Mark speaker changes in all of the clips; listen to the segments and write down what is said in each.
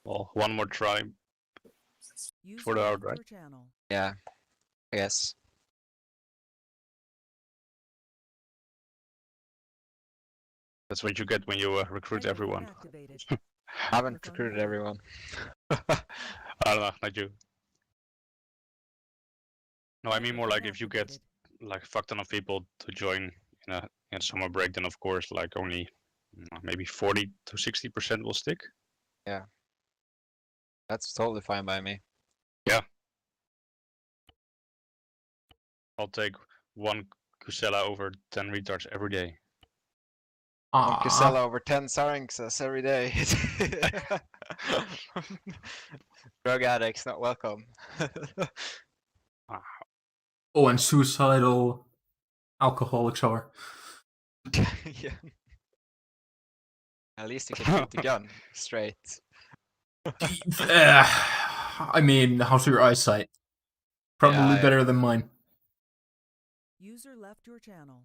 Speaker 1: Well, one more try for the out, right?
Speaker 2: Yeah, I guess.
Speaker 1: That's what you get when you recruit everyone.
Speaker 2: I haven't recruited everyone.
Speaker 1: I don't know, not you. No, I mean more like if you get like a fuck ton of people to join in a summer break, then of course like only maybe 40 to 60% will stick.
Speaker 2: Yeah. That's totally fine by me.
Speaker 1: Yeah. I'll take one Kusela over 10 retards every day.
Speaker 2: One Kusela over 10 Sarinxes every day. Drug addicts not welcome.
Speaker 3: Oh, and suicidal alcoholics are.
Speaker 2: Yeah. At least you can shoot the gun straight.
Speaker 3: I mean, how's your eyesight? Probably better than mine.
Speaker 4: User left your channel.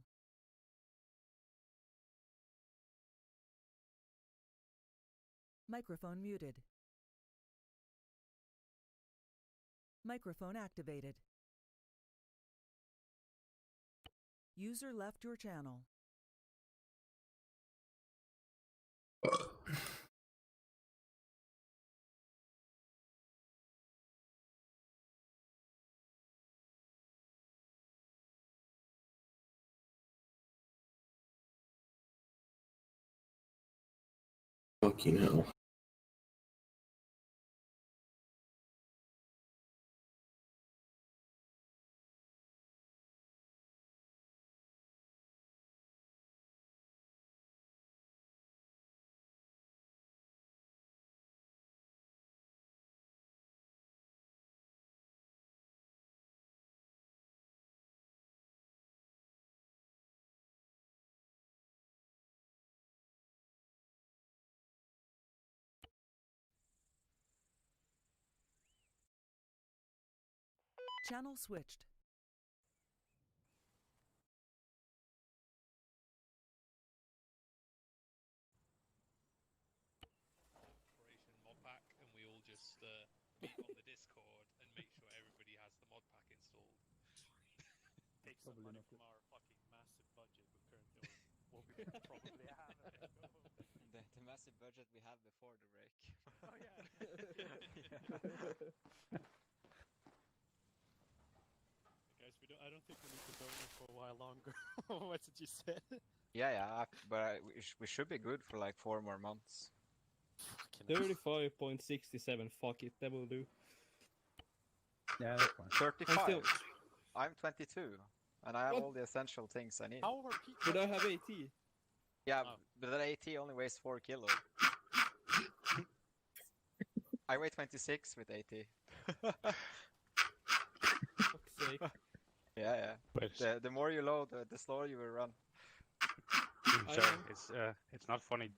Speaker 4: Microphone muted. Microphone activated. User left your channel.
Speaker 3: Fuck you know.
Speaker 4: Channel switched.
Speaker 5: Operation mod pack, and we all just meet on the Discord and make sure everybody has the mod pack installed. Take some money from our fucking massive budget we're currently on. What we probably have.
Speaker 2: The massive budget we had before the break.
Speaker 5: Oh yeah. Guys, I don't think we need to burn it for a while longer. What did you say?
Speaker 2: Yeah, but we should be good for like 4 more months.
Speaker 6: 35.67, fuck it, that will do.
Speaker 7: Yeah, that's fine.
Speaker 2: 35? I'm 22, and I have all the essential things I need.
Speaker 5: How are people?
Speaker 6: But I have AT.
Speaker 2: Yeah, but that AT only weighs 4 kilos. I weigh 26 with AT.
Speaker 6: Fuck's sake.
Speaker 2: Yeah. The more you load, the slower you will run.
Speaker 1: It's not funny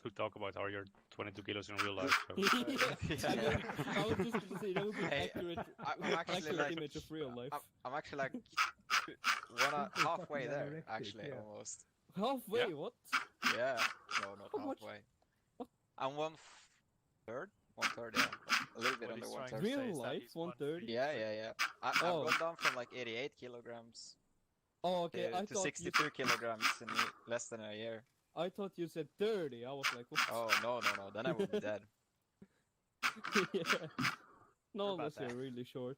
Speaker 1: to talk about how you're 22 kilos in real life. So.
Speaker 6: I was just gonna say that would be accurate image of real life.
Speaker 2: I'm actually like halfway there, actually, almost.
Speaker 6: Halfway?
Speaker 1: Yeah.
Speaker 6: What?
Speaker 2: Yeah. No, not halfway.
Speaker 6: What?
Speaker 2: I'm 1/3? 1/3, yeah. A little bit under 1/3.
Speaker 6: Real life? 1/3?
Speaker 2: Yeah. I've gone down from like 88 kilograms
Speaker 6: Oh, okay. I
Speaker 2: to
Speaker 6: thought
Speaker 2: 62 kilograms in less than a year.
Speaker 6: I thought you said 30. I was like, what?
Speaker 2: Oh, no. Then I would be dead.
Speaker 6: Yeah. No, was really short.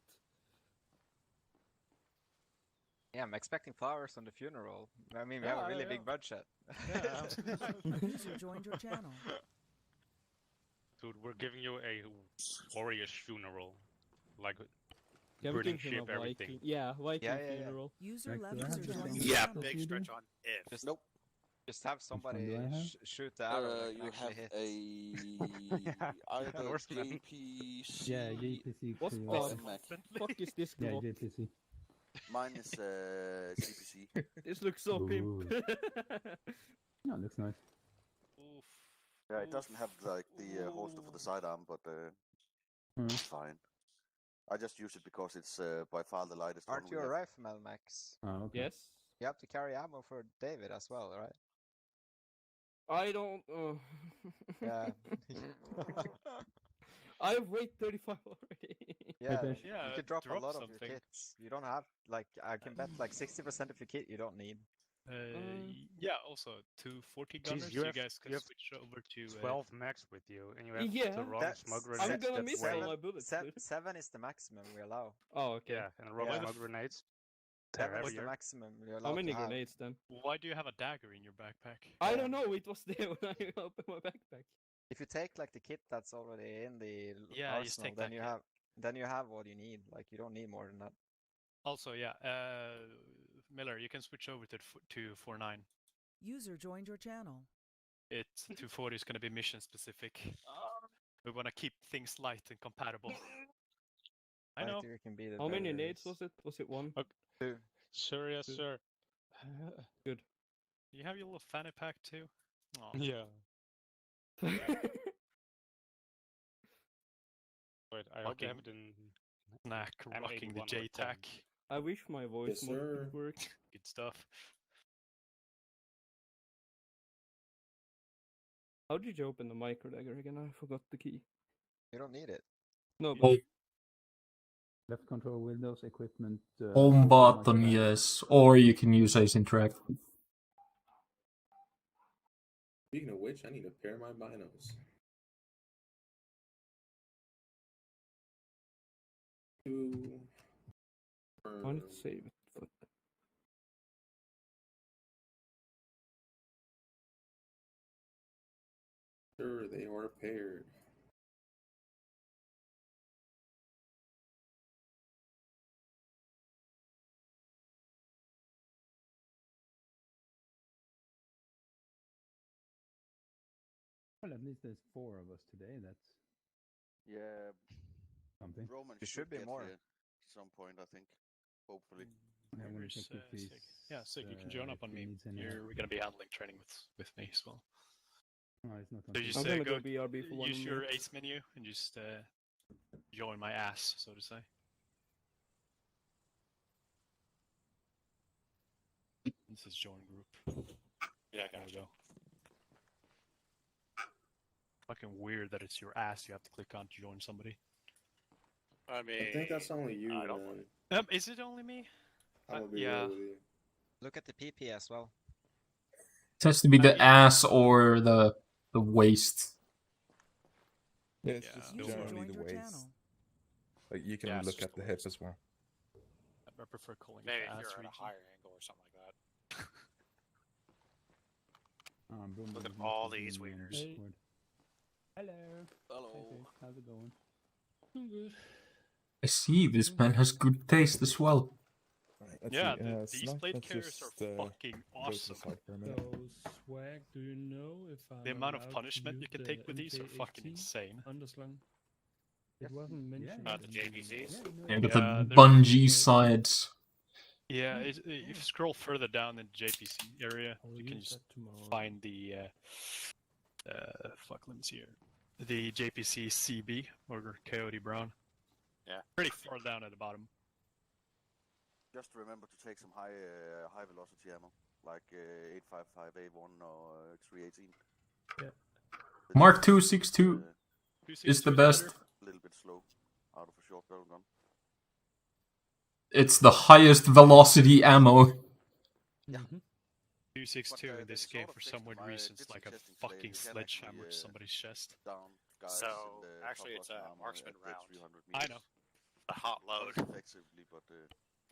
Speaker 2: Yeah, I'm expecting flowers on the funeral. I mean, we have a really big budget.
Speaker 4: User joined your channel.
Speaker 1: Dude, we're giving you a warrior's funeral. Like,
Speaker 6: Yeah,
Speaker 1: burning
Speaker 6: give him
Speaker 1: ship,
Speaker 6: a
Speaker 1: everything.
Speaker 6: Viking. Yeah, Viking funeral.
Speaker 4: User
Speaker 7: Like,
Speaker 4: left
Speaker 7: do I have
Speaker 4: your
Speaker 7: the
Speaker 4: channel.
Speaker 7: same
Speaker 8: Yeah,
Speaker 7: stuff
Speaker 8: big
Speaker 7: you
Speaker 8: stretch
Speaker 7: do?
Speaker 8: on if.
Speaker 2: Just have somebody
Speaker 7: do I have?
Speaker 2: shoot the arrow and
Speaker 8: You
Speaker 2: actually
Speaker 8: have
Speaker 2: hit.
Speaker 8: either
Speaker 1: Norseman.
Speaker 8: JPC
Speaker 7: Yeah, JTC.
Speaker 6: What's
Speaker 7: too,
Speaker 6: this?
Speaker 7: also.
Speaker 6: Fuck is this
Speaker 7: Yeah,
Speaker 6: clock?
Speaker 7: JTC.
Speaker 8: Mine is CPC.
Speaker 6: This looks so pimp.
Speaker 7: No, it looks nice.
Speaker 5: Oof.
Speaker 8: Yeah, it doesn't have like the holster for the sidearm, but it's fine. I just use it because it's by far the lightest one.
Speaker 2: Aren't you a rifleman, Max?
Speaker 7: Oh, okay.
Speaker 6: Yes.
Speaker 2: You have to carry ammo for David as well, right?
Speaker 6: I don't.
Speaker 2: Yeah.
Speaker 6: I've waited 35 already.
Speaker 2: Yeah,
Speaker 7: Fish.
Speaker 2: you could drop a lot of your kits. You don't have like I can bet like 60% of your kit you don't need.
Speaker 5: Yeah, also 240 gunners,
Speaker 1: you
Speaker 5: you
Speaker 1: have-
Speaker 5: guys can
Speaker 1: you have
Speaker 5: switch over to
Speaker 1: 12 max with you, and you have
Speaker 6: Yeah,
Speaker 1: the wrong
Speaker 2: That's-
Speaker 1: smug
Speaker 6: I'm
Speaker 1: grenades.
Speaker 6: gonna
Speaker 1: That's
Speaker 6: miss
Speaker 1: way-
Speaker 6: all my bullets. dude.
Speaker 2: 7 is the maximum we allow.
Speaker 6: Oh, okay.
Speaker 1: Yeah, and the wrong
Speaker 2: Yeah.
Speaker 1: smug grenades. They're
Speaker 2: 7 is the
Speaker 1: heavier.
Speaker 2: maximum you're allowed
Speaker 6: How many
Speaker 2: to have.
Speaker 6: grenades then?
Speaker 5: Why do you have a dagger in your backpack?
Speaker 6: I don't know. It was there when I opened my backpack.
Speaker 2: If you take like the kit that's already in the
Speaker 5: Yeah, you just
Speaker 2: arsenal,
Speaker 5: take
Speaker 2: then
Speaker 5: that
Speaker 2: you
Speaker 5: kit.
Speaker 2: have what you need. Like you don't need more than that.
Speaker 5: Also, yeah, Miller, you can switch over to 249.
Speaker 4: User joined your channel.
Speaker 5: It's 240 is going to be mission specific. We want to keep things light and compatible. I know.
Speaker 2: Lighter can be the
Speaker 6: How many
Speaker 2: better
Speaker 6: nades
Speaker 2: is.
Speaker 6: was it? Was it one?
Speaker 2: Two.
Speaker 1: Sir, yes,
Speaker 6: Good.
Speaker 1: sir.
Speaker 6: Good.
Speaker 5: You have your little fanny pack too? Aw.
Speaker 1: Yeah. Wait, I hope they have it in.
Speaker 5: Snack
Speaker 1: I'm
Speaker 5: rocking the
Speaker 1: 81 or 10.
Speaker 5: J-Tac.
Speaker 6: I wish my voice
Speaker 9: Yes,
Speaker 6: mod
Speaker 9: sir.
Speaker 6: would work.
Speaker 5: Good stuff.
Speaker 6: How did you open the micro dagger again? I forgot the key.
Speaker 2: You don't need it.
Speaker 6: No,
Speaker 7: Oh.
Speaker 6: but
Speaker 7: Left control Windows equipment.
Speaker 3: Home
Speaker 7: open
Speaker 3: button,
Speaker 7: micro-
Speaker 3: yes. Or you can use Ace Interact.
Speaker 9: Speaking of which, I need to pair my binos. Two.
Speaker 6: I need to save it. But
Speaker 9: Sure, they are paired.
Speaker 7: Well, at least there's 4 of us today. That's
Speaker 8: Yeah,
Speaker 7: something.
Speaker 8: Roman
Speaker 2: There should be
Speaker 8: get
Speaker 2: more.
Speaker 8: here at some point, I think. Hopefully.
Speaker 7: I want
Speaker 5: Where's,
Speaker 7: to check if he's,
Speaker 5: Sig? Yeah, Sig, you can join up
Speaker 7: if
Speaker 5: on
Speaker 7: he
Speaker 5: me.
Speaker 7: needs any
Speaker 5: We're
Speaker 7: help.
Speaker 5: going to be handling training with me as well.
Speaker 7: No, it's not on
Speaker 5: So you
Speaker 7: Teams.
Speaker 5: just
Speaker 6: I'm gonna
Speaker 5: go,
Speaker 6: go BRB for 1
Speaker 5: use your
Speaker 6: minute.
Speaker 5: ace menu and just join my ass, so to say. This is join group. Yeah, there we go. Fucking weird that it's your ass you have to click on to join somebody.
Speaker 1: I mean,
Speaker 9: I think that's only you,
Speaker 1: I don't
Speaker 9: man.
Speaker 5: Is it only me?
Speaker 9: I'm gonna be
Speaker 5: yeah.
Speaker 9: real with you.
Speaker 2: Look at the PP as well.
Speaker 3: It has to be the
Speaker 5: yeah.
Speaker 3: ass or the waist.
Speaker 10: Yeah, it's
Speaker 5: Yeah.
Speaker 10: just
Speaker 4: User
Speaker 10: generally
Speaker 4: joined
Speaker 10: the
Speaker 4: your
Speaker 10: waist.
Speaker 4: channel.
Speaker 10: Like you can
Speaker 5: Yeah, it's
Speaker 10: look
Speaker 5: just
Speaker 10: at the
Speaker 5: the
Speaker 10: hip
Speaker 5: waist.
Speaker 10: as well.
Speaker 5: I prefer calling
Speaker 1: maybe
Speaker 5: it
Speaker 1: if
Speaker 5: ass
Speaker 1: you're at a
Speaker 5: region.
Speaker 1: higher angle or something like that.
Speaker 7: Boom,
Speaker 1: Look at
Speaker 7: boom,
Speaker 1: all
Speaker 7: boom,
Speaker 1: these
Speaker 7: boom,
Speaker 1: wieners.
Speaker 7: Discord. Hello.
Speaker 8: Hello.
Speaker 7: Hey, Fish, how's it going?
Speaker 6: good.
Speaker 3: I see, this man has good taste as well.
Speaker 10: Right, let's
Speaker 5: Yeah,
Speaker 10: see.
Speaker 5: these
Speaker 10: Snipe,
Speaker 5: blade
Speaker 10: let's
Speaker 5: carriers
Speaker 10: just,
Speaker 5: are fucking
Speaker 10: go to the
Speaker 5: awesome.
Speaker 10: side for a minute.
Speaker 6: So, Swag, do you know if I'm
Speaker 5: The amount of
Speaker 6: allowed to
Speaker 5: punishment you
Speaker 6: use
Speaker 5: can
Speaker 6: the
Speaker 5: take with these are fucking
Speaker 6: MK18
Speaker 5: insane.
Speaker 6: Underslung? It
Speaker 8: Yes.
Speaker 6: wasn't mentioned.
Speaker 1: Not the
Speaker 6: in
Speaker 1: JVCs?
Speaker 7: Yeah, you know
Speaker 3: Yeah,
Speaker 7: it.
Speaker 3: got
Speaker 5: Yeah,
Speaker 3: the
Speaker 5: they're-
Speaker 3: bungee sides.
Speaker 5: Yeah, if you scroll further down in the JPC area,
Speaker 6: I'll
Speaker 5: you can
Speaker 6: use
Speaker 5: just
Speaker 6: that tomorrow.
Speaker 5: find the fuck, let me see here. The JPC CB or Coyote Brown.
Speaker 1: Yeah.
Speaker 5: Pretty far down at the bottom.
Speaker 8: Just remember to take some high velocity ammo, like 855 A1 or 318.
Speaker 6: Yeah.
Speaker 8: The
Speaker 3: Mark
Speaker 8: difference
Speaker 3: 262 is the best.
Speaker 8: a little bit slow out of a short barrel gun.
Speaker 3: It's the highest velocity ammo.
Speaker 8: Yeah.
Speaker 5: 262
Speaker 8: But,
Speaker 5: in this
Speaker 8: they
Speaker 5: game
Speaker 8: sort of
Speaker 5: for
Speaker 8: fixed
Speaker 5: some
Speaker 8: them.
Speaker 5: weird
Speaker 8: I
Speaker 5: reason
Speaker 8: did
Speaker 5: it's
Speaker 8: some
Speaker 5: like a
Speaker 8: testing today.
Speaker 5: fucking
Speaker 8: You can
Speaker 5: sledgehammer
Speaker 8: actually,
Speaker 5: to somebody's chest.
Speaker 8: Down guys
Speaker 1: So,
Speaker 8: in the
Speaker 1: actually
Speaker 8: top
Speaker 1: it's
Speaker 8: button
Speaker 1: a
Speaker 8: armor
Speaker 1: marksman
Speaker 8: at the
Speaker 1: round.
Speaker 8: 300
Speaker 5: I
Speaker 8: meters.
Speaker 5: know.
Speaker 1: The hot
Speaker 8: Not
Speaker 1: load.
Speaker 8: as effectively, but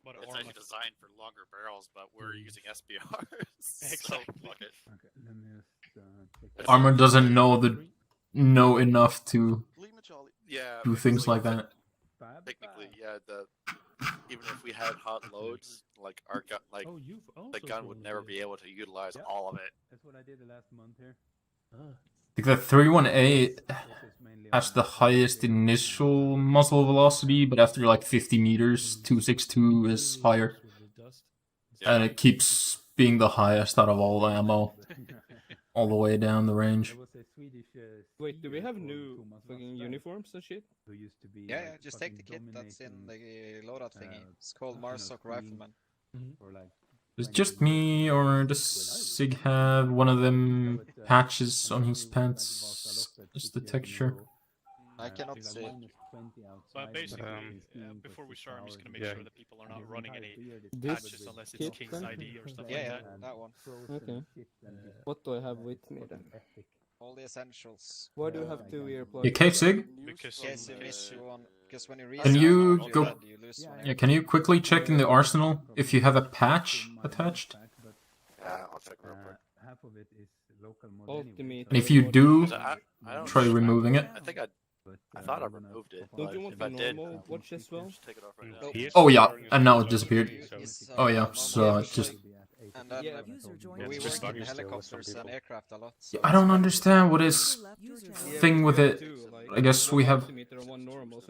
Speaker 5: But
Speaker 1: It's
Speaker 5: Arma-
Speaker 1: actually designed for longer barrels, but we're using SBRs.
Speaker 5: Exactly.
Speaker 1: So, fuck it.
Speaker 7: Okay, let me just check.
Speaker 1: It's
Speaker 3: Armor
Speaker 1: like-
Speaker 3: doesn't know enough to
Speaker 8: Lima Charlie.
Speaker 1: Yeah.
Speaker 3: do
Speaker 1: because,
Speaker 3: things like that.
Speaker 1: Technically, yeah. Even if we had hot loads, like our gun, like
Speaker 6: Oh, you've also
Speaker 1: the gun would
Speaker 6: joined
Speaker 1: never
Speaker 6: the-
Speaker 1: be able to utilize
Speaker 7: Yeah.
Speaker 1: all of it.
Speaker 7: That's what I did the last month here.
Speaker 6: Ah.
Speaker 3: I think the 31A
Speaker 7: Focus mainly
Speaker 3: has
Speaker 7: on
Speaker 3: the highest initial muzzle velocity, but after like 50 meters, 262 is higher.
Speaker 6: With the dust.
Speaker 1: Yeah.
Speaker 3: And it keeps being the highest out of all the ammo, all the way down the range.
Speaker 7: There was a Swedish.
Speaker 6: Wait, do we
Speaker 7: skier
Speaker 6: have
Speaker 7: called
Speaker 6: new
Speaker 7: Thomas
Speaker 6: fucking
Speaker 7: Wassberg,
Speaker 6: uniforms and shit?
Speaker 7: Who used to be
Speaker 2: Yeah,
Speaker 7: like,
Speaker 2: just take the
Speaker 7: fucking
Speaker 2: kit that's in
Speaker 7: dominating
Speaker 2: the loadout thingy.
Speaker 7: uh,
Speaker 2: It's called
Speaker 7: you know,
Speaker 2: Marsok
Speaker 7: skiing.
Speaker 2: Rifleman.
Speaker 7: for like
Speaker 3: Is it
Speaker 7: 20
Speaker 3: just me,
Speaker 7: years.
Speaker 3: or does Sig have one of them
Speaker 7: But,
Speaker 3: patches
Speaker 7: and
Speaker 3: on
Speaker 7: then
Speaker 3: his
Speaker 7: we went like
Speaker 3: pants?
Speaker 7: Vasaloppet,
Speaker 3: Just the
Speaker 7: 68
Speaker 3: texture.
Speaker 7: Euro.
Speaker 2: I cannot
Speaker 7: like
Speaker 2: see.
Speaker 7: -20 outside.
Speaker 5: But basically, before we start, I'm just gonna make sure that people are not running any patches unless it's King's ID or stuff like
Speaker 2: Yeah,
Speaker 5: that.
Speaker 2: that one.
Speaker 6: Okay. What do I have with me then?
Speaker 2: All the essentials.
Speaker 6: Why do you have 2 earplugs?
Speaker 3: Yeah, K-Sig?
Speaker 5: Because
Speaker 2: In case you miss one, because when you
Speaker 3: Can
Speaker 2: reset
Speaker 3: you
Speaker 2: one of your
Speaker 3: go-
Speaker 2: head, you lose one.
Speaker 3: Yeah, can you quickly check in the arsenal if you have a patch attached?
Speaker 8: Yeah, I'll check real quick.
Speaker 7: Half of it is local mod
Speaker 6: Ultimate.
Speaker 3: And if you do,
Speaker 11: I don't
Speaker 3: try removing it.
Speaker 11: I think I thought I removed it.
Speaker 6: Don't
Speaker 11: But
Speaker 6: you want
Speaker 11: if
Speaker 6: the
Speaker 11: I did,
Speaker 6: normal watch as well?
Speaker 11: just take it off right
Speaker 2: Nope.
Speaker 11: now.
Speaker 3: Oh yeah, and now it disappeared.
Speaker 2: It's,
Speaker 3: Oh yeah,
Speaker 2: normal
Speaker 3: so
Speaker 2: watch.
Speaker 3: it's just...
Speaker 2: And then
Speaker 6: Yeah.
Speaker 4: User joined
Speaker 1: Yeah,
Speaker 2: we
Speaker 1: it's
Speaker 4: your
Speaker 1: just
Speaker 2: work
Speaker 4: channel.
Speaker 2: in
Speaker 1: buggy still with some
Speaker 2: helicopters and
Speaker 1: people.
Speaker 2: aircraft a lot. So
Speaker 3: I don't understand what is
Speaker 4: User left your channel.
Speaker 3: thing with it. I guess we have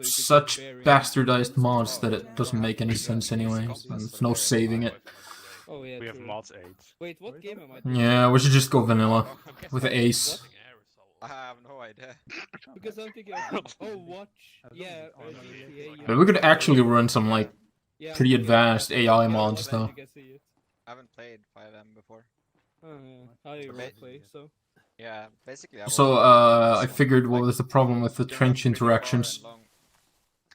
Speaker 3: such bastardized mods that it doesn't make any sense anyway. And there's no saving it.
Speaker 6: Oh yeah.
Speaker 1: We have
Speaker 6: true.
Speaker 1: mods 8.
Speaker 6: Wait, what game am I?
Speaker 3: Yeah, we should just go vanilla with Ace.
Speaker 2: I have no idea.
Speaker 6: Because I'm thinking of, oh watch. Yeah. GTA,
Speaker 3: But we could actually run some like
Speaker 6: yeah,
Speaker 3: pretty
Speaker 6: I'm thinking
Speaker 3: advanced
Speaker 6: of-
Speaker 3: AI
Speaker 6: yeah,
Speaker 3: mods
Speaker 6: I bet
Speaker 3: though.
Speaker 6: you can see it.
Speaker 2: I haven't played 5M before.
Speaker 6: Oh yeah. I roleplay, so.
Speaker 2: Yeah, basically.
Speaker 3: So I figured what was the problem with the trench interactions.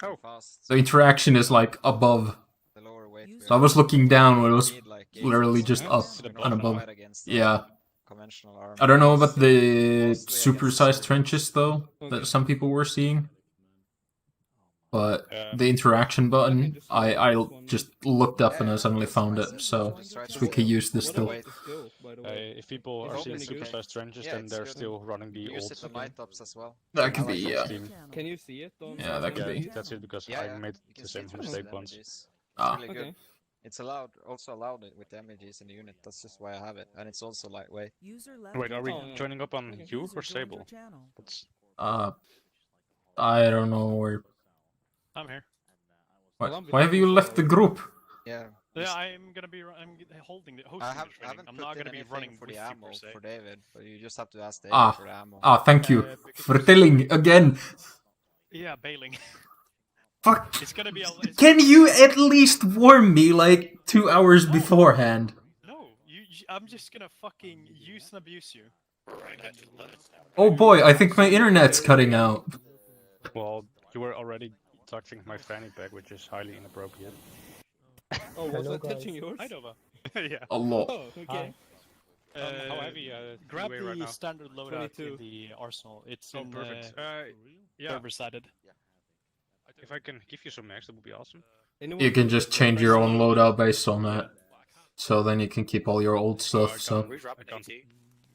Speaker 2: Oh, fast.
Speaker 3: The interaction is like above.
Speaker 2: The lower weight.
Speaker 3: So I was looking down when it was
Speaker 2: Need, like,
Speaker 3: literally
Speaker 2: gauges.
Speaker 3: just up
Speaker 2: You can
Speaker 3: and
Speaker 2: also
Speaker 3: above.
Speaker 2: fight against,
Speaker 3: Yeah.
Speaker 2: conventional armor.
Speaker 3: I don't know about the
Speaker 2: Mostly
Speaker 3: supersized
Speaker 2: against-
Speaker 3: trenches though,
Speaker 6: Okay.
Speaker 3: that some people were seeing. But
Speaker 1: Yeah.
Speaker 3: the interaction button, I just looked up and I suddenly found it, so we could use this
Speaker 6: What
Speaker 3: still.
Speaker 6: about the skill, by the way?
Speaker 1: If people are
Speaker 6: It's
Speaker 1: seeing
Speaker 6: opening good.
Speaker 1: supersized trenches,
Speaker 2: Yeah,
Speaker 1: then
Speaker 2: it's
Speaker 1: they're
Speaker 2: good.
Speaker 1: still running the
Speaker 2: Use
Speaker 1: old.
Speaker 2: it on night ops as well.
Speaker 3: That could
Speaker 2: I like
Speaker 3: be,
Speaker 2: that
Speaker 3: yeah.
Speaker 1: Steam.
Speaker 6: Can you see it on?
Speaker 3: Yeah, that could
Speaker 1: Yeah,
Speaker 3: be.
Speaker 1: that's it because
Speaker 2: Yeah,
Speaker 1: I
Speaker 2: yeah.
Speaker 1: made
Speaker 2: You can
Speaker 1: the
Speaker 2: see
Speaker 1: same
Speaker 2: through
Speaker 1: mistake
Speaker 2: the
Speaker 1: once.
Speaker 2: images.
Speaker 3: Ah.
Speaker 2: Really good.
Speaker 6: Okay.
Speaker 2: It's also allowed it with the images in the unit. That's just why I have it, and it's also lightweight.
Speaker 4: User left
Speaker 1: Wait,
Speaker 4: your
Speaker 1: are we
Speaker 4: channel.
Speaker 1: joining up on
Speaker 6: Okay.
Speaker 1: you
Speaker 4: User
Speaker 1: or
Speaker 4: joined your
Speaker 1: Sable?
Speaker 4: channel.
Speaker 1: What's...
Speaker 3: I don't know where.
Speaker 5: I'm here.
Speaker 3: Why have you left the group?
Speaker 2: Yeah.
Speaker 5: Yeah, I'm gonna be. I'm holding the hosting
Speaker 2: I
Speaker 5: the
Speaker 2: haven't
Speaker 5: training. I'm
Speaker 2: put
Speaker 5: not
Speaker 2: in
Speaker 5: gonna be
Speaker 2: anything
Speaker 5: running
Speaker 2: for
Speaker 5: with
Speaker 2: the
Speaker 5: you
Speaker 2: ammo
Speaker 5: per se.
Speaker 2: for David, but you just have to ask David
Speaker 3: Ah.
Speaker 2: for the ammo.
Speaker 3: Thank you for telling again.
Speaker 5: Yeah, bailing.
Speaker 3: Fuck.
Speaker 5: It's gonna be.
Speaker 3: Can you at least warn me like 2 hours beforehand?
Speaker 5: No, I'm just gonna fucking use and abuse you.
Speaker 3: Oh boy, I think my internet's cutting out.
Speaker 1: Well, you were already touching my fanny pack, which is highly inappropriate.
Speaker 6: Oh, was I touching yours?
Speaker 5: Hi, Nova. Yeah.
Speaker 3: A lot.
Speaker 6: Oh, okay.
Speaker 5: How heavy? Grab
Speaker 1: you weigh right
Speaker 5: the
Speaker 1: now?
Speaker 5: standard loadout
Speaker 6: 22.
Speaker 5: in the arsenal. It's
Speaker 1: Oh,
Speaker 5: in
Speaker 1: perfect. Yeah.
Speaker 5: server-sided.
Speaker 1: If I can give you some max, that would be awesome.
Speaker 3: You can just change your own loadout based on that. So then you can keep all your old stuff, so...
Speaker 1: I can't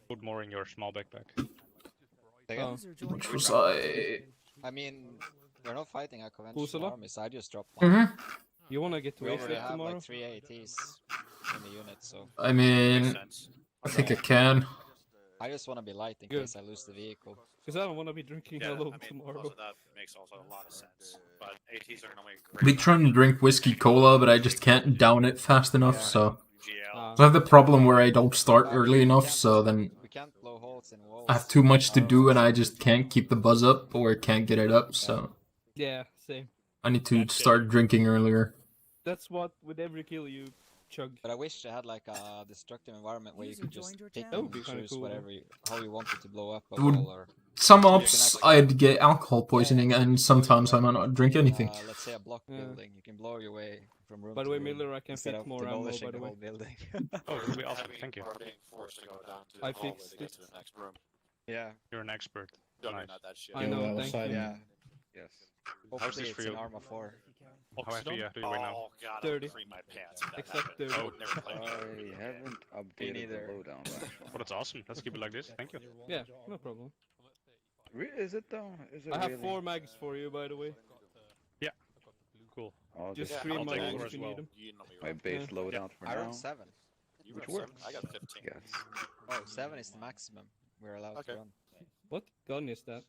Speaker 1: put more in your small backpack.
Speaker 6: Oh.
Speaker 4: User joined
Speaker 3: Which
Speaker 4: your
Speaker 3: was
Speaker 4: channel.
Speaker 2: I mean, we're not fighting a conventional
Speaker 6: Pusala?
Speaker 2: army, so I just dropped one.
Speaker 3: Mm-hmm.
Speaker 6: You wanna get to
Speaker 2: We already
Speaker 6: Ace
Speaker 2: have
Speaker 6: tomorrow?
Speaker 2: like 3 ATs in the unit, so
Speaker 3: I mean... I think I can.
Speaker 2: I just want to be light in
Speaker 6: Good.
Speaker 2: case I lose the vehicle.
Speaker 6: Because I don't wanna be drinking alone tomorrow.
Speaker 11: that makes also a lot of sense. But ATs are gonna make
Speaker 3: I've been trying to drink whiskey cola, but I just can't down it fast enough, so...
Speaker 6: Ah.
Speaker 3: I have the problem where I don't start early enough, so then
Speaker 2: We can't blow holes in walls.
Speaker 3: I have too much to do and I just can't keep the buzz up or can't get it up, so...
Speaker 6: Yeah, same.
Speaker 3: I need to start drinking earlier.
Speaker 6: That's what, with every kill you chug.
Speaker 2: But I wish they had like a destructive environment where you
Speaker 4: User
Speaker 2: could just
Speaker 4: joined your
Speaker 2: pick
Speaker 4: channel.
Speaker 2: and
Speaker 6: That would be kinda
Speaker 2: choose
Speaker 6: cool.
Speaker 2: whatever how you wanted to blow up a
Speaker 3: It would-
Speaker 2: wall or
Speaker 3: Some ops I'd get alcohol poisoning and sometimes I might not drink anything.
Speaker 2: let's say a block
Speaker 6: Yeah.
Speaker 2: building. You can blow your way from room
Speaker 6: By the
Speaker 2: to
Speaker 6: way,
Speaker 2: room
Speaker 6: Miller, I can
Speaker 2: instead
Speaker 6: fit
Speaker 2: of
Speaker 6: more ammo,
Speaker 2: demolishing
Speaker 6: by the way.
Speaker 2: whole building.
Speaker 1: Oh, that would be awesome. Thank you.
Speaker 6: I fixed it.
Speaker 2: Yeah.
Speaker 1: You're an expert.
Speaker 11: Don't
Speaker 1: Nice.
Speaker 11: that shit.
Speaker 6: I know, thank you.
Speaker 2: Yeah. Yes.
Speaker 1: How's
Speaker 2: Hopefully
Speaker 1: this
Speaker 2: it's
Speaker 1: for
Speaker 2: in
Speaker 1: you?
Speaker 2: Arma 4.
Speaker 1: How heavy do you weigh now?
Speaker 11: Oh god,
Speaker 6: 30.
Speaker 11: I cream my pants. if that
Speaker 6: Except
Speaker 11: happened.
Speaker 6: 30.
Speaker 11: I would never play again.
Speaker 12: I haven't
Speaker 2: Me
Speaker 12: updated
Speaker 2: neither.
Speaker 12: the lowdown.
Speaker 1: Oh, that's awesome. Let's keep it like this. Thank you.
Speaker 6: Yeah, no problem.
Speaker 12: Is it though? Is it
Speaker 6: I have
Speaker 12: really?
Speaker 6: 4 mags for you, by the way.
Speaker 1: Cool.
Speaker 12: I'll
Speaker 6: Just
Speaker 12: just
Speaker 6: scream
Speaker 1: I'll
Speaker 6: my
Speaker 1: take
Speaker 6: names
Speaker 1: four
Speaker 6: if
Speaker 1: as
Speaker 6: you
Speaker 1: well.
Speaker 6: need them.
Speaker 11: You know me,
Speaker 12: my
Speaker 11: right?
Speaker 12: base loadown for
Speaker 2: I
Speaker 12: now.
Speaker 2: run 7.
Speaker 11: You
Speaker 12: Which
Speaker 11: run
Speaker 12: works.
Speaker 11: 7? I got 15.
Speaker 12: Yes.
Speaker 2: Oh, 7 is the maximum we're allowed
Speaker 11: Okay.
Speaker 2: to run.
Speaker 6: What gun is that?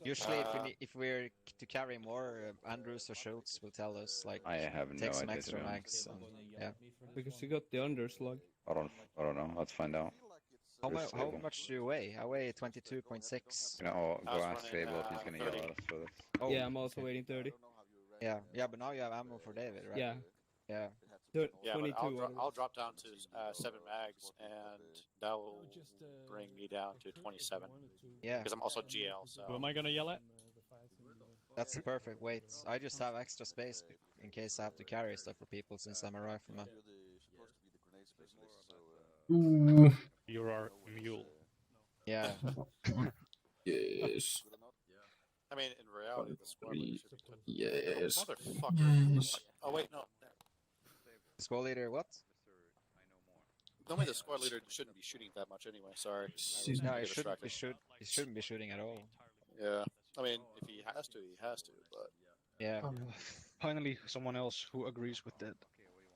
Speaker 2: Usually, if we're to carry more, Andrews or Schultz will tell us like
Speaker 12: I have no
Speaker 2: take some
Speaker 12: idea.
Speaker 2: extra
Speaker 12: to be
Speaker 2: mags.
Speaker 12: honest.
Speaker 2: Yeah.
Speaker 6: Because you got the underslug.
Speaker 12: I don't know. Let's find out.
Speaker 2: How,
Speaker 12: Who's
Speaker 2: how
Speaker 12: Sable?
Speaker 2: much do you weigh? I weigh 22.6.
Speaker 12: You know,
Speaker 11: I
Speaker 12: go
Speaker 11: was
Speaker 12: ask
Speaker 11: running,
Speaker 12: Sable if he's gonna yell at us for this.
Speaker 2: Oh,
Speaker 6: Yeah, I'm also waiting 30.
Speaker 2: yeah, but now you have ammo for David, right?
Speaker 6: Yeah.
Speaker 2: Yeah.
Speaker 11: Yeah, but
Speaker 6: 22.
Speaker 11: I'll drop down to 7 mags, and that will bring me down to 27.
Speaker 2: Yeah.
Speaker 11: Because I'm also GL, so.
Speaker 6: Who am I gonna yell at?
Speaker 2: That's the perfect weight. I just have extra space in case I have to carry stuff for people since I'm a rifleman.
Speaker 3: Ooh.
Speaker 1: You're our mule.
Speaker 2: Yeah.
Speaker 3: Yes.
Speaker 11: I mean, in reality, the squad leader should be.
Speaker 3: Yes.
Speaker 11: Motherfucker.
Speaker 3: Yes.
Speaker 11: Oh, wait, no.
Speaker 2: The squad leader, what?
Speaker 11: Normally, the squad leader shouldn't be shooting that much anyway, sorry.
Speaker 2: No, he shouldn't be shooting at all.
Speaker 11: Yeah. I mean, if he has to, he has to, but.
Speaker 2: Yeah.
Speaker 1: Finally, someone else who agrees with that.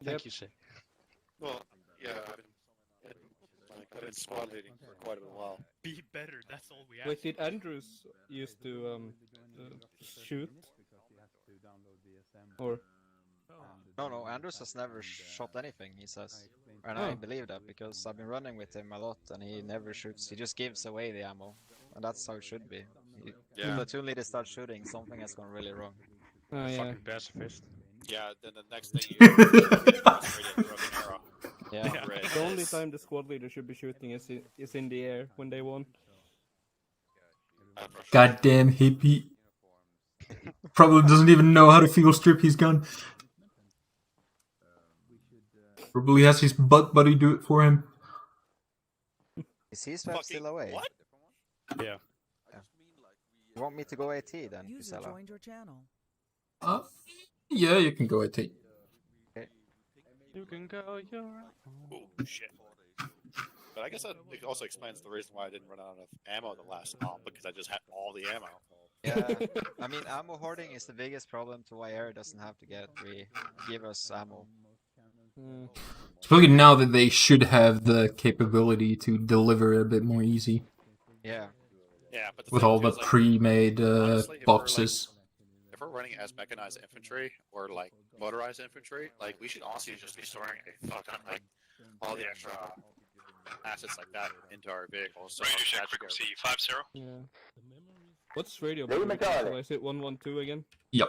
Speaker 1: Thank you, Say.
Speaker 11: Well, yeah, I've been squad leading for quite a while.
Speaker 5: Be better, that's all we ask.
Speaker 6: Wait, did Andrews used to shoot? Or
Speaker 2: No, Andrews has never shot anything, he says. And I believe that because I've been running with him a lot and he never shoots. He just gives away the ammo. And that's how it should be. If the platoon leader starts shooting, something has gone really wrong.
Speaker 6: Oh, yeah.
Speaker 1: Fucking pacifist.
Speaker 11: Yeah, then the next thing you
Speaker 2: Yeah.
Speaker 6: The only time the squad leader should be shooting is in the air when they won.
Speaker 3: Goddamn hippie. Probably doesn't even know how to fuel strip his gun. Probably has his butt buddy do it for him.
Speaker 2: Is his web still away?
Speaker 11: What?
Speaker 1: Yeah.
Speaker 2: You want me to go AT then,
Speaker 4: User
Speaker 2: Gisela?
Speaker 4: joined your channel.
Speaker 3: Yeah, you can go at it.
Speaker 2: Okay.
Speaker 1: You can go your...
Speaker 11: Oh, shit. But I guess that also explains the reason why I didn't run out of ammo the last round, because I just had all the ammo.
Speaker 2: Yeah, I mean, ammo hoarding is the biggest problem to why Air doesn't have to give us ammo.
Speaker 3: Especially now that they should have the capability to deliver a bit more easy.
Speaker 2: Yeah.
Speaker 11: Yeah, but
Speaker 3: with all the pre-made boxes.
Speaker 11: If we're running as mechanized infantry or like motorized infantry, like we should honestly just be storing a fuck ton, like all the extra assets like that into our vehicles. So
Speaker 5: Radio check frequency 50.
Speaker 6: Yeah. What's radio frequency? So is it 112 again?
Speaker 3: Yep.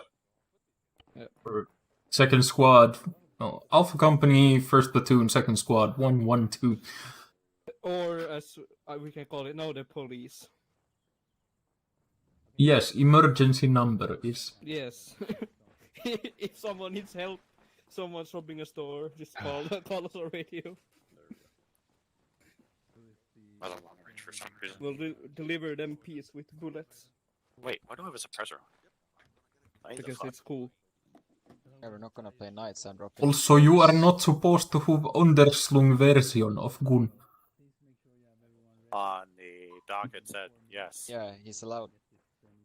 Speaker 6: Yeah.
Speaker 3: Second squad, no, Alpha Company, first platoon, second squad, 112.
Speaker 6: Or as we can call it now, the police.
Speaker 3: Yes, emergency number is...
Speaker 6: Yes. If someone needs help, someone's robbing a store, just call us on radio.
Speaker 11: I don't long range for some reason.
Speaker 6: We'll deliver them peace with bullets.
Speaker 11: Wait, why do I have a suppressor on?
Speaker 6: Because it's cool.
Speaker 2: Yeah, we're not gonna play knights and drop.
Speaker 3: Also, you are not supposed to have underslung version of gun.
Speaker 11: On the doc it said yes.
Speaker 2: Yeah, he's allowed.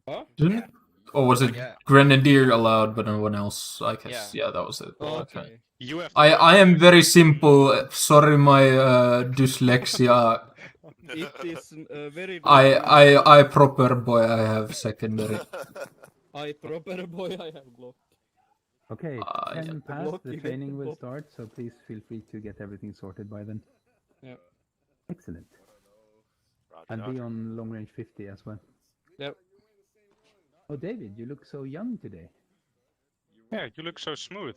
Speaker 6: Huh?
Speaker 3: Didn't it? Or was it Grenadier allowed, but no one else? I guess. Yeah, that was it.
Speaker 6: Oh,
Speaker 3: okay.
Speaker 1: You have
Speaker 3: I am very simple. Sorry, my dyslexia.
Speaker 6: It is very.
Speaker 3: I proper boy. I have secondary.
Speaker 6: I proper boy. I have Glock.
Speaker 7: Okay, 10
Speaker 6: yeah.
Speaker 7: past, the training will start, so please feel free to get everything sorted by then.
Speaker 6: Yeah.
Speaker 7: Excellent. I'll be on long range 50 as well.
Speaker 6: Yep.
Speaker 7: Oh, David, you look so young today.
Speaker 1: Yeah, you look so smooth.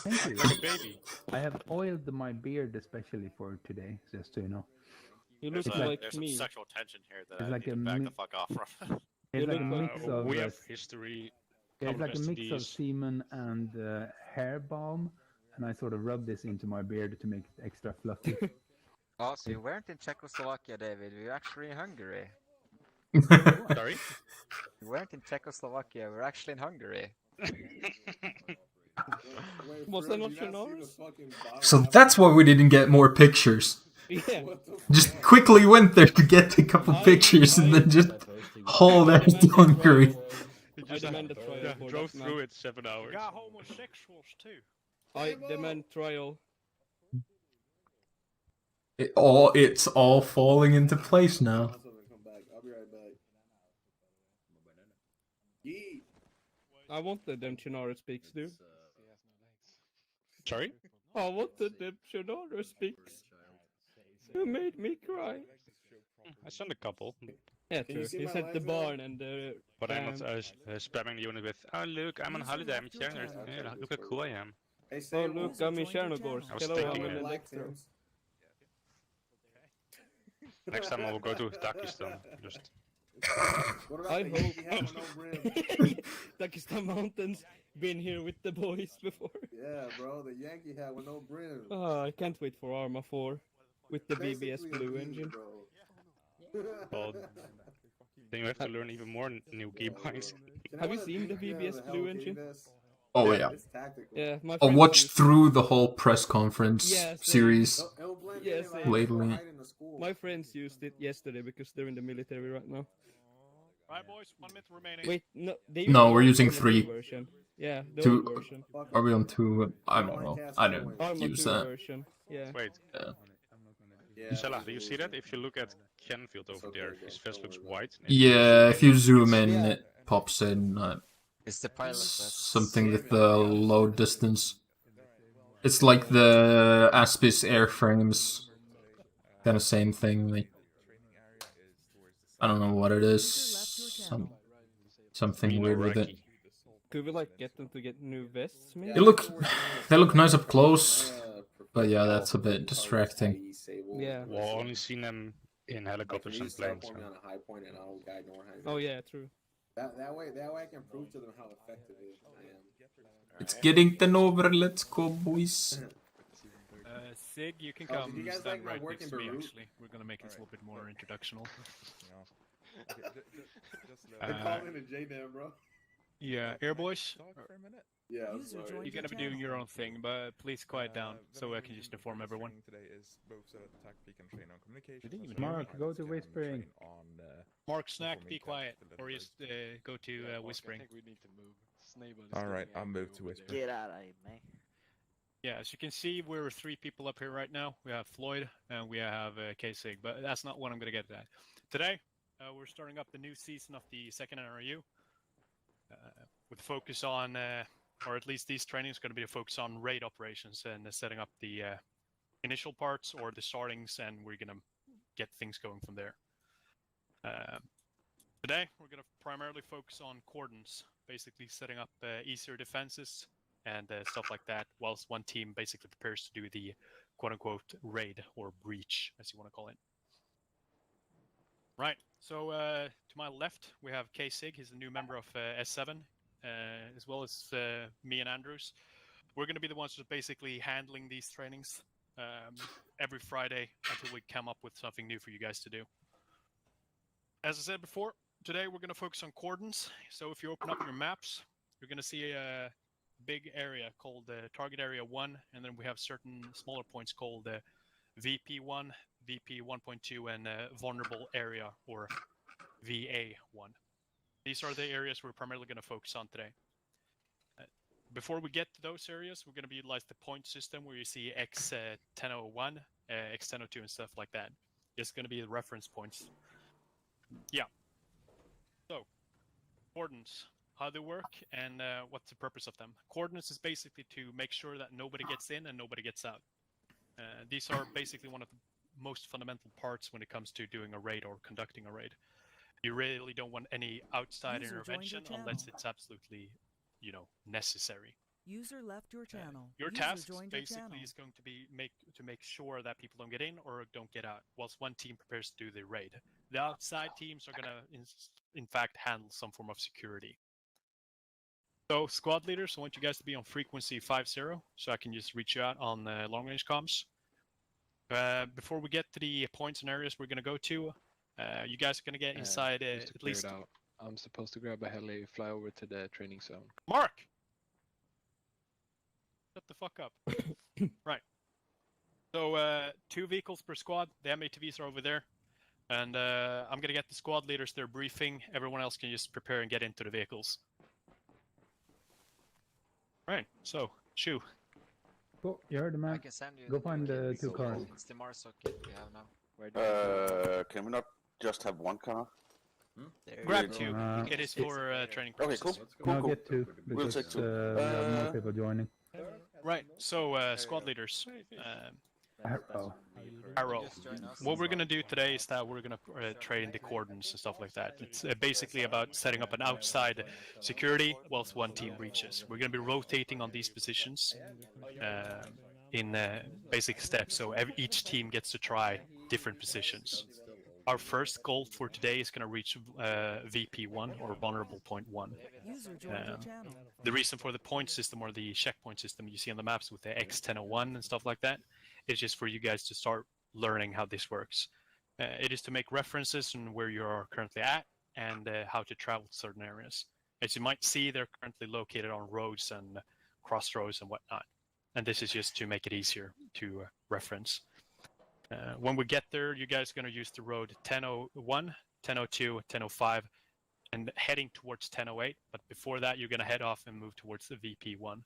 Speaker 7: Thank you.
Speaker 1: Like a baby.
Speaker 7: I have oiled my beard especially for today, just so you know.
Speaker 6: You look
Speaker 11: There's
Speaker 6: like
Speaker 11: there's
Speaker 6: me.
Speaker 11: some sexual tension here that
Speaker 7: It's
Speaker 11: I
Speaker 7: like
Speaker 11: need
Speaker 7: a
Speaker 11: to back the fuck off from.
Speaker 7: It's like a mix of...
Speaker 1: We have history.
Speaker 7: It's like a mix of
Speaker 1: STDs.
Speaker 7: semen and hair balm, and I sort of rub this into my beard to make it extra fluffy.
Speaker 2: Oh, so you weren't in Czechoslovakia, David. We were actually in Hungary.
Speaker 1: Sorry?
Speaker 2: We weren't in Czechoslovakia. We're actually in Hungary.
Speaker 6: Was that not Chenars?
Speaker 3: So that's why we didn't get more pictures.
Speaker 6: Yeah.
Speaker 3: Just quickly went there to get a couple pictures and then just hauled out to Hungary.
Speaker 6: I demand a trial for
Speaker 1: drove
Speaker 6: that
Speaker 1: through
Speaker 6: man.
Speaker 1: it 7 hours.
Speaker 5: Got homosexuals too.
Speaker 6: I demand trial.
Speaker 3: It's all falling into place now.
Speaker 9: I'll be right back.
Speaker 6: I wanted them Chenaro speaks, dude.
Speaker 1: Sorry?
Speaker 6: I wanted them Chenaro speaks. You made me cry.
Speaker 1: I sent a couple.
Speaker 6: Yeah,
Speaker 9: Can
Speaker 6: true.
Speaker 9: you see
Speaker 6: You
Speaker 9: my
Speaker 6: said
Speaker 9: live
Speaker 6: the
Speaker 9: now?
Speaker 6: barn and the.
Speaker 1: But I'm not spamming the unit with, oh look, I'm on holiday, I'm Chandler. Yeah, look how cool I am.
Speaker 9: Hey,
Speaker 6: Oh
Speaker 9: say
Speaker 6: look,
Speaker 4: User
Speaker 6: I'm in
Speaker 4: joined your
Speaker 6: Chernogorsk.
Speaker 1: I was
Speaker 6: Hello, I'm
Speaker 1: thinking
Speaker 6: in
Speaker 1: it.
Speaker 6: Electro.
Speaker 1: Next time I will go to Dakistan. Just
Speaker 9: What about
Speaker 6: I
Speaker 9: the
Speaker 6: hope.
Speaker 9: Yankee hat with no brim?
Speaker 6: Dakistan Mountains. Been here with the boys before.
Speaker 9: Yeah, bro, the Yankee hat with no brim.
Speaker 6: Oh, I can't wait for Arma 4 with the BBS
Speaker 9: Basically a
Speaker 6: Blue
Speaker 9: beanie,
Speaker 6: engine.
Speaker 9: bro.
Speaker 1: well, then you have to learn even more new keybinds.
Speaker 6: Have you seen the BBS Blue engine?
Speaker 3: Oh
Speaker 1: Yeah.
Speaker 3: yeah.
Speaker 9: It's tactical.
Speaker 6: Yeah, my
Speaker 3: I
Speaker 6: friends
Speaker 3: watched
Speaker 6: used it.
Speaker 3: through the whole press conference
Speaker 6: Yeah, same.
Speaker 3: series
Speaker 9: It'll blend
Speaker 6: Yeah,
Speaker 9: in if I
Speaker 6: same.
Speaker 9: have to go
Speaker 3: lately.
Speaker 9: hide in the school.
Speaker 6: My friends used it yesterday because they're in the military right now.
Speaker 5: Right, boys, 1 minute remaining.
Speaker 6: Wait, no, they
Speaker 3: No,
Speaker 6: used
Speaker 3: we're
Speaker 6: the
Speaker 3: using
Speaker 6: Arma
Speaker 3: 3.
Speaker 6: 2 version. Yeah, the
Speaker 3: 2.
Speaker 6: old version.
Speaker 3: Are we on 2? I don't know. I don't
Speaker 6: Arma
Speaker 3: use
Speaker 6: 2
Speaker 3: that.
Speaker 6: version. Yeah.
Speaker 1: Wait,
Speaker 9: Yeah,
Speaker 1: Inshallah, do you see that? If you look at Kenfield over there, his vest looks white.
Speaker 3: Yeah, if you zoom in,
Speaker 6: Yeah.
Speaker 3: it pops in
Speaker 2: It's the pilot vest.
Speaker 3: something with the low distance. It's like the Aspis airframes. Kind of same thing. Like, I don't know what it is. Something weird with it.
Speaker 6: Could we like get them to get new vests? Maybe?
Speaker 3: They look nice up close, but yeah, that's a bit distracting.
Speaker 6: Yeah.
Speaker 1: Well, only seen them in helicopters and planes. So.
Speaker 6: Oh yeah, true.
Speaker 9: That way I can prove to them how effective I am.
Speaker 3: It's getting 10 over. Let's go, boys.
Speaker 5: Sig, you can
Speaker 9: Oh,
Speaker 5: come
Speaker 9: did you guys
Speaker 5: stand
Speaker 9: like my
Speaker 5: right
Speaker 9: work
Speaker 5: next
Speaker 9: in
Speaker 5: to me,
Speaker 9: Beirut?
Speaker 5: actually. We're gonna make this a little bit more introductional.
Speaker 9: I called in a JDAM, bro.
Speaker 5: Yeah, Air Boys,
Speaker 9: Yeah, I'm
Speaker 4: User
Speaker 9: sorry.
Speaker 4: joined
Speaker 5: you're gonna be doing your own thing, but please quiet down so I can just inform everyone.
Speaker 7: Mark, go to whispering.
Speaker 5: Mark, Snack, be quiet, or just go to whispering.
Speaker 13: we need to move.
Speaker 10: Alright, I'll move to whisper.
Speaker 13: Get out of here, man.
Speaker 5: Yeah, as you can see, we're 3 people up here right now. We have Floyd and we have K-Sig, but that's not what I'm going to get at. Today, we're starting up the new season of the second NRU with focus on, or at least these trainings are going to be a focus on raid operations and setting up the initial parts or the startings, and we're going to get things going from there. Today, we're going to primarily focus on cordons, basically setting up easier defenses and stuff like that, whilst one team basically prepares to do the quote-unquote raid or breach, as you want to call it. Right, so to my left, we have K-Sig. He's a new member of S7, as well as me and Andrews. We're going to be the ones who's basically handling these trainings every Friday until we come up with something new for you guys to do. As I said before, today we're going to focus on cordons. So if you open up your maps, you're going to see a big area called Target Area 1, and then we have certain smaller points called VP1, VP 1.2, and Vulnerable Area, or VA1. These are the areas we're primarily going to focus on today. Before we get to those areas, we're going to utilize the point system where you see X1001, X1002, and stuff like that. It's going to be the reference points. Yeah. So, cordons. How they work and what's the purpose of them. Coordinates is basically to make sure that nobody gets in and nobody gets out. These are basically one of the most fundamental parts when it comes to doing a raid or conducting a raid. You really don't want any outside intervention unless it's absolutely, necessary.
Speaker 4: User left your channel.
Speaker 5: Your
Speaker 4: User
Speaker 5: task
Speaker 4: joined your
Speaker 5: basically
Speaker 4: channel.
Speaker 5: is going to be to make sure that people don't get in or don't get out, whilst one team prepares to do the raid. The outside teams are going to, in fact, handle some form of security. So, squad leaders, I want you guys to be on frequency 50, so I can just reach you out on long-range comms. Before we get to the points and areas we're going to go to, you guys are going to get inside
Speaker 13: Just to
Speaker 5: at
Speaker 13: clear
Speaker 5: least...
Speaker 13: it out, I'm supposed to grab a heli, fly over to the training zone.
Speaker 5: Mark! Shut the fuck up. Right. So, 2 vehicles per squad. The M-ATVs are over there. And I'm going to get the squad leaders their briefing. Everyone else can just prepare and get into the vehicles. Right, so, Shu.
Speaker 7: Oh, you heard the man.
Speaker 2: I can send you
Speaker 7: Go
Speaker 2: the
Speaker 7: find
Speaker 2: new
Speaker 7: the
Speaker 2: kit.
Speaker 7: 2 cars.
Speaker 2: It's the Marso kit we have now. Where do you
Speaker 8: Can we not just have 1 car?
Speaker 2: There you
Speaker 5: Grab
Speaker 2: go.
Speaker 5: 2. It is for training
Speaker 8: Okay,
Speaker 5: purposes.
Speaker 8: cool.
Speaker 7: No, get 2
Speaker 8: We'll
Speaker 7: because
Speaker 8: take 2.
Speaker 7: we have more people joining.
Speaker 5: Right, so squad leaders.
Speaker 14: Arrow.
Speaker 2: Just join us
Speaker 14: What
Speaker 2: as
Speaker 14: we're
Speaker 2: well.
Speaker 14: gonna do today is that we're gonna train the coordinates and stuff like that. It's basically about setting up an outside security whilst one team breaches. We're gonna be rotating on these positions in basic steps, so each team gets to try different positions. Our first goal for today is gonna reach VP1 or vulnerable point 1.
Speaker 4: User joined your channel.
Speaker 14: The reason for the point system or the checkpoint system you see on the maps with the X1001 and stuff like that is just for you guys to start learning how this works. It is to make references on where you are currently at and how to travel to certain areas. As you might see, they're currently located on roads and crossroads and whatnot. And this is just to make it easier to reference. When we get there, you guys are going to use the road 1001, 1002, 1005, and heading towards 1008. But before that, you're going to head off and move towards the VP1.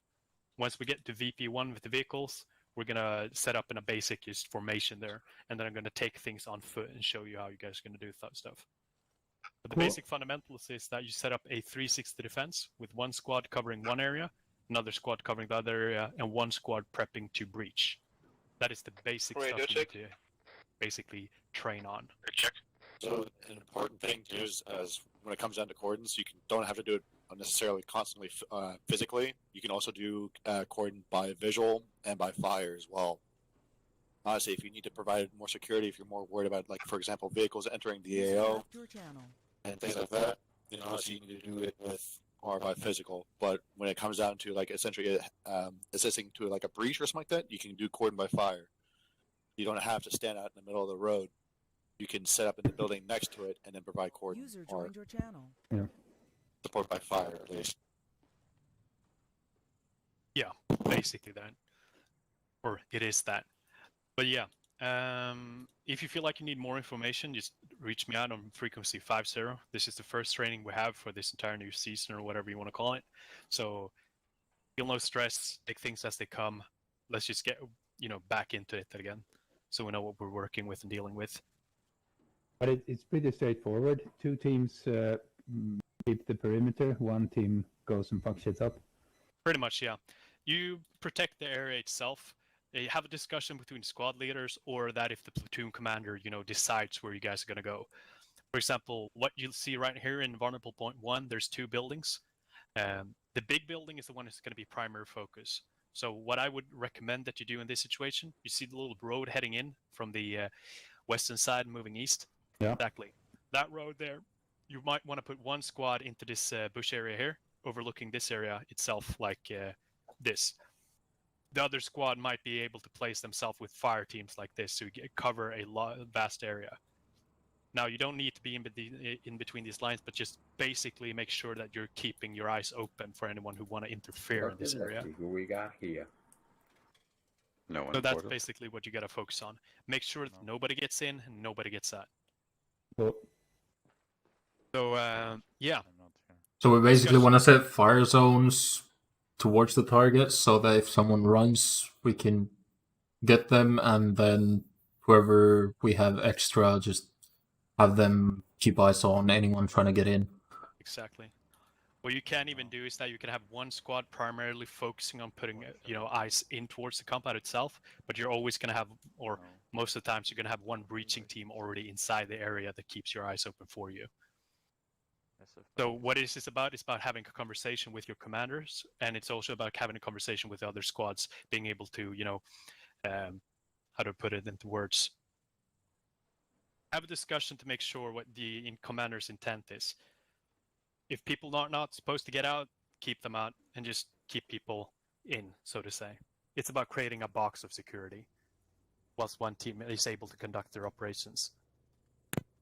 Speaker 14: Once we get to VP1 with the vehicles, we're going to set up in a basic just formation there. And then I'm going to take things on foot and show you how you guys are going to do that stuff. But the basic fundamentals is that you set up a 360 defense with one squad covering one area, another squad covering the other area, and one squad prepping to breach. That is the basic stuff you need to basically train on.
Speaker 11: Check. So an important thing too is as when it comes down to coordinates, you don't have to do it necessarily constantly physically. You can also do coordinate by visual and by fire as well. Honestly, if you need to provide more security, if you're more worried about, like, for example, vehicles entering the AO and things like that, then obviously you need to do it with or by physical. But when it comes down to, like, essentially assisting to like a breach or something like that, you can do coordinate by fire. You don't have to stand out in the middle of the road. You can set up in the building next to it and then provide coordinates or
Speaker 4: Joined your channel.
Speaker 11: support by fire at least.
Speaker 14: Yeah, basically that. Or it is that. But yeah, if you feel like you need more information, just reach me out on frequency 50. This is the first training we have for this entire new season or whatever you want to call it. So feel no stress, take things as they come. Let's just get, back into it again. So we know what we're working with and dealing with.
Speaker 7: But it's pretty straightforward. Two teams keep the perimeter. One team goes and fucks shit up.
Speaker 14: Pretty much, yeah. You protect the area itself. You have a discussion between squad leaders, or that if the platoon commander, decides where you guys are going to go. For example, what you'll see right here in Vulnerable Point 1, there's two buildings. The big building is the one that's going to be primary focus. So what I would recommend that you do in this situation, you see the little road heading in from the western side moving east?
Speaker 7: Yeah.
Speaker 14: Exactly. That road there, you might want to put one squad into this bush area here, overlooking this area itself like this. The other squad might be able to place themselves with fire teams like this to cover a vast area. Now, you don't need to be in between these lines, but just basically make sure that you're keeping your eyes open for anyone who want to interfere in this area.
Speaker 12: Who we got here? No one.
Speaker 14: So that's basically what you got to focus on. Make sure that nobody gets in and nobody gets out.
Speaker 7: Cool.
Speaker 14: So, yeah.
Speaker 3: So we basically want to set fire zones towards the target so that if someone runs, we can get them, and then whoever we have extra, just have them keep eyes on anyone trying to get in.
Speaker 14: Exactly. What you can even do is that you can have one squad primarily focusing on putting, eyes in towards the compound itself, but you're always going to have, or most of the times, you're going to have one breaching team already inside the area that keeps your eyes open for you. So what is this about? It's about having a conversation with your commanders, and it's also about having a conversation with the other squads, being able to, how to put it into words, have a discussion to make sure what the commander's intent is. If people are not supposed to get out, keep them out and just keep people in, so to say. It's about creating a box of security whilst one team is able to conduct their operations.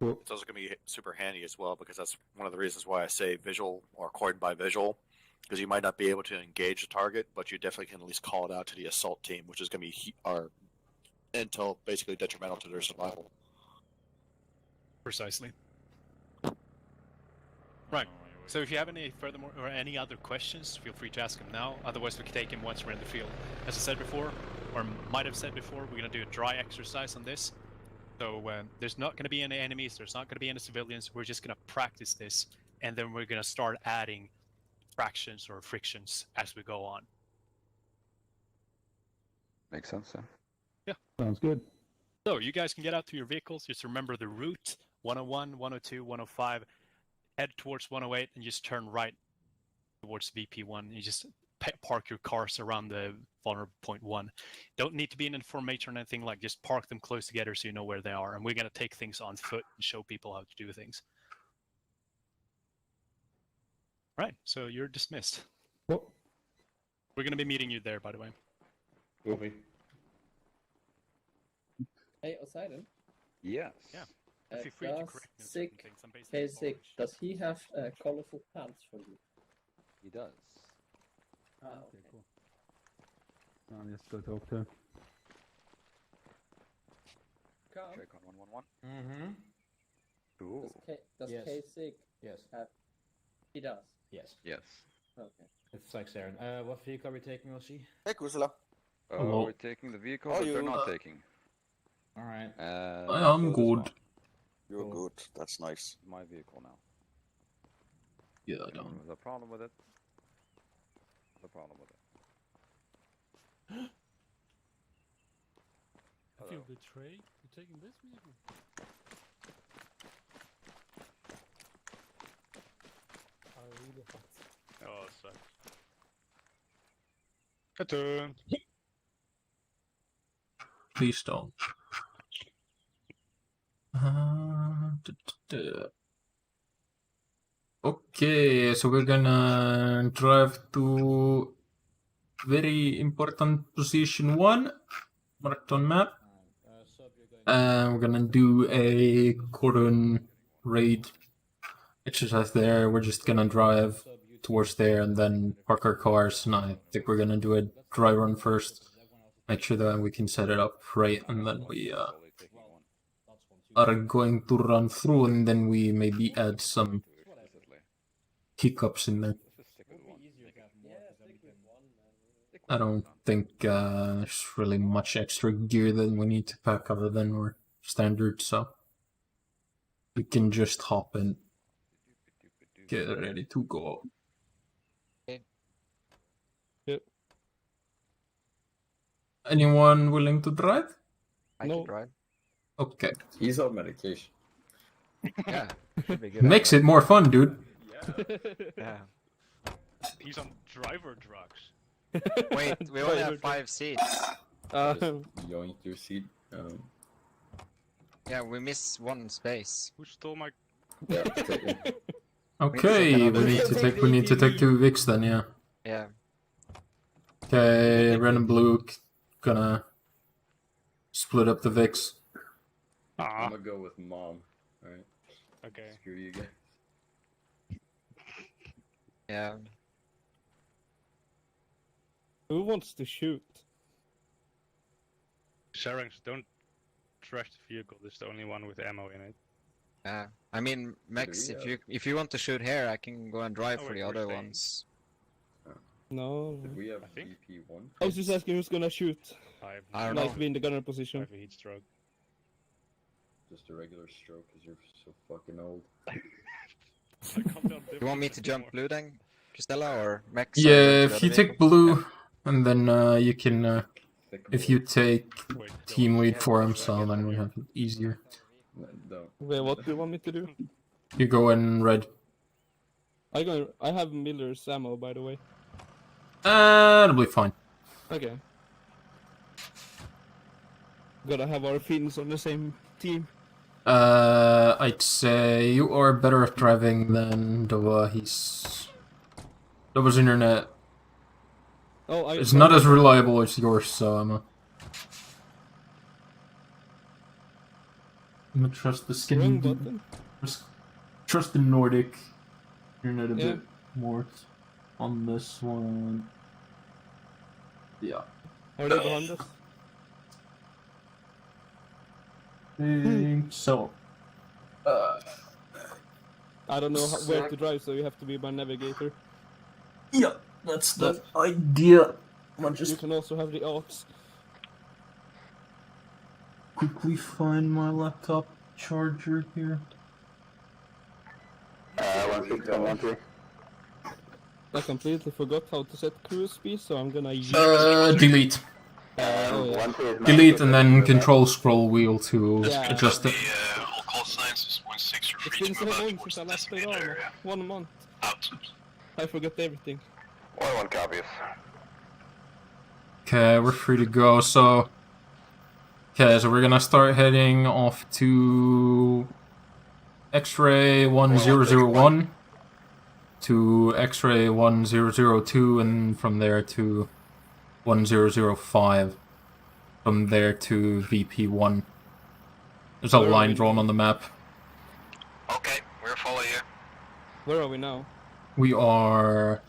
Speaker 11: It's also going to be super handy as well, because that's one of the reasons why I say visual or coordinate by visual, because you might not be able to engage the target, but you definitely can at least call it out to the assault team, which is going to be our intel basically detrimental to their survival.
Speaker 14: Precisely. Right. So if you have any furthermore or any other questions, feel free to ask them now. Otherwise, we can take them once we're in the field. As I said before, or might have said before, we're going to do a dry exercise on this. So there's not going to be any enemies, there's not going to be any civilians, we're just going to practice this, and then we're going to start adding fractions or frictions as we go on.
Speaker 12: Makes sense, yeah.
Speaker 14: Yeah,
Speaker 7: Sounds good.
Speaker 14: So you guys can get out to your vehicles. Just remember the route: 101, 102, 105. Head towards 108 and just turn right towards VP1. You just park your cars around the vulnerable point 1. Don't need to be in a formation or anything, like just park them close together so you know where they are. And we're going to take things on foot and show people how to do things. Right, so you're dismissed.
Speaker 7: Well,
Speaker 14: we're going to be meeting you there, by the way.
Speaker 12: Movie.
Speaker 15: Hey, Poseidon.
Speaker 12: Yes.
Speaker 14: Yeah. Feel free to
Speaker 15: Does
Speaker 14: correct me on certain
Speaker 15: Sick,
Speaker 14: things. I'm basically
Speaker 15: hey, Sick, does he have colorful pants for you?
Speaker 12: He does.
Speaker 15: Ah,
Speaker 7: Okay, cool. I'll just go talk to him.
Speaker 15: Come.
Speaker 12: Check on 111.
Speaker 10: Mm-hmm.
Speaker 12: Cool.
Speaker 15: Does
Speaker 10: Yes.
Speaker 15: K-Sig
Speaker 10: Yes.
Speaker 15: have... He does?
Speaker 10: Yes.
Speaker 12: Yes.
Speaker 15: Okay.
Speaker 10: It's like Saren. What vehicle are we taking, Oshi?
Speaker 8: Hey, Kusala.
Speaker 3: Hello.
Speaker 12: We're taking the vehicle,
Speaker 8: How
Speaker 12: but
Speaker 8: are
Speaker 12: they're
Speaker 8: you?
Speaker 12: not taking.
Speaker 10: Alright.
Speaker 3: I'm good.
Speaker 8: You're
Speaker 10: Cool.
Speaker 8: good. That's nice.
Speaker 12: My vehicle now.
Speaker 3: Yeah, I
Speaker 12: Anyone
Speaker 3: don't.
Speaker 12: with a problem with it? The problem with it.
Speaker 5: I feel betrayed. You're taking this vehicle. I really hot.
Speaker 1: Oh, it sucks. Cartoon.
Speaker 3: Please don't. Okay, so we're gonna drive to very important position 1, marked on map. We're gonna do a cordon raid exercise there. We're just gonna drive towards there and then park our cars. And I think we're gonna do a dry run first. Make sure that we can set it up right, and then we are going to run through, and then we maybe add some hiccups in there. I don't think there's really much extra gear that we need to pack other than our standard, so we can just hop in, get ready to go.
Speaker 6: Yep.
Speaker 3: Anyone willing to drive?
Speaker 2: I can drive.
Speaker 3: Okay.
Speaker 10: He's on medication.
Speaker 2: Yeah. Should be good.
Speaker 3: Makes it more fun, dude.
Speaker 2: Yeah.
Speaker 1: He's on driver drugs.
Speaker 2: Wait, we only have 5 seats.
Speaker 10: Yoink your seat.
Speaker 2: Yeah, we miss 1 space.
Speaker 1: Who stole my...
Speaker 10: Yeah, take it.
Speaker 3: Okay, we need to take 2 Vicks then, yeah.
Speaker 2: Yeah.
Speaker 3: Okay, red and blue gonna split up the Vicks.
Speaker 10: I'm gonna go with mom. Alright.
Speaker 1: Okay.
Speaker 10: Screw you guys.
Speaker 2: Yeah.
Speaker 6: Who wants to shoot?
Speaker 1: Sharongs, don't trash the vehicle. This is the only one with ammo in it.
Speaker 2: Yeah. I mean, Max, if you want to shoot here, I can go and drive for the other ones.
Speaker 6: No.
Speaker 10: Did we have VP1?
Speaker 6: I was just asking who's gonna shoot.
Speaker 2: I don't
Speaker 6: Like
Speaker 2: know.
Speaker 6: be in the gunner position.
Speaker 1: I have a heat stroke.
Speaker 10: Just a regular stroke because you're so fucking old.
Speaker 2: You want me to jump blue then, Christella, or Max?
Speaker 3: Yeah, if you take blue, and then you can, if you take team lead for him, so then we have it easier.
Speaker 6: Wait, what do you want me to do?
Speaker 3: You go in red.
Speaker 6: I have Miller's ammo, by the way.
Speaker 3: That'll be fine.
Speaker 6: Okay. Gotta have our fins on the same team.
Speaker 3: I'd say you are better at driving than Dova. Dova's internet it's not as reliable as yours, so I'm gonna trust the skin. Trust the Nordic internet a bit more on this one. Yeah.
Speaker 6: Are they behind us?
Speaker 3: So.
Speaker 6: I don't know where to drive, so you have to be my navigator.
Speaker 3: Yeah, that's the idea.
Speaker 6: You can also have the odds.
Speaker 3: Quickly find my laptop charger here.
Speaker 6: 16113. I completely forgot how to set cruise speed, so I'm gonna use...
Speaker 3: Delete.
Speaker 6: Oh, yeah.
Speaker 7: Once it's
Speaker 3: Delete and then
Speaker 7: mapped,
Speaker 3: control scroll wheel to
Speaker 6: Yeah.
Speaker 3: adjust it.
Speaker 14: All call signs is 1-6. You're
Speaker 6: It's
Speaker 14: free
Speaker 6: been
Speaker 14: to
Speaker 6: so
Speaker 14: move out
Speaker 6: long
Speaker 14: towards
Speaker 6: since
Speaker 14: the
Speaker 6: I last played
Speaker 14: designated
Speaker 6: Arma.
Speaker 14: area.
Speaker 6: 1 month.
Speaker 14: Out.
Speaker 6: I forgot everything.
Speaker 12: 1-1 copies.
Speaker 3: Okay, we're free to go. So, okay, so we're gonna start heading off to X-ray 1001 to X-ray 1002, and from there to 1005. From there to VP1. There's a
Speaker 6: Where are
Speaker 3: line
Speaker 6: we
Speaker 3: drawn
Speaker 6: now?
Speaker 3: on the map.
Speaker 14: Okay, we're following you.
Speaker 6: Where are we now?
Speaker 3: We are...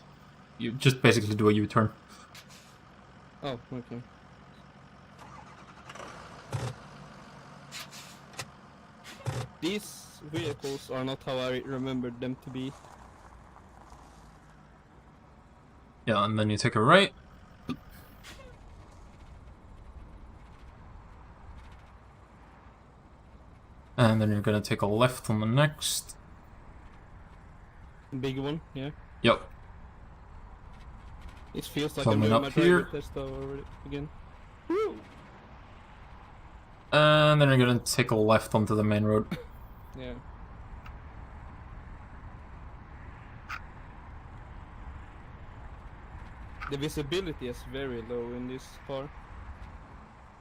Speaker 3: You just basically do a U-turn.
Speaker 6: Oh, okay. These vehicles are not how I remembered them to be.
Speaker 3: Yeah, and then you take a right. And then you're gonna take a left on the next.
Speaker 6: Big one, yeah.
Speaker 3: Yep.
Speaker 6: It feels like
Speaker 3: Coming
Speaker 6: I'm doing
Speaker 3: up
Speaker 6: my
Speaker 3: here.
Speaker 6: driving test already again.
Speaker 3: And then you're gonna take a left onto the main road.
Speaker 6: Yeah. The visibility is very low in this car.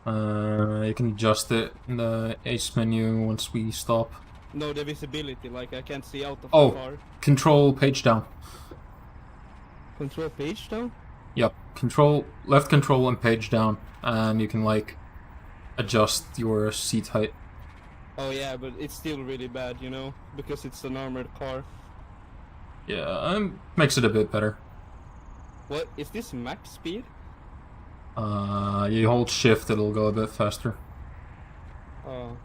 Speaker 3: You can adjust it in the ace menu once we stop.
Speaker 6: No, the visibility, like I can't see out of
Speaker 3: Oh,
Speaker 6: the car.
Speaker 3: control page down.
Speaker 6: Control page down?
Speaker 3: Yep, left control and page down, and you can like adjust your seat height.
Speaker 6: Oh yeah, but it's still really bad, you know, because it's an armored car.
Speaker 3: Yeah, makes it a bit better.
Speaker 6: What is this max speed?
Speaker 3: You hold shift, it'll go a bit faster.
Speaker 6: Oh.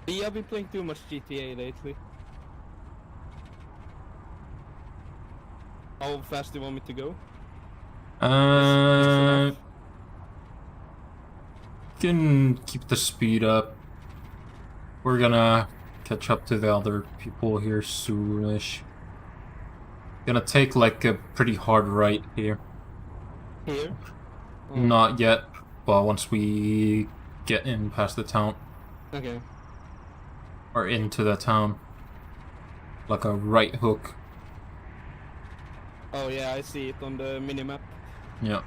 Speaker 6: Yeah, I've been playing too much GTA lately. How fast do you want me to go?
Speaker 3: Can keep the speed up. We're gonna catch up to the other people here soonish. Gonna take like a pretty hard right here.
Speaker 6: Here? Oh.
Speaker 3: Not yet, but once we get in past the town.
Speaker 6: Okay.
Speaker 3: Or into the town. Like a right hook.
Speaker 6: Oh yeah, I see it on the minimap.
Speaker 3: Yeah.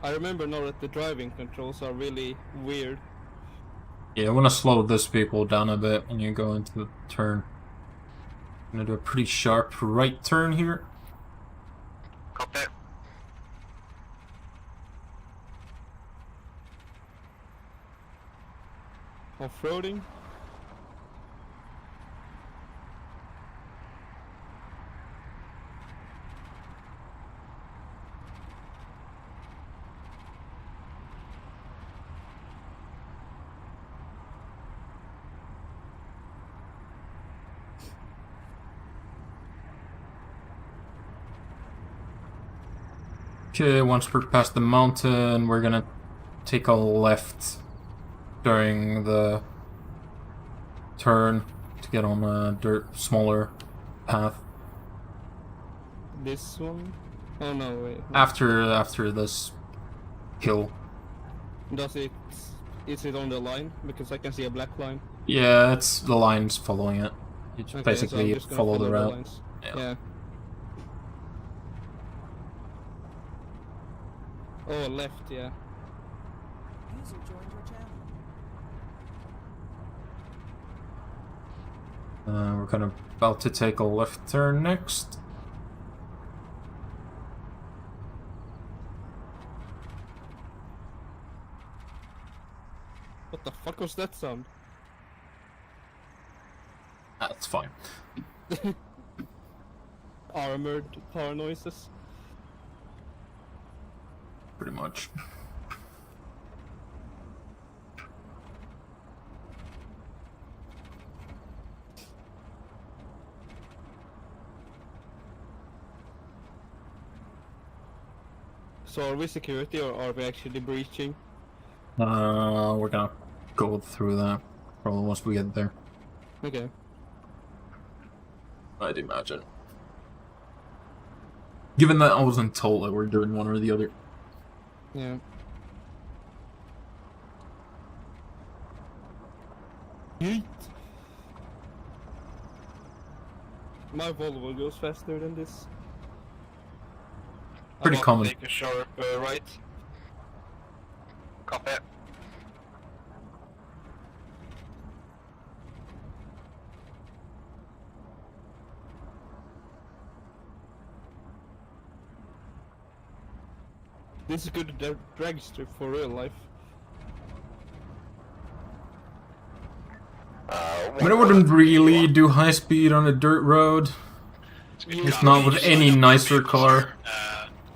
Speaker 6: I remember now that the driving controls are really weird.
Speaker 3: Yeah, I want to slow this people down a bit when you go into the turn. I'm gonna do a pretty sharp right turn here.
Speaker 14: Copy.
Speaker 6: Off-roading?
Speaker 3: Okay, once we're past the mountain, we're gonna take a left during the turn to get on a smaller path.
Speaker 6: This one? Oh no, wait.
Speaker 3: After this hill.
Speaker 6: Is it on the line? Because I can see a black line.
Speaker 3: Yeah, it's the lines following it. You just
Speaker 6: Okay,
Speaker 3: basically
Speaker 6: so I'm just gonna
Speaker 3: follow the route.
Speaker 6: lines.
Speaker 3: Yeah.
Speaker 6: Yeah. Oh, left, yeah.
Speaker 4: User joined your channel.
Speaker 3: We're kind of about to take a left turn next.
Speaker 6: What the fuck was that sound?
Speaker 3: That's fine.
Speaker 6: Armored car noises.
Speaker 3: Pretty much.
Speaker 6: So are we security or are we actually breaching?
Speaker 3: We're gonna go through that probably once we get there.
Speaker 6: Okay.
Speaker 3: I'd imagine. Given that I wasn't told that we're doing one or the other.
Speaker 6: Yeah. Yeet. My Volvo goes faster than this.
Speaker 3: Pretty common.
Speaker 16: Take a sharp right. Copy.
Speaker 6: This is good drag strip for real life.
Speaker 3: I mean, I wouldn't really do high speed on a dirt road. It's not with any nicer car.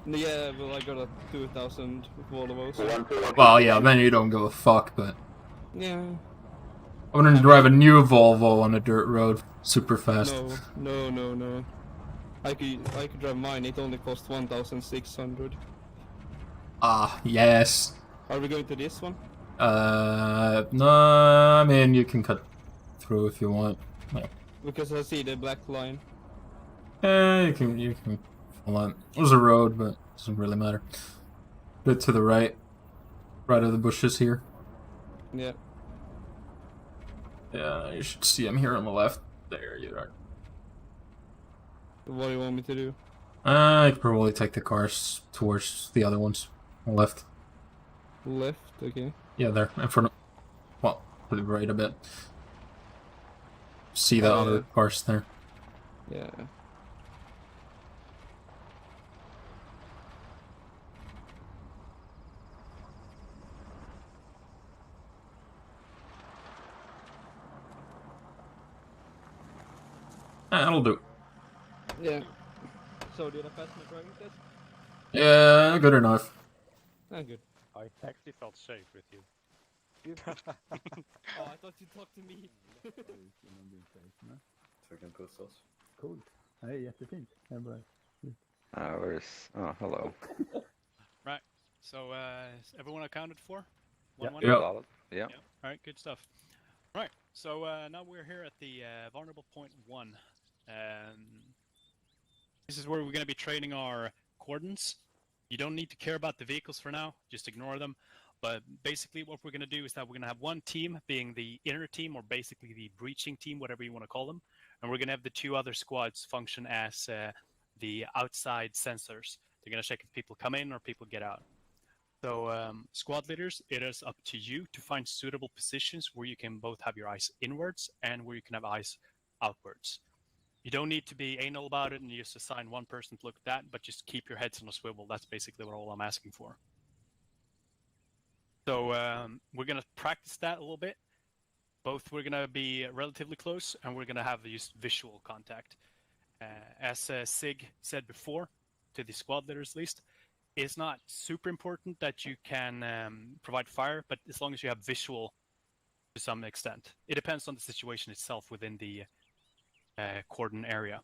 Speaker 6: Yeah, well, I got a 2000 Volvo.
Speaker 3: Well, yeah, then you don't give a fuck, but
Speaker 6: Yeah.
Speaker 3: I wouldn't drive a new Volvo on a dirt road super fast.
Speaker 6: No. I could drive mine. It only cost 1,600.
Speaker 3: Ah, yes.
Speaker 6: Are we going to this one?
Speaker 3: No, I mean, you can cut through if you want. No.
Speaker 6: Because I see the black line.
Speaker 3: You can follow it. There's a road, but it doesn't really matter. Bit to the right. Right of the bushes here.
Speaker 6: Yeah.
Speaker 3: Yeah, you should see him here on the left. There you are.
Speaker 6: What do you want me to do?
Speaker 3: I could probably take the cars towards the other ones. On the left.
Speaker 6: Left, okay.
Speaker 3: Yeah, there, in front of... Well, to the right a bit. See the other cars there.
Speaker 6: Yeah.
Speaker 3: That'll do.
Speaker 6: Yeah. So did I pass my driving test?
Speaker 3: Yeah, good enough.
Speaker 6: Ah, good.
Speaker 5: I actually felt safe with you.
Speaker 6: Oh, I thought you talked to me.
Speaker 10: Fucking puss oss.
Speaker 7: Cool. Hej, jättefint. Jag bara...
Speaker 12: Where's... Oh, hello.
Speaker 14: Right. So, is everyone accounted for?
Speaker 12: Yeah.
Speaker 14: One?
Speaker 12: Yeah.
Speaker 14: All right, good stuff. Right. So now we're here at the vulnerable point 1. This is where we're going to be training our cordons. You don't need to care about the vehicles for now. Just ignore them. But basically what we're going to do is that we're going to have one team being the inner team, or basically the breaching team, whatever you want to call them. And we're going to have the 2 other squads function as the outside sensors. They're going to check if people come in or people get out. So squad leaders, it is up to you to find suitable positions where you can both have your eyes inwards and where you can have eyes outwards. You don't need to be anal about it and you just assign one person to look at that, but just keep your heads on a swivel. That's basically what all I'm asking for. So we're going to practice that a little bit. Both we're going to be relatively close and we're going to have use visual contact. As Sig said before, to the squad leaders at least, it's not super important that you can provide fire, but as long as you have visual to some extent. It depends on the situation itself within the cordon area.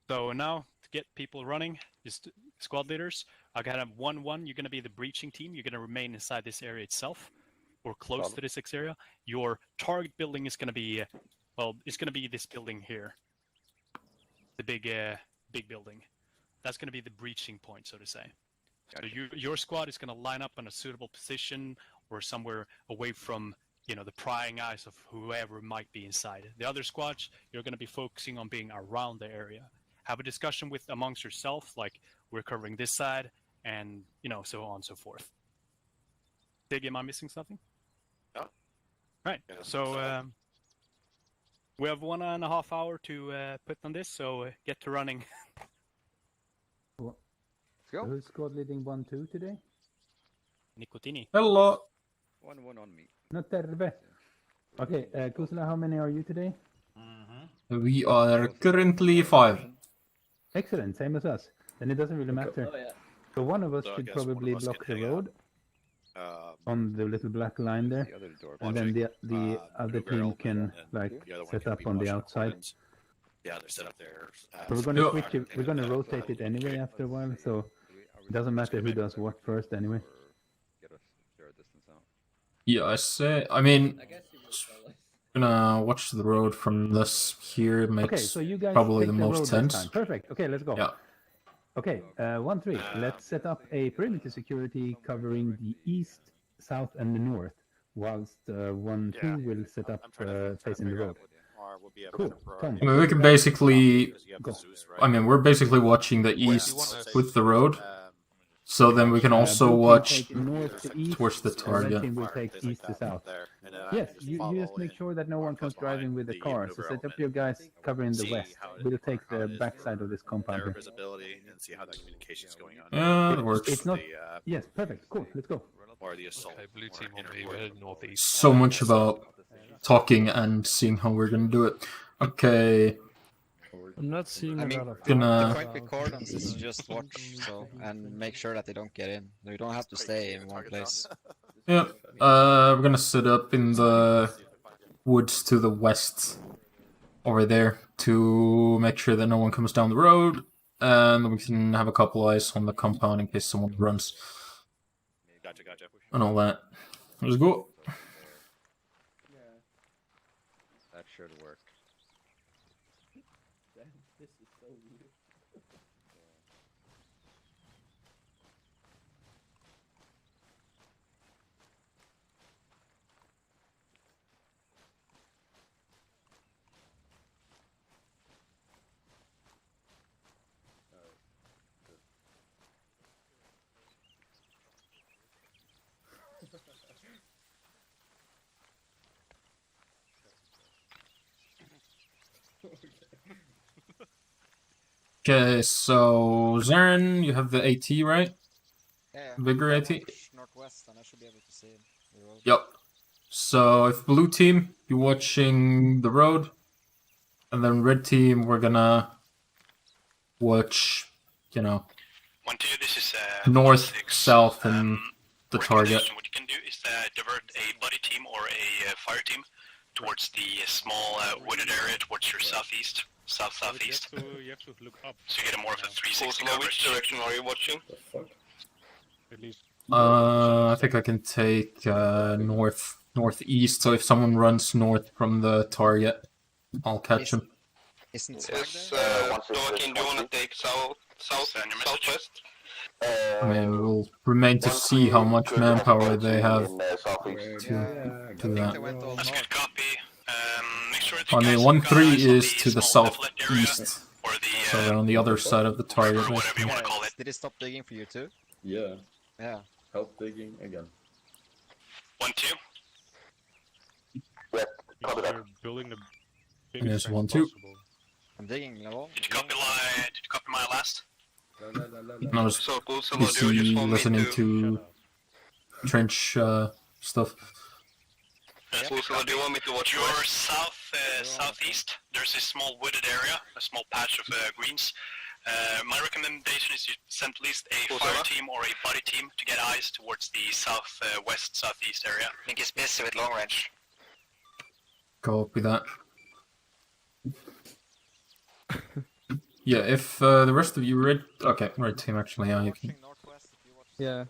Speaker 14: So now, to get people running, just squad leaders, I'm going to have 1-1. You're going to be the breaching team. You're going to remain inside this area itself, or close to this area. Your target building is going to be, well, it's going to be this building here. The big building. That's going to be the breaching point, so to say. So your squad is going to line up in a suitable position or somewhere away from, you know, the prying eyes of whoever might be inside. The other squads, you're going to be focusing on being around the area. Have a discussion with amongst yourself, like we're covering this side, and you know, so on and so forth. Dig, am I missing something?
Speaker 11: No.
Speaker 14: Right.
Speaker 11: Yeah,
Speaker 14: So we have 1.5 hours to put on this, so get to running.
Speaker 7: So who's squad leading 1-2 today?
Speaker 14: Nicotini.
Speaker 3: Hello.
Speaker 12: 1-1 on me.
Speaker 7: No terve. Okay, Kusla, how many are you today?
Speaker 3: We are currently 5.
Speaker 7: Excellent, same as us. Then it doesn't really matter.
Speaker 15: Oh, yeah.
Speaker 7: So one of us
Speaker 11: So I
Speaker 7: should
Speaker 11: guess one of
Speaker 7: probably
Speaker 11: us
Speaker 7: block
Speaker 11: can
Speaker 7: the
Speaker 11: hang out.
Speaker 7: road on the little black line there,
Speaker 12: The other door.
Speaker 7: and then the other
Speaker 11: maneuver
Speaker 7: team
Speaker 11: element,
Speaker 7: can
Speaker 11: and
Speaker 7: like
Speaker 11: the other one
Speaker 7: set
Speaker 11: can
Speaker 7: up
Speaker 11: be
Speaker 7: on the
Speaker 11: watching
Speaker 7: outside.
Speaker 11: cordons. Yeah, they're set up there.
Speaker 7: So we're gonna switch it. We're gonna rotate it anyway after a while. So it doesn't matter who does what first anyway.
Speaker 3: Yeah, I say. I mean,
Speaker 15: I guess you will tell us.
Speaker 3: gonna watch the road from this here. It makes
Speaker 7: Okay, so you guys
Speaker 3: probably
Speaker 7: take
Speaker 3: the
Speaker 7: the
Speaker 3: most
Speaker 7: road
Speaker 3: sense.
Speaker 7: this time. Perfect. Okay, let's go.
Speaker 3: Yeah.
Speaker 7: Okay, 1-3. Let's set up a perimeter security covering the east, south, and the north, whilst 1-2 will set up facing the road. Cool. Tom.
Speaker 3: I mean, we can basically.
Speaker 7: Go.
Speaker 3: I mean, we're basically watching the east with the road, so then we can also
Speaker 7: blue team
Speaker 3: watch
Speaker 7: take north to east,
Speaker 3: towards the
Speaker 7: red
Speaker 3: target.
Speaker 7: team will take east to south. Yes, you just make sure that no one comes driving with the car. So set up your guys covering the west. We'll take the backside of this compound here.
Speaker 11: Visibility and see how that communication's going on.
Speaker 3: Yeah, that works.
Speaker 7: It's not. Yes, perfect. Cool. Let's go.
Speaker 11: Or the assault.
Speaker 5: Okay, blue team on me. We're heading northeast.
Speaker 3: So much about talking and seeing how we're gonna do it. Okay.
Speaker 6: I'm not seeing
Speaker 2: I
Speaker 6: a
Speaker 2: mean,
Speaker 6: lot of.
Speaker 2: the
Speaker 3: Gonna.
Speaker 2: point with cordons is to just watch and make sure that they don't get in. You don't have to stay in one place.
Speaker 3: Yeah. We're gonna set up in the woods to the west over there to make sure that no one comes down the road, and we can have a couple eyes on the compound in case someone runs.
Speaker 11: Gotcha.
Speaker 3: And all that. Let's go.
Speaker 12: That should work.
Speaker 15: This is so weird.
Speaker 3: Okay, so Zarin, you have the AT, right?
Speaker 2: Yeah.
Speaker 3: Bigger
Speaker 2: I
Speaker 3: AT?
Speaker 2: watch northwest, and I should be able to see the road.
Speaker 3: Yep. So if blue team, you're watching the road, and then red team, we're gonna watch, you know,
Speaker 14: 1-2, this is
Speaker 3: north,
Speaker 14: 6.
Speaker 3: south, and the target.
Speaker 14: Recommendation, what you can do is divert a buddy team or a fire team towards the small wooded area towards your southeast, southeast.
Speaker 5: You have to look up.
Speaker 14: So you get a more of a 360 coverage. Which direction are you watching?
Speaker 5: At least.
Speaker 3: I think I can take northeast. So if someone runs north from the target, I'll catch him.
Speaker 2: Isn't
Speaker 14: Joaquin, do you want to take southwest?
Speaker 3: I mean, we'll remain to see how much manpower they have to do that.
Speaker 14: That's good copy. Make sure
Speaker 3: I mean, 1-3 is to the southeast, so they're on the other side of the target. Basically.
Speaker 2: Did it stop digging for you too?
Speaker 10: Yeah.
Speaker 2: Yeah.
Speaker 10: Help digging again.
Speaker 14: 1-2.
Speaker 5: You're building the
Speaker 3: Yes,
Speaker 5: biggest
Speaker 3: 1-2.
Speaker 5: possible.
Speaker 2: I'm digging level.
Speaker 14: Did you copy my last?
Speaker 3: I was busy listening to trench stuff.
Speaker 14: Do you want me to watch your southeast? There's a small wooded area, a small patch of greens. My recommendation is you send at least a fire team or a body team to get eyes towards the southeast area. I think it's busy with long range.
Speaker 3: Copy that. Yeah, if the rest of you red team actually, yeah, you can.
Speaker 6: Yeah.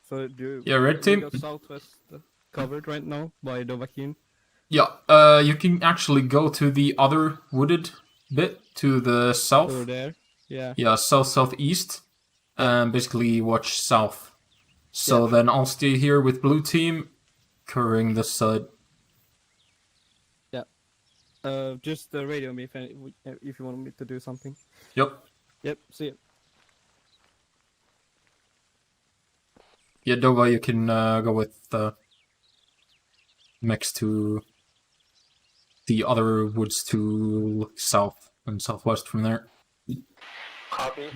Speaker 6: So do
Speaker 3: Yeah, red team.
Speaker 6: We got southwest covered right now by Dovahkiin.
Speaker 3: Yeah, you can actually go to the other wooded bit to the south.
Speaker 6: Over there. Yeah.
Speaker 3: Yeah, southeast, and basically watch south. So then I'll stay here with blue team, covering this side.
Speaker 6: Yeah. Just radio me if you want me to do something.
Speaker 3: Yep.
Speaker 6: Yep. See it.
Speaker 3: Yeah, Dova, you can go with next to the other woods to south and southwest from there.
Speaker 14: Copy.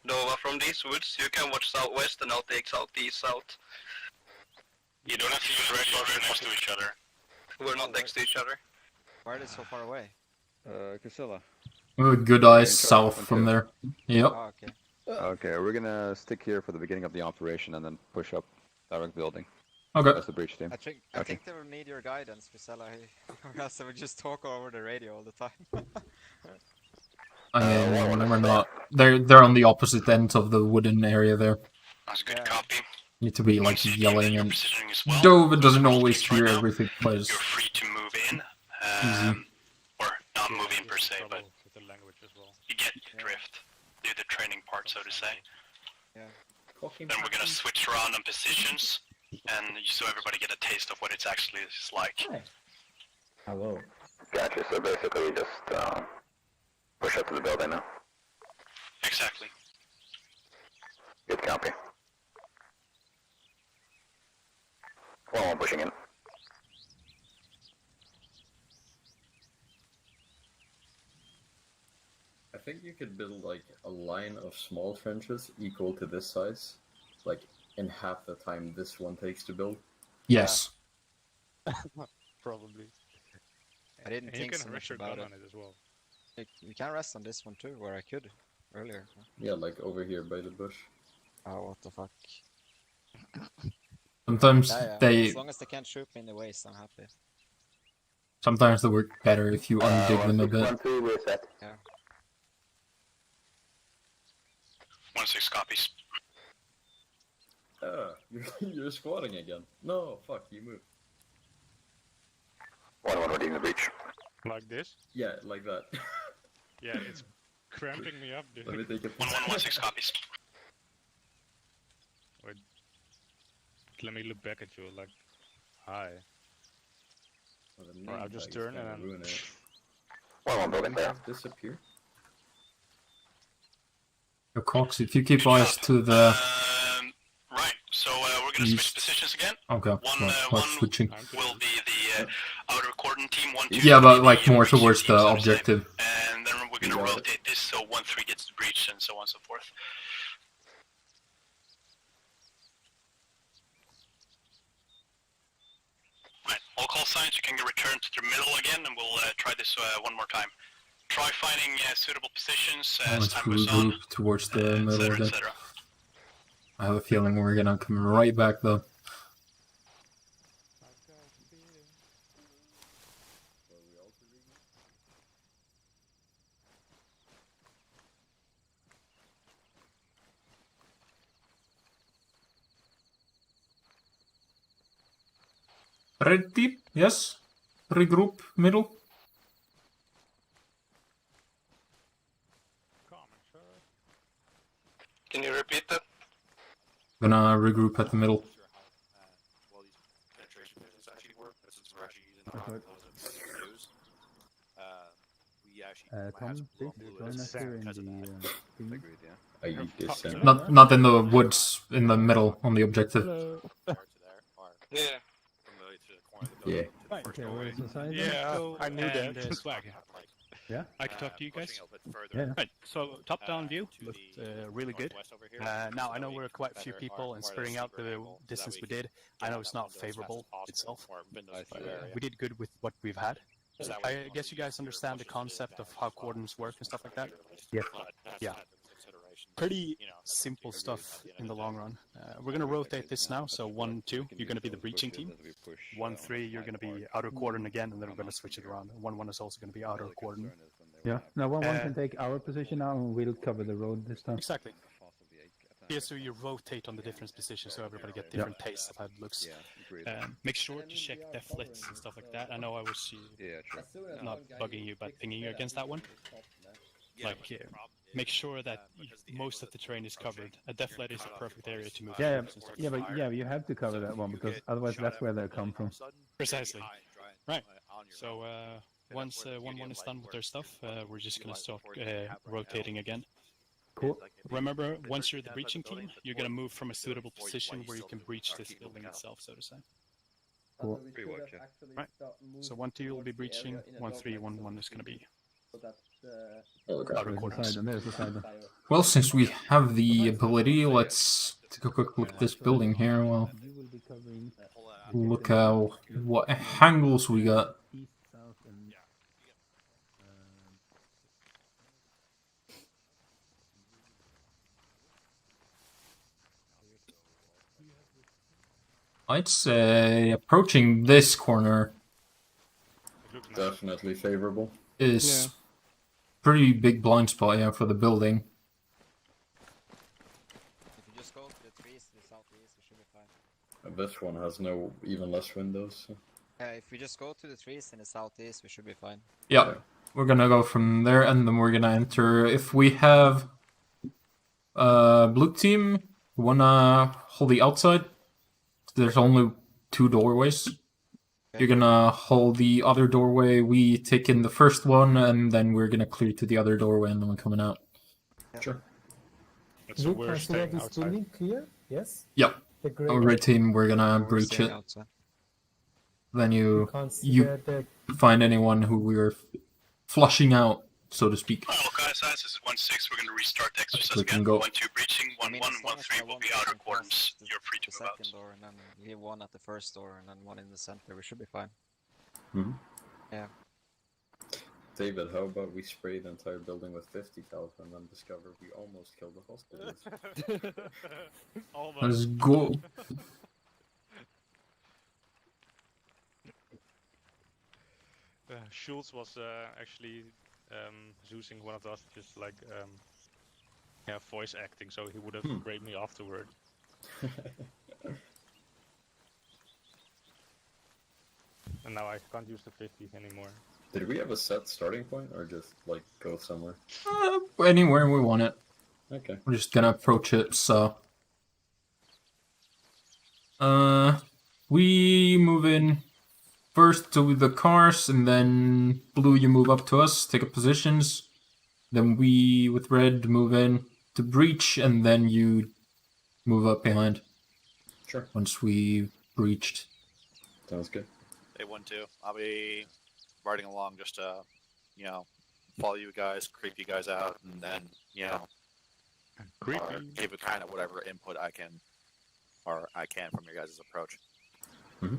Speaker 14: Nova, from these woods, you can watch southwest and I'll take southeast, south. You don't have to use red while we're next to each other. We're not next to each other.
Speaker 2: Why are they so far away?
Speaker 12: Casilla.
Speaker 3: Good eyes south from there. Yep.
Speaker 2: Oh, okay.
Speaker 12: Okay, we're gonna stick here for the beginning of the operation and then push up direct building.
Speaker 3: Okay.
Speaker 12: That's the breach team.
Speaker 2: I think they will need your guidance, Priscilla, or else they would just talk over the radio all the time.
Speaker 3: I mean, we're not. They're on the opposite end of the wooden area there.
Speaker 14: That's a good copy.
Speaker 3: Need to be like
Speaker 14: Once you
Speaker 3: yelling,
Speaker 14: your
Speaker 3: and
Speaker 14: positioning as well,
Speaker 3: Dove doesn't
Speaker 14: those
Speaker 3: always
Speaker 14: rotates
Speaker 3: hear
Speaker 14: right now,
Speaker 3: everything, but it's
Speaker 14: You're free to move in.
Speaker 3: easy.
Speaker 14: Or not move in per se, but
Speaker 1: with the language as well.
Speaker 14: you get the drift. Do the training part, so to say.
Speaker 2: Yeah.
Speaker 14: Then we're gonna switch around on positions, and so everybody get a taste of what it's actually is like.
Speaker 12: Hello.
Speaker 16: Gotcha, so basically just push up to the building now.
Speaker 14: Exactly.
Speaker 16: Good copy. Well, I'm pushing in.
Speaker 10: I think you could build like a line of small trenches equal to this size, like in half the time this one takes to build.
Speaker 3: Yes.
Speaker 1: Probably.
Speaker 2: I didn't
Speaker 1: And
Speaker 2: think
Speaker 1: you
Speaker 2: so
Speaker 1: can
Speaker 2: much
Speaker 1: rest your
Speaker 2: about
Speaker 1: gun
Speaker 2: it.
Speaker 1: on it as well.
Speaker 2: You can rest on this one too, where I could earlier.
Speaker 10: Yeah, like over here by the bush.
Speaker 2: Oh, what the fuck.
Speaker 3: Sometimes
Speaker 2: Yeah.
Speaker 3: they
Speaker 2: As long as they can't shoot me in the waist, I'm happy.
Speaker 3: sometimes they work better if you undig them a bit.
Speaker 16: 1-2, we're set.
Speaker 2: Yeah.
Speaker 14: 1-6 copies.
Speaker 10: You're squatting again. No, fuck, you moved.
Speaker 16: 1-1, we're taking the breach.
Speaker 1: Like this?
Speaker 10: Yeah, like that.
Speaker 1: Yeah, it's cramping me up, dude.
Speaker 10: Let me take it.
Speaker 14: 1-1-1-6 copies.
Speaker 1: Wait. Let me look back at you like, hi. Or I'll just turn and then...
Speaker 10: ruin it.
Speaker 16: 1-1 building there.
Speaker 10: Disappear.
Speaker 3: Yo, Cox, if you keep eyes to the
Speaker 14: Right, so we're gonna switch positions again.
Speaker 3: okay, well, switching.
Speaker 14: Will be the outer cordon team, 1-2.
Speaker 3: Yeah, but like more towards the objective.
Speaker 14: And then we're gonna rotate this so 1-3 gets the breach and so on and so forth. Right, all call signs, you can return to the middle again, and we'll try this one more time. Try finding suitable positions as
Speaker 3: Let's
Speaker 14: time goes on,
Speaker 3: regroup towards the middle
Speaker 14: etc,
Speaker 3: again.
Speaker 14: etc.
Speaker 3: I have a feeling we're gonna come right back though. Ready? Yes? Regroup, middle?
Speaker 14: Can you repeat that?
Speaker 3: Gonna regroup at the middle.
Speaker 7: Tom, please join us here in the thing.
Speaker 10: I eat this.
Speaker 3: Not in the woods, in the middle, on the objective.
Speaker 14: Yeah.
Speaker 10: Yeah.
Speaker 7: Okay, where is the side?
Speaker 1: Yeah, I knew
Speaker 14: And,
Speaker 1: that.
Speaker 14: swag.
Speaker 7: Yeah?
Speaker 14: I can talk to you guys.
Speaker 7: Yeah.
Speaker 14: Right, so top-down view looked really good. Now I know we're quite a few people, and spreading out the distance we did, I know it's not favorable itself. We did good with what we've had. I guess you guys understand the concept of how coordinates work and stuff like that?
Speaker 7: Yes.
Speaker 14: Yeah. Pretty simple stuff in the long run. We're going to rotate this now, so 1-2, you're going to be the breaching team. 1-3, you're going to be outer cordon again, and then we're going to switch it around. 1-1 is also going to be outer cordon.
Speaker 7: Yeah. Now 1-1 can take our position now, and we'll cover the road this time.
Speaker 14: Exactly. Yeah, so you rotate on the different positions so everybody get different tastes of how it looks. Make sure to check deflets and stuff like that. I know I was not bugging you, but pinging you against that one. Like, make sure that most of the terrain is covered. A deflet is a perfect area to move.
Speaker 7: Yeah,
Speaker 14: troops and stuff.
Speaker 7: yeah, but yeah, you have to cover that one because otherwise that's where they come from.
Speaker 14: Precisely. Right. So once 1-1 is done with their stuff, we're just gonna start rotating again.
Speaker 7: Cool.
Speaker 14: Remember, once you're the breaching team, you're gonna move from a suitable position where you can breach this building itself, so to say.
Speaker 7: Cool.
Speaker 14: Right. So 1-2 will be breaching. 1-3, 1-1 is gonna be outer quarters.
Speaker 7: There's the side.
Speaker 3: Well, since we have the ability, let's take a quick look at this building here. Well, look how what angles we got.
Speaker 7: East, south, and
Speaker 3: I'd say approaching this corner
Speaker 10: Definitely favorable.
Speaker 3: is pretty big blind spot, yeah, for the building.
Speaker 2: If you just go to the trees
Speaker 10: This one has no even less windows. So.
Speaker 2: If we just go to the trees in the southeast, we should be fine.
Speaker 3: Yeah, we're gonna go from there, and then we're gonna enter. If we have blue team, wanna hold the outside. There's only 2 doorways. You're gonna hold the other doorway. We take in the first one, and then we're gonna clear to the other doorway, and then we're coming out.
Speaker 10: Sure.
Speaker 1: So we're staying outside.
Speaker 17: Clear? Yes.
Speaker 3: Yep.
Speaker 17: The gray
Speaker 3: Our red team, we're gonna
Speaker 2: We're
Speaker 3: breach
Speaker 2: staying
Speaker 3: it.
Speaker 2: outside.
Speaker 3: Then you
Speaker 17: consider the
Speaker 3: find anyone who we're flushing out, so to speak.
Speaker 18: Well, guys, this is 1-6. We're going to restart the exercise
Speaker 3: We can
Speaker 18: again.
Speaker 3: go.
Speaker 18: 1-2 breaching, 1-1, 1-3 will be outer quarters. You're free to
Speaker 2: The
Speaker 18: move out.
Speaker 2: second door, and then leave one at the first door, and then one in the center. We should be fine.
Speaker 10: Mm-hmm.
Speaker 2: Yeah.
Speaker 10: David, how about we spray the entire building with 50 cal and then discover we almost killed the hostages?
Speaker 3: Let's go.
Speaker 1: Schultz was actually Zeusing one of us, just like voice acting, so he would have sprayed me afterward. And now I can't use the 50s anymore.
Speaker 10: Did we have a set starting point or just like go somewhere?
Speaker 3: Anywhere we want it.
Speaker 10: Okay.
Speaker 3: We're just gonna approach it, so. We move in first to the cars, and then blue, you move up to us, take up positions. Then we, with red, move in to breach, and then you move up behind.
Speaker 10: Sure.
Speaker 3: Once we breached.
Speaker 10: Sounds good.
Speaker 11: They 1-2. I'll be riding along just to, follow you guys, creep you guys out, and then, give it kind of whatever input I can from your guys' approach.
Speaker 10: Mm-hmm.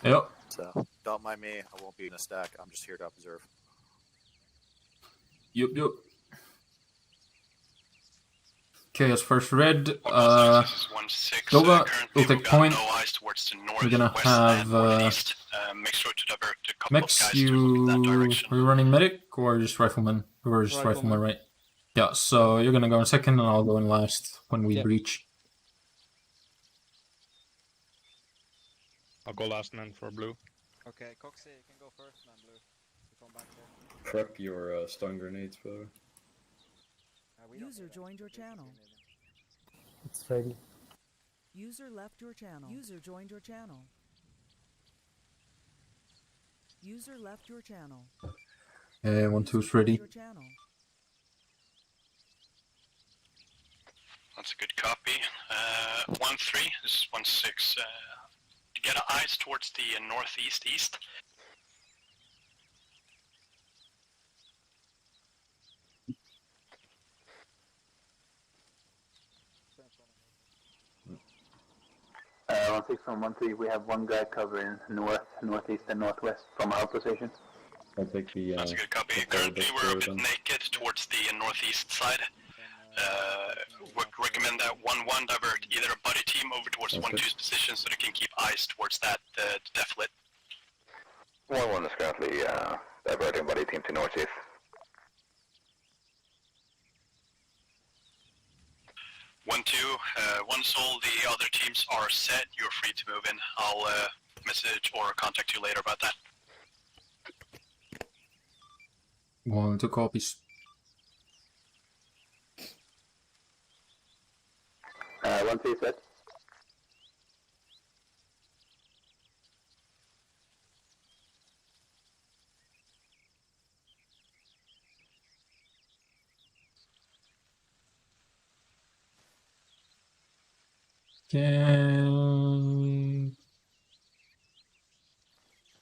Speaker 3: Yep.
Speaker 11: So don't mind me. I won't be in a stack. I'm just here to observe.
Speaker 3: Yep. Okay, as first red,
Speaker 18: This is 1-6.
Speaker 3: Dova
Speaker 18: Currently,
Speaker 3: will take
Speaker 18: we've got
Speaker 3: point.
Speaker 18: no eyes towards the north,
Speaker 3: We're gonna
Speaker 18: west,
Speaker 3: have
Speaker 18: and northeast. Make sure to divert a couple of
Speaker 3: Mex,
Speaker 18: guys to look that
Speaker 3: you
Speaker 18: direction.
Speaker 3: are you running medic or just rifleman? Or just rifleman, right? Yeah, so you're gonna go in second, and I'll go in last when we breach.
Speaker 1: I'll go last man for blue.
Speaker 2: Okay, Coxie, you can go first, man, blue. You come back there.
Speaker 10: Prep your stun grenades, brother.
Speaker 4: User joined your channel.
Speaker 17: It's ready.
Speaker 4: User left your channel. User joined your channel. User left your channel.
Speaker 3: 1-2's ready.
Speaker 4: Your channel.
Speaker 18: That's a good copy. 1-3. This is 1-6. Get eyes towards the northeast east.
Speaker 16: On 6 from 1-3, we have one guy covering north, northeast, and northwest from our position.
Speaker 10: I'll take the.
Speaker 18: That's a good copy. Currently, we're a bit naked towards the northeast side. Would recommend that 1-1 divert either a buddy team over towards 1-2's position so they can keep eyes towards that def lit.
Speaker 16: 1-1 is currently diverting buddy team to northeast.
Speaker 18: 1-2. Once all the other teams are set, you're free to move in. I'll message or contact you later about that.
Speaker 3: 1-2 copies.
Speaker 16: 1-3 set.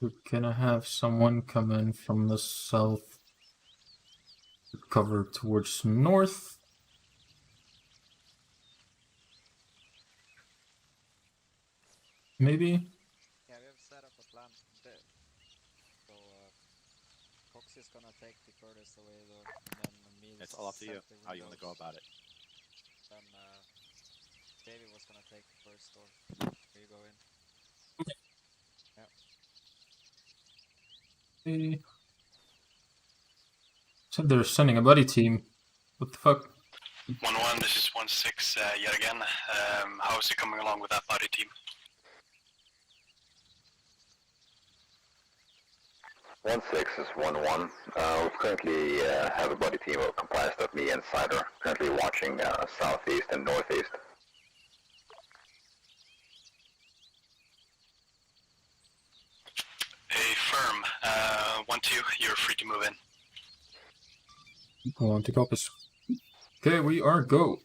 Speaker 3: We're gonna have someone come in from the south, cover towards north. Maybe?
Speaker 2: Yeah, we have set up a plan. So, Coxie's gonna take the furthest away door, and then me.
Speaker 11: It's all up to you how you want to go about it.
Speaker 2: Then, David was gonna take the first door. Here you go in. Yeah.
Speaker 3: Said they're sending a buddy team. What the fuck?
Speaker 18: 1-1, this is 1-6 yet again. How is it coming along with that buddy team?
Speaker 16: 1-6 is 1-1. We currently have a buddy team comprised of me and Cider, currently watching southeast and northeast.
Speaker 18: A firm. 1-2, you're free to move in.
Speaker 3: Go on to compass. Okay, we are go.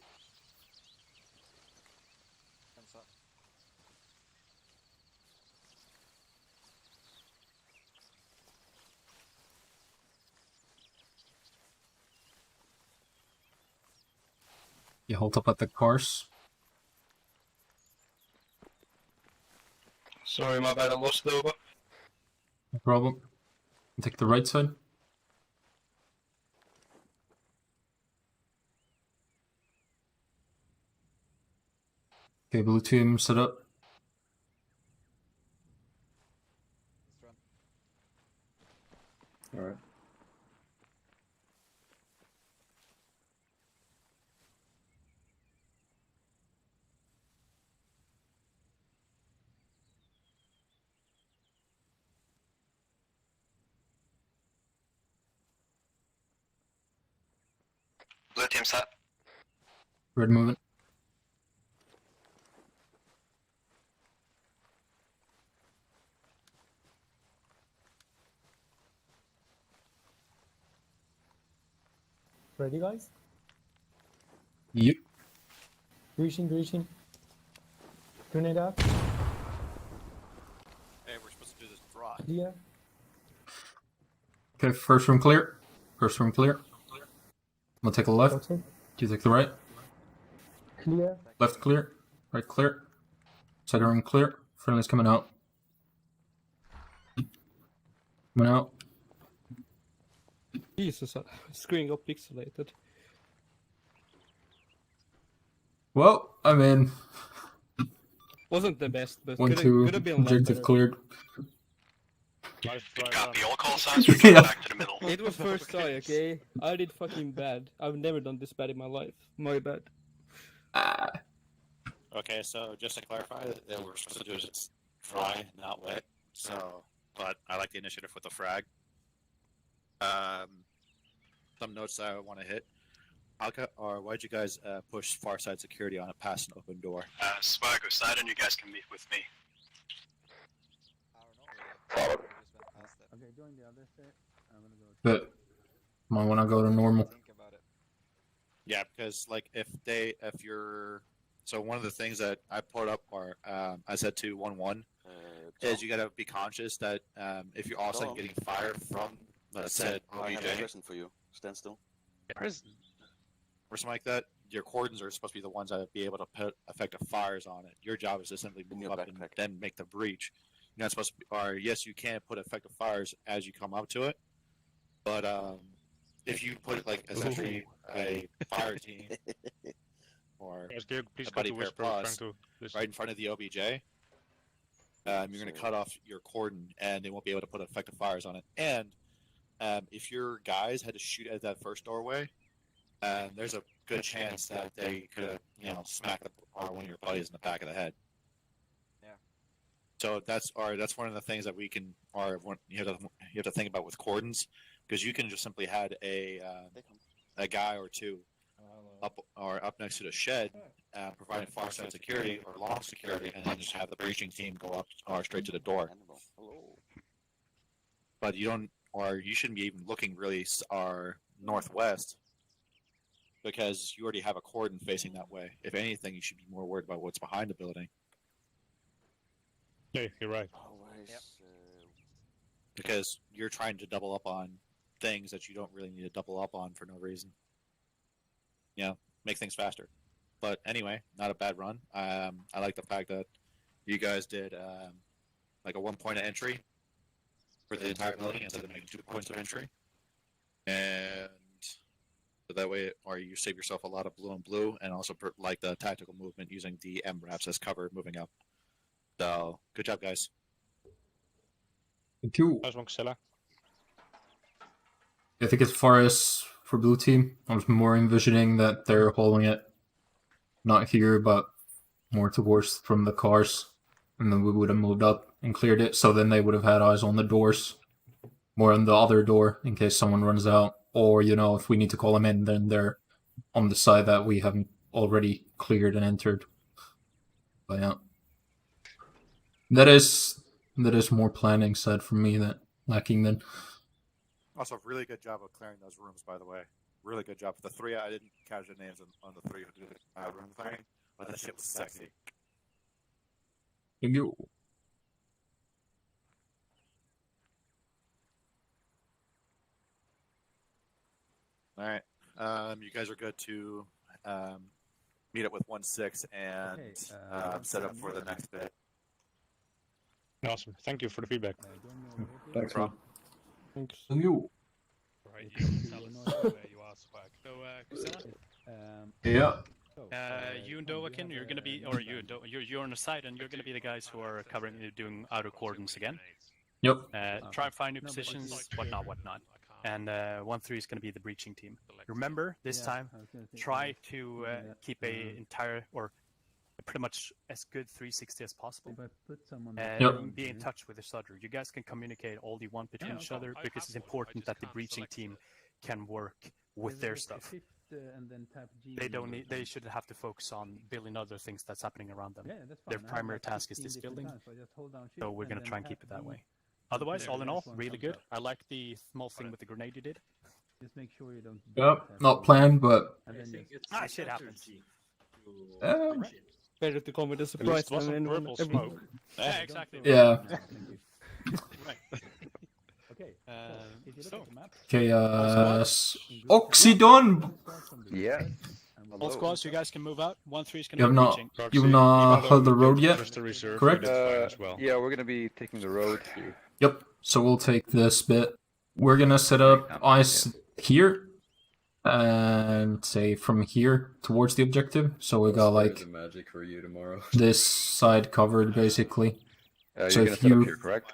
Speaker 3: You hold up at the cars.
Speaker 18: Sorry, my bad, I lost it over.
Speaker 3: No problem. Take the right side. Okay, blue team set up.
Speaker 10: Alright.
Speaker 18: Blue team set.
Speaker 3: Red moving.
Speaker 17: Ready, guys?
Speaker 3: Yep.
Speaker 17: Breaching. Grenade out.
Speaker 11: Hey, we're supposed to do this draw.
Speaker 17: Clear.
Speaker 3: Okay, first room clear. First room clear. I'm gonna take a left.
Speaker 17: Okay.
Speaker 3: Do you take the right?
Speaker 17: Clear.
Speaker 3: Left clear. Right clear. Second room clear. Friendly's coming out. Coming out.
Speaker 6: Jesus, screen got pixelated.
Speaker 3: Well, I mean,
Speaker 6: Wasn't the best, but
Speaker 3: 1-2.
Speaker 6: could have been a lot
Speaker 3: Objective
Speaker 6: better.
Speaker 3: cleared.
Speaker 18: Good copy. All call signs. We're going back to the middle.
Speaker 6: It was first try, okay? I did fucking bad. I've never done this bad in my life. My bad.
Speaker 11: Okay, so just to clarify, that we're supposed to do is it's dry, not wet. So, but I like the initiative with the frag. Some notes that I want to hit. Why'd you guys push far side security on a past an open door?
Speaker 18: Swag or side, and you guys can meet with me.
Speaker 2: Solid.
Speaker 7: Okay, join the other set. I'm gonna go.
Speaker 3: But might want to go to normal.
Speaker 2: Think about it.
Speaker 11: Yeah, because like if you're so one of the things that I put up or I said to 1-1 is you gotta be conscious that if you're all of a sudden getting fired from let's say
Speaker 8: I have a
Speaker 11: OBJ
Speaker 8: question for you. Stand still.
Speaker 11: or something like that, your cordons are supposed to be the ones that be able to put effective fires on it. Your job is to simply move up and then make the breach. You're not supposed to be, or yes, you can put effective fires as you come up to it, but if you put like essentially a fire team or
Speaker 1: Please
Speaker 11: a
Speaker 1: go
Speaker 11: buddy
Speaker 1: to
Speaker 11: pair
Speaker 1: Whisper.
Speaker 11: plus
Speaker 1: Trying to listen.
Speaker 11: right in front of the OBJ, you're going to cut off your cordon and they won't be able to put effective fires on it. And if your guys had to shoot at that first doorway, there's a good chance that they could have, smacked one of your buddies in the back of the head.
Speaker 2: Yeah.
Speaker 11: So that's one of the things that we can, you have to think about with cordons, because you can just simply had a guy or two up next to the shed, providing far side security or long security, and then just have the breaching team go up or straight to the door. But you don't, or you shouldn't be even looking really northwest, because you already have a cordon facing that way. If anything, you should be more worried about what's behind the building.
Speaker 1: Yeah, you're right.
Speaker 11: Because you're trying to double up on things that you don't really need to double up on for no reason. Make things faster. But anyway, not a bad run. I like the fact that you guys did like a 1 point of entry for the entire building instead of making 2 points of entry. And so that way, or you save yourself a lot of blue and blue, and also like the tactical movement using the M wraps as cover moving up. So, good job, guys.
Speaker 3: Thank you.
Speaker 1: Nice one, Xella.
Speaker 3: I think as far as for blue team, I was more envisioning that they're holding it not here, but more towards from the cars. And then we would have moved up and cleared it, so then they would have had eyes on the doors. more on the other door in case someone runs out, or if we need to call them in, then they're on the side that we haven't already cleared and entered. But yeah, that is more planning side for me that lacking then.
Speaker 11: Also, really good job of clearing those rooms, by the way. Really good job. The three, I didn't catch the names on the three who did room clearing, but that shit was sexy.
Speaker 3: Thank you.
Speaker 11: All right. You guys are good to meet up with 1-6 and set up for the next bit.
Speaker 1: Awesome. Thank you for the feedback.
Speaker 10: Thanks, man.
Speaker 6: Thanks.
Speaker 3: Thank you.
Speaker 5: Right, you tell us where you are, Swag. So, Kusila?
Speaker 3: Yeah.
Speaker 14: You and Doakin, you're gonna be, or you're on the side, and you're gonna be the guys who are covering, doing outer cordons again.
Speaker 3: Yep.
Speaker 14: Try and find new positions, whatnot. And 1-3 is gonna be the breaching team. Remember, this time, try to keep a entire, or pretty much as good 360 as possible. And be in touch with each other. You guys can communicate all you want between each other, because it's important that the breaching team can work with their stuff. They shouldn't have to focus on building other things that's happening around them. Their primary task is this building, so we're going to try and keep it that way. Otherwise, all in all, really good. I like the small thing with the grenade you did.
Speaker 7: Just make sure you don't.
Speaker 3: Yep, not planned, but
Speaker 14: shit happens.
Speaker 6: Better to come with a surprise than anyone.
Speaker 14: Yeah, exactly.
Speaker 3: Yeah.
Speaker 14: Right.
Speaker 3: Okay, Oxydon!
Speaker 12: Yeah.
Speaker 14: All squads, you guys can move out. 1-3 is going
Speaker 3: You
Speaker 14: to
Speaker 3: have
Speaker 14: be
Speaker 3: not,
Speaker 14: breaching.
Speaker 3: you've not held the road yet, correct?
Speaker 12: Yeah, we're gonna be taking the road.
Speaker 3: Yep, so we'll take this bit. We're gonna set up ice here, and say from here towards the objective. So we got like
Speaker 10: the magic for you tomorrow.
Speaker 3: this side covered basically. So
Speaker 12: You're gonna
Speaker 3: if
Speaker 12: set up
Speaker 3: you
Speaker 12: here, correct?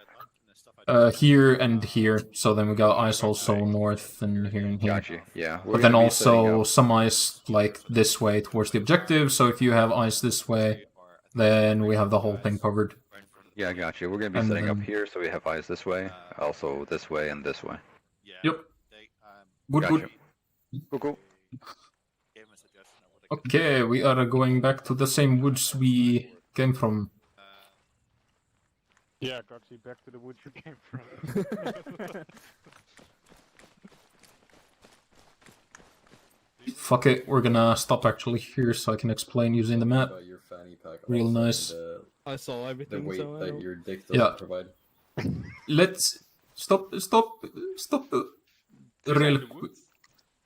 Speaker 3: here and here, so then we got ice also north and here and here.
Speaker 12: Gotcha. Yeah. We're
Speaker 3: But then
Speaker 12: gonna be setting
Speaker 3: also
Speaker 12: up-
Speaker 3: some ice like this way towards the objective. So if you have ice this way, then we have the whole thing covered.
Speaker 12: Yeah, gotcha. We're gonna be
Speaker 3: And
Speaker 12: setting up
Speaker 3: then-
Speaker 12: here, so we have eyes this way, also this way and this way.
Speaker 3: Yep. Good,
Speaker 12: Gotcha.
Speaker 3: good.
Speaker 12: Cool.
Speaker 3: Okay, we are going back to the same woods we came from.
Speaker 1: Yeah, Goxy, back to the woods you came from.
Speaker 3: Fuck it, we're gonna stop actually here so I can explain using the map.
Speaker 10: About your fanny pack
Speaker 3: Real
Speaker 10: also,
Speaker 3: nice.
Speaker 10: and,
Speaker 6: I saw
Speaker 10: the
Speaker 6: everything.
Speaker 10: weight
Speaker 6: So I
Speaker 10: that
Speaker 6: know.
Speaker 10: your dick doesn't
Speaker 3: Yeah.
Speaker 10: provide.
Speaker 3: Let's stop.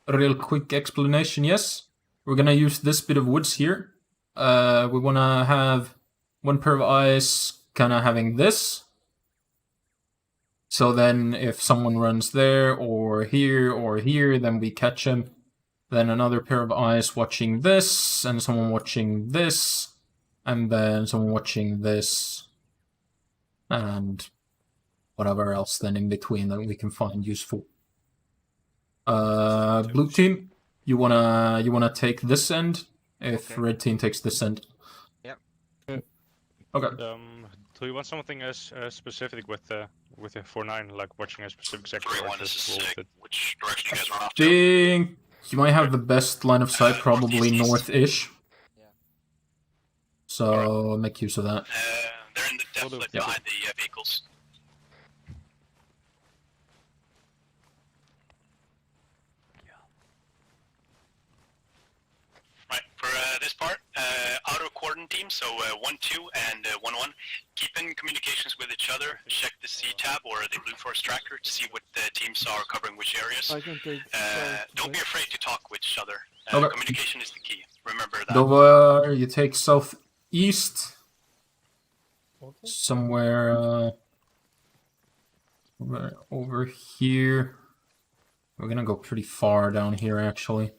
Speaker 3: Real quick explanation. Yes, we're gonna use this bit of woods here. We wanna have one pair of eyes, kind of having this. So then, if someone runs there or here, then we catch him. Then another pair of eyes watching this, and someone watching this, and then someone watching this, and whatever else then in between that we can find useful. Blue team, you wanna take this end if red team takes this end.
Speaker 2: Yep.
Speaker 3: Okay.
Speaker 1: Do you want something as specific with the 4-9, like watching a specific sector? or
Speaker 18: 3-1, this is
Speaker 1: just roll
Speaker 18: sick.
Speaker 1: with it?
Speaker 18: Which direction you guys run off to?
Speaker 3: Think you might have the best line of sight, probably north-ish. So make use of that.
Speaker 18: They're in the definitely
Speaker 3: Yeah.
Speaker 18: behind the vehicles. Right, for this part, outer cordon team, so 1-2 and 1-1, keep in communications with each other, check the C-tab or the Blue Force tracker to see what the teams are covering which areas.
Speaker 6: I can take.
Speaker 18: Don't be afraid to talk with each other.
Speaker 3: Okay.
Speaker 18: Communication is the key, remember that.
Speaker 3: Dover, you take southeast. Somewhere over here. We're gonna go pretty far down here, actually.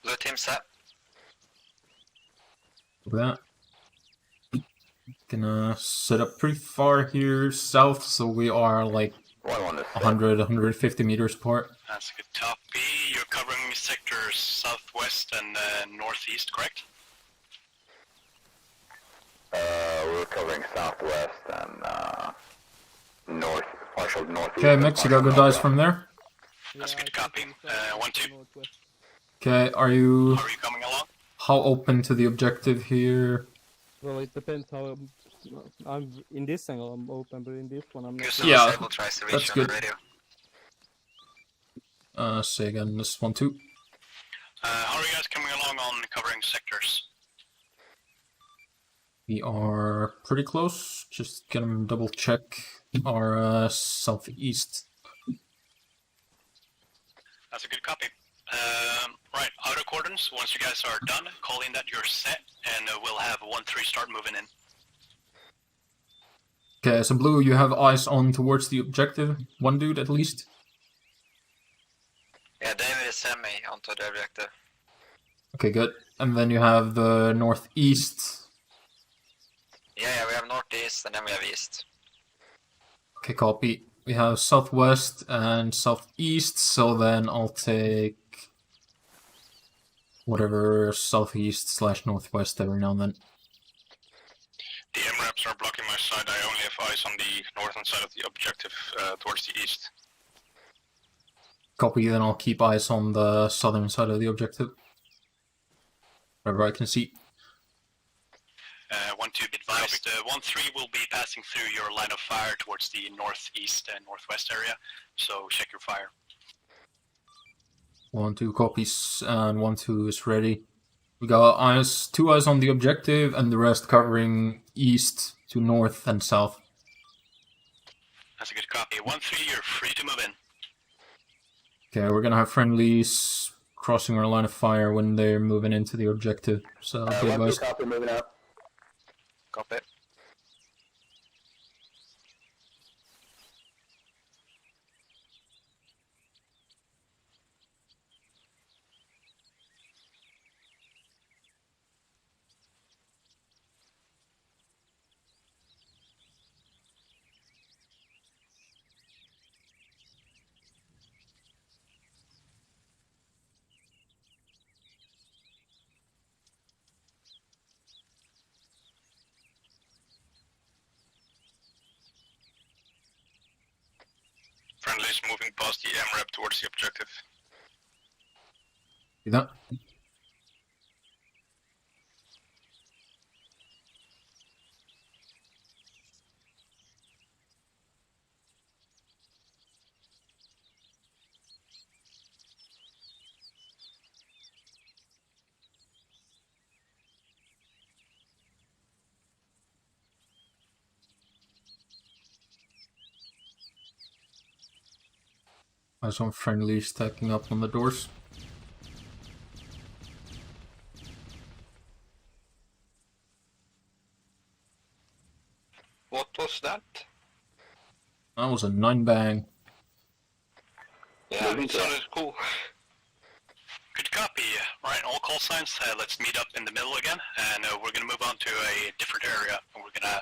Speaker 18: Blue team set.
Speaker 3: That. Gonna set up pretty far here south, so we are like 100, 150 meters apart.
Speaker 18: That's a good top B. You're covering sectors southwest and northeast, correct?
Speaker 16: We're covering southwest and north, partial northeast.
Speaker 3: Okay, Mexico, good dice from there.
Speaker 14: That's a good copy. 1-2.
Speaker 3: Okay, are you...
Speaker 18: How are you coming along?
Speaker 3: How open to the objective here?
Speaker 6: Well, it depends how I'm in this angle. I'm open, but in this one, I'm not.
Speaker 3: Yeah, that's good. Say again, this 1-2.
Speaker 18: How are you guys coming along on covering sectors?
Speaker 3: We are pretty close. Just gonna double check our southeast.
Speaker 18: That's a good copy. Right, outer cordons, once you guys are done, call in that you're set, and we'll have 1-3 start moving in.
Speaker 3: Okay, so Blue, you have eyes on towards the objective. One dude at least.
Speaker 2: Yeah, David is semi onto the objective.
Speaker 3: Okay, good. And then you have the northeast.
Speaker 2: Yeah, we have northeast and then we have east.
Speaker 3: Okay, copy. We have southwest and southeast, so then I'll take whatever southeast/northwest every now and then.
Speaker 18: The MRAPs are blocking my side. I only have eyes on the northern side of the objective towards the east.
Speaker 3: Copy, then I'll keep eyes on the southern side of the objective. Wherever I can see.
Speaker 18: 1-2 advised. 1-3 will be passing through your line of fire towards the northeast and northwest area, so check your fire.
Speaker 3: 1-2 copies, and 1-2 is ready. We got eyes, 2 eyes on the objective, and the rest covering east to north and south.
Speaker 18: That's a good copy. 1-3, you're free to move in.
Speaker 3: Okay, we're gonna have friendlies crossing our line of fire when they're moving into the objective. So, be advised.
Speaker 16: Copy, moving out.
Speaker 2: Copy.
Speaker 18: Friendlies moving past the MRAP towards the objective.
Speaker 3: See that? I saw friendlies stacking up on the doors.
Speaker 2: What was that?
Speaker 3: That was a 9-bang.
Speaker 2: Yeah, it sounded cool.
Speaker 18: Good copy. Right, all call signs, let's meet up in the middle again, and we're going to move on to a different area, and we're going to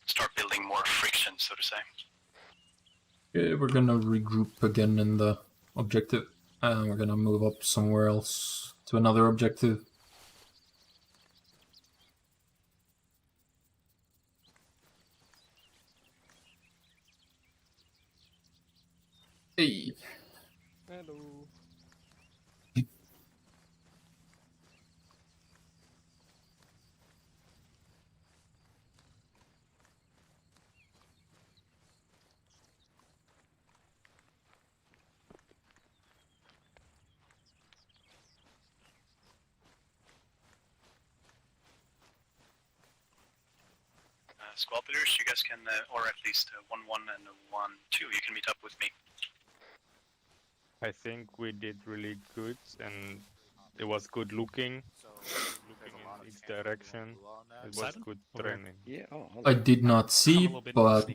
Speaker 18: start building more friction, so to say.
Speaker 3: Yeah, we're gonna regroup again in the objective, and we're gonna move up somewhere else to another objective. Hey.
Speaker 6: Hello.
Speaker 18: Squad leaders, you guys can, or at least 1-1 and 1-2, you can meet up with me.
Speaker 19: I think we did really good, and it was good looking in each direction. It was good training.
Speaker 13: Yeah.
Speaker 3: I did not see, but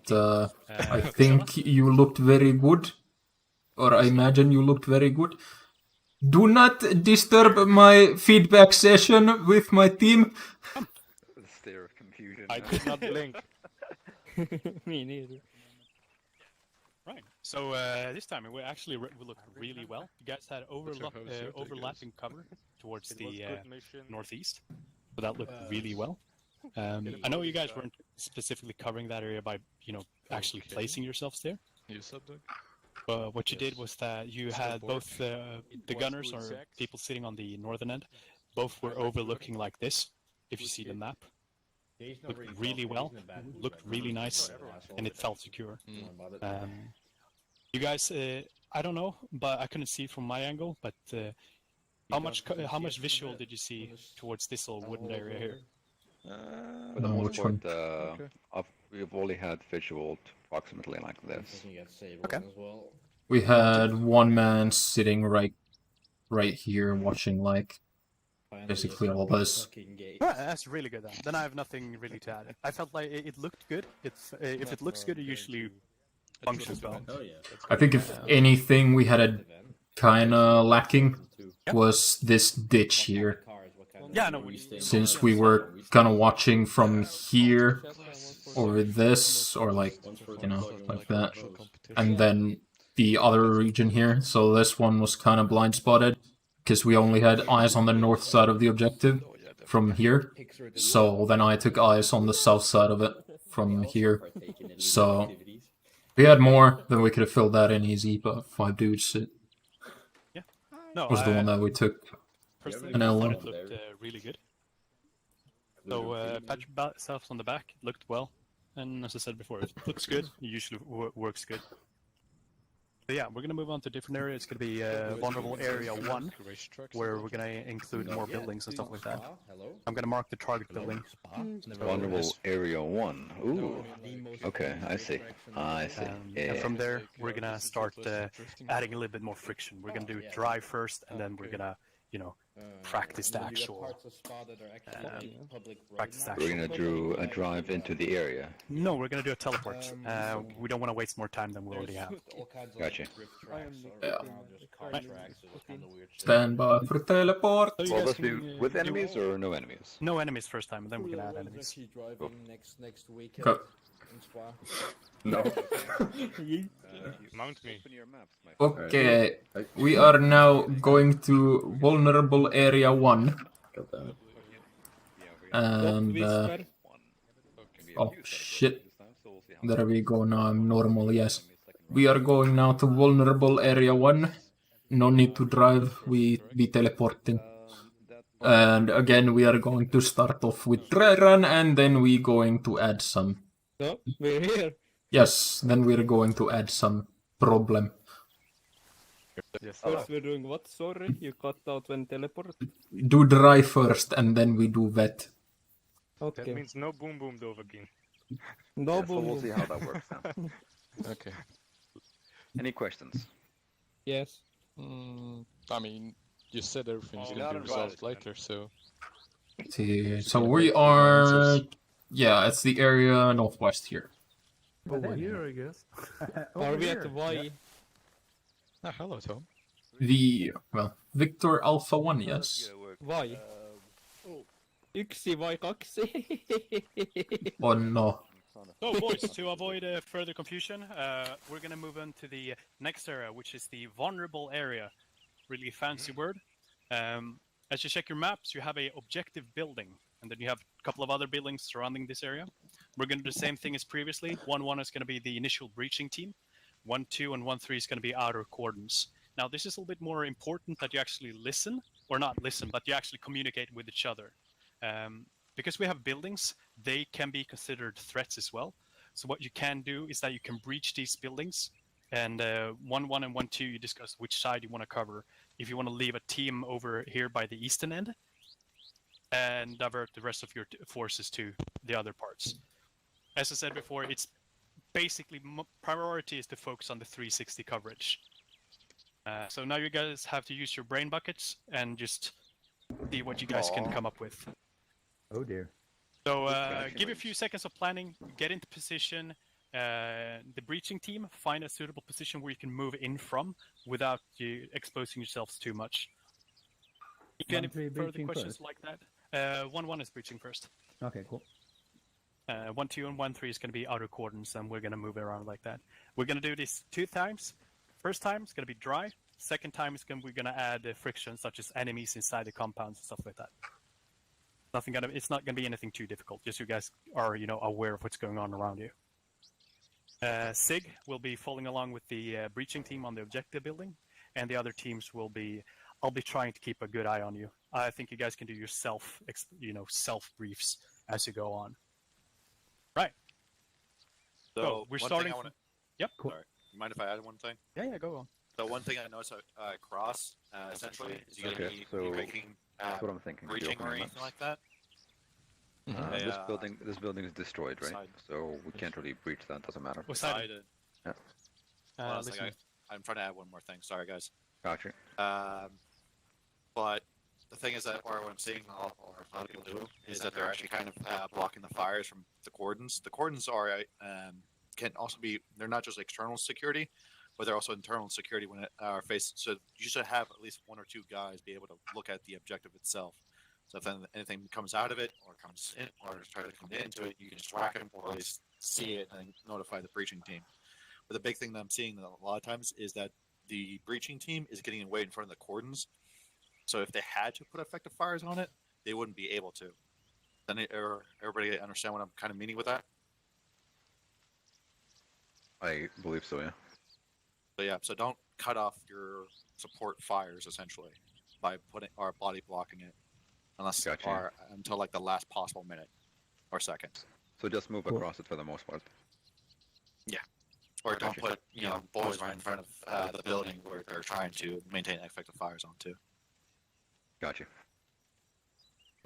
Speaker 3: I think you looked very good. Or I imagine you looked very good. Do not disturb my feedback session with my team.
Speaker 12: The stare of confusion.
Speaker 19: I did not blink.
Speaker 6: Me neither.
Speaker 14: Right. So this time we actually we looked really well. You guys had overlapping cover towards the northeast, so that looked really well. I know you guys weren't specifically covering that area by, actually placing yourselves there.
Speaker 13: You sub dog?
Speaker 14: But what you did was that you had both the gunners or people sitting on the northern end, both were overlooking like this, if you see the map. Looked really well, looked really nice, and it felt secure. You guys, I don't know, but I couldn't see from my angle, but how much visual did you see towards this little wooden area here?
Speaker 12: For the most
Speaker 3: which
Speaker 12: part,
Speaker 3: one?
Speaker 12: we've only had visual approximately like this.
Speaker 14: Okay.
Speaker 3: We had one man sitting right here watching like basically all this.
Speaker 14: Well, that's really good then I have nothing really to add. I felt like it looked good. If it looks good, it usually functions well.
Speaker 3: I think if anything we had a kinda lacking was this ditch here.
Speaker 14: Yeah, no,
Speaker 3: Since we were kinda watching from here over this, or like, like that. And then the other region here. So this one was kinda blind spotted, because we only had eyes on the north side of the objective from here. So then I took eyes on the south side of it from here. So we had more, then we could have filled that in easy, but 5 dudes was the one that we took
Speaker 14: Personally,
Speaker 3: an
Speaker 14: I
Speaker 3: L
Speaker 14: thought
Speaker 3: on.
Speaker 14: it looked really good. So patch yourself on the back, it looked well. And as I said before, it looks good, it usually works good. So yeah, we're going to move on to a different area. It's going to be Vulnerable Area 1, where we're going to include more buildings and stuff like that. I'm going to mark the target building.
Speaker 12: Vulnerable Area 1. Ooh. Okay, I see. I see.
Speaker 14: And from there, we're going to start adding a little bit more friction. We're going to do it dry first, and then we're going to, practice the actual...
Speaker 12: We're gonna do a drive into the area.
Speaker 14: No, we're going to do a teleport. We don't want to waste more time than we already have.
Speaker 12: Gotcha.
Speaker 3: Stand by for teleport.
Speaker 14: So you
Speaker 12: Will
Speaker 14: guys
Speaker 12: this be
Speaker 14: can,
Speaker 12: with enemies or no enemies?
Speaker 14: No enemies first time, and then we can add enemies.
Speaker 12: Cool.
Speaker 15: next weekend
Speaker 3: Okay.
Speaker 15: in Spa.
Speaker 12: No.
Speaker 19: Mount me.
Speaker 3: Okay, we are now going to Vulnerable Area 1. And, oh shit. There we go, now I'm normal, yes. We are going now to Vulnerable Area 1. No need to drive, we be teleporting. And again, we are going to start off with dry run, and then we going to add some.
Speaker 6: No, we're here.
Speaker 3: Yes, then we're going to add some problem.
Speaker 6: First we're doing what? Sorry, you cut out when teleport.
Speaker 3: Do dry first, and then we do wet.
Speaker 6: Okay.
Speaker 19: That means no boom boom Dovahkiin.
Speaker 6: No
Speaker 12: Yeah, so
Speaker 6: boom.
Speaker 12: we'll see how that works then.
Speaker 13: Okay.
Speaker 12: Any questions?
Speaker 6: Yes.
Speaker 13: I mean, you said everything's gonna be resolved later, so...
Speaker 3: See, so we are... Yeah, it's the area northwest here.
Speaker 17: Over here, I guess.
Speaker 6: Are we at the Y?
Speaker 13: Ah, hello, Tom.
Speaker 3: Well, Victor Alpha 1, yes.
Speaker 6: Y. Yksi vai kaksi?
Speaker 3: Oh no.
Speaker 14: So boys, to avoid further confusion, we're going to move on to the next area, which is the vulnerable area. Really fancy word. As you check your maps, you have a objective building, and then you have a couple of other buildings surrounding this area. We're going to do the same thing as previously. 1-1 is going to be the initial breaching team. 1-2 and 1-3 is going to be outer cordons. Now, this is a little bit more important that you actually listen, or not listen, but you actually communicate with each other. Because we have buildings, they can be considered threats as well. So what you can do is that you can breach these buildings, and 1-1 and 1-2, you discuss which side you want to cover. If you want to leave a team over here by the eastern end, and divert the rest of your forces to the other parts. As I said before, it's basically priority is to focus on the 360 coverage. So now you guys have to use your brain buckets and just see what you guys can come up with.
Speaker 7: Oh dear.
Speaker 14: So give you a few seconds of planning, get into position. The breaching team, find a suitable position where you can move in from without you exposing yourselves too much. If you have any further questions
Speaker 7: first.
Speaker 14: like that, 1-1 is breaching first.
Speaker 7: Okay, cool.
Speaker 14: 1-2 and 1-3 is going to be outer cordons, and we're going to move around like that. We're going to do this 2 times. First time is going to be dry. Second time is we're going to add friction, such as enemies inside the compounds and stuff like that. It's not gonna be anything too difficult. Just so you guys are, aware of what's going on around you. Sig will be following along with the breaching team on the objective building, and the other teams will be. I'll be trying to keep a good eye on you. I think you guys can do your self briefs as you go on. Right.
Speaker 11: So
Speaker 14: we're
Speaker 11: one
Speaker 14: starting.
Speaker 11: Thing
Speaker 14: Yep.
Speaker 11: Sorry. You mind if I add one thing?
Speaker 14: Yeah, go on.
Speaker 11: So one thing I noticed across essentially is you're going to be breaking,
Speaker 12: that's what I'm thinking.
Speaker 11: breaching or anything like that.
Speaker 12: This building is destroyed, right?
Speaker 11: Side.
Speaker 12: So we can't really breach that. Doesn't matter.
Speaker 14: What side?
Speaker 12: Yeah.
Speaker 11: Well, I'm trying to add one more thing. Sorry, guys.
Speaker 12: Gotcha.
Speaker 11: But the thing is that, or what I'm seeing a lot of people do, is that they're actually kind of blocking the fires from the cordons. The cordons are can also be, they're not just external security, but they're also internal security when it are faced. So you should have at least 1 or 2 guys be able to look at the objective itself. So if anything comes out of it or comes in or try to come into it, you can just whack them or at least see it and notify the breaching team. But the big thing that I'm seeing a lot of times is that the breaching team is getting away in front of the cordons. So if they had to put effective fires on it, they wouldn't be able to. Then everybody understand what I'm kind of meaning with that?
Speaker 12: I believe so, yeah.
Speaker 11: So yeah, so don't cut off your support fires essentially by putting or body blocking it, unless or until like the last possible minute or second.
Speaker 12: So just move across it for the most part.
Speaker 11: Yeah, or don't put boys right in front of the building where they're trying to maintain effective fires on too.
Speaker 12: Gotcha.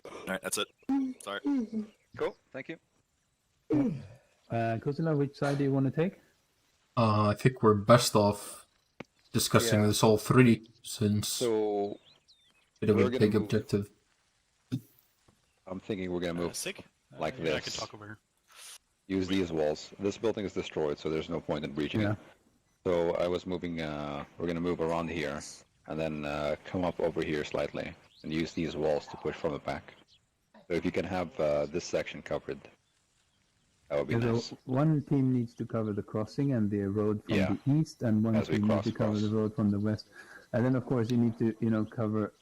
Speaker 11: All right, that's it. Sorry.
Speaker 12: Cool. Thank you.
Speaker 7: Kozila, which side do you want to take?
Speaker 3: I think we're best off discussing this all 3, since
Speaker 12: so
Speaker 3: bit of a big objective.
Speaker 12: I'm thinking we're gonna move like this.
Speaker 14: I can talk over here.
Speaker 12: Use these walls. This building is destroyed, so there's no point in breaching it. So I was moving. We're gonna move around here, and then come up over here slightly, and use these walls to push from the back. So if you can have this section covered, that would be nice.
Speaker 7: One team needs to cover the crossing and the road from the east, and one team needs to cover the road from the west. And then, of course, you need to, cover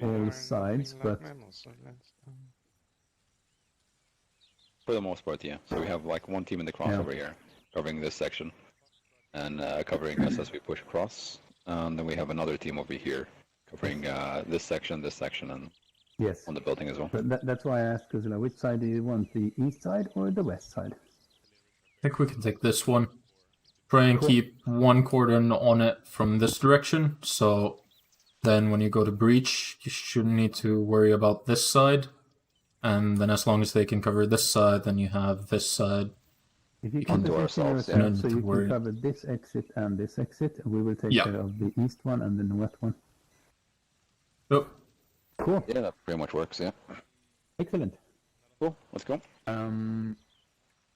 Speaker 7: all sides. But
Speaker 12: for the most part, yeah. So we have like one team in the cross over here, covering this section, and covering us as we push across. And then we have another team over here, covering this section, and on the building as well.
Speaker 7: But that's why I asked Kozila, which side do you want, the east side or the west side?
Speaker 3: I think we can take this one. Try and keep one cordon on it from this direction, so then when you go to breach, you shouldn't need to worry about this side. And then as long as they can cover this side, then you have this side.
Speaker 7: If you can position yourself so you can cover this exit and this exit, we will take care of the east one and the north one.
Speaker 3: Yep.
Speaker 7: Cool.
Speaker 12: Yeah, that pretty much works, yeah.
Speaker 7: Excellent.
Speaker 12: Cool, let's go.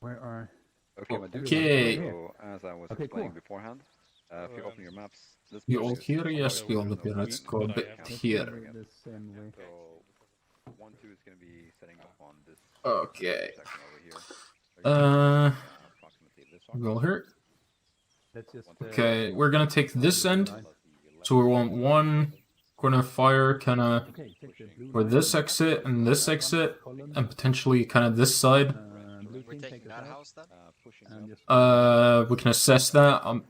Speaker 7: Where are...
Speaker 3: Okay.
Speaker 12: So, as I was explaining beforehand, if you open your maps...
Speaker 3: You all here? Yes, we all here. Let's go a bit here.
Speaker 12: So, 1, 2 is going to be setting up on this section over here.
Speaker 3: Go here. Okay, we're gonna take this end. So we want one corner of fire kind of for this exit, and potentially kind of this side.
Speaker 2: We're taking that house then?
Speaker 3: We can assess that.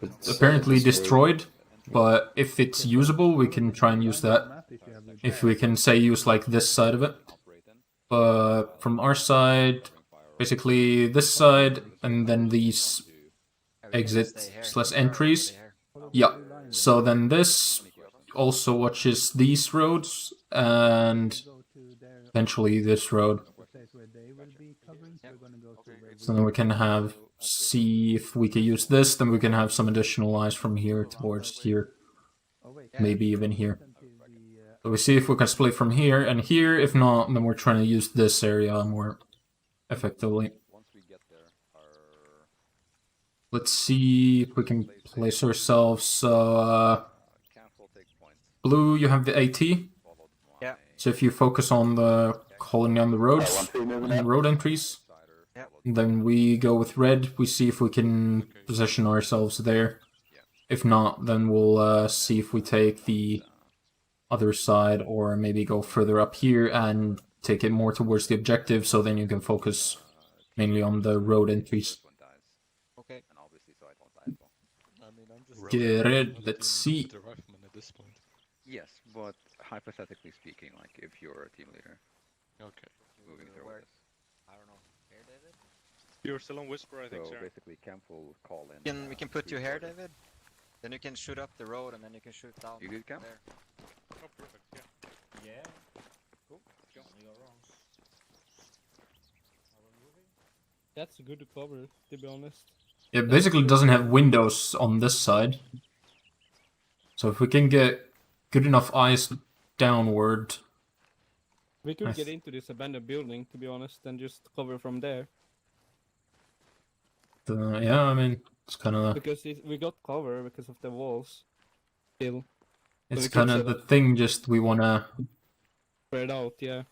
Speaker 3: It's apparently destroyed, but if it's usable, we can try and use that. If we can, say, use like this side of it. But from our side, basically this side, and then these exit/entries. Yeah. So then this also watches these roads, and eventually this road. So then we can see if we can use this, then we can have some additional eyes from here towards here. Maybe even here. So we see if we can split from here and here. If not, then we're trying to use this area more effectively. Let's see if we can place ourselves. So, blue, you have the AT.
Speaker 2: Yeah.
Speaker 3: So if you focus on the colony on the roads, and the road entries, then we go with red. We see if we can position ourselves there. If not, then we'll see if we take the other side, or maybe go further up here and take it more towards the objective, so then you can focus mainly on the road entries.
Speaker 2: Okay.
Speaker 12: And obviously, so I don't die as well.
Speaker 13: I mean, I'm just
Speaker 3: Get it, let's see.
Speaker 13: the rifleman at this point.
Speaker 12: Yes, but hypothetically speaking, like if you're a team leader,
Speaker 13: Okay.
Speaker 12: moving through with this.
Speaker 2: I don't know. Here, David?
Speaker 1: You're still on Whisper, I think,
Speaker 12: So
Speaker 1: sir.
Speaker 12: basically, Kemp will call in.
Speaker 2: We can put you here, David. Then you can shoot up the road, and then you can shoot down.
Speaker 12: You good, Kemp?
Speaker 2: There.
Speaker 1: Oh, perfect, yeah.
Speaker 15: Yeah.
Speaker 12: Cool.
Speaker 15: Can't go wrong. Are we moving?
Speaker 6: That's a good cover, to be honest.
Speaker 3: It basically doesn't have windows on this side. So if we can get good enough eyes downward...
Speaker 6: We could get into this abandoned building, to be honest, and just cover from there.
Speaker 3: Yeah, I mean, it's kind of...
Speaker 6: Because we got cover because of the walls. Still.
Speaker 3: It's kind of the thing, just we want to...
Speaker 6: Spread out, yeah.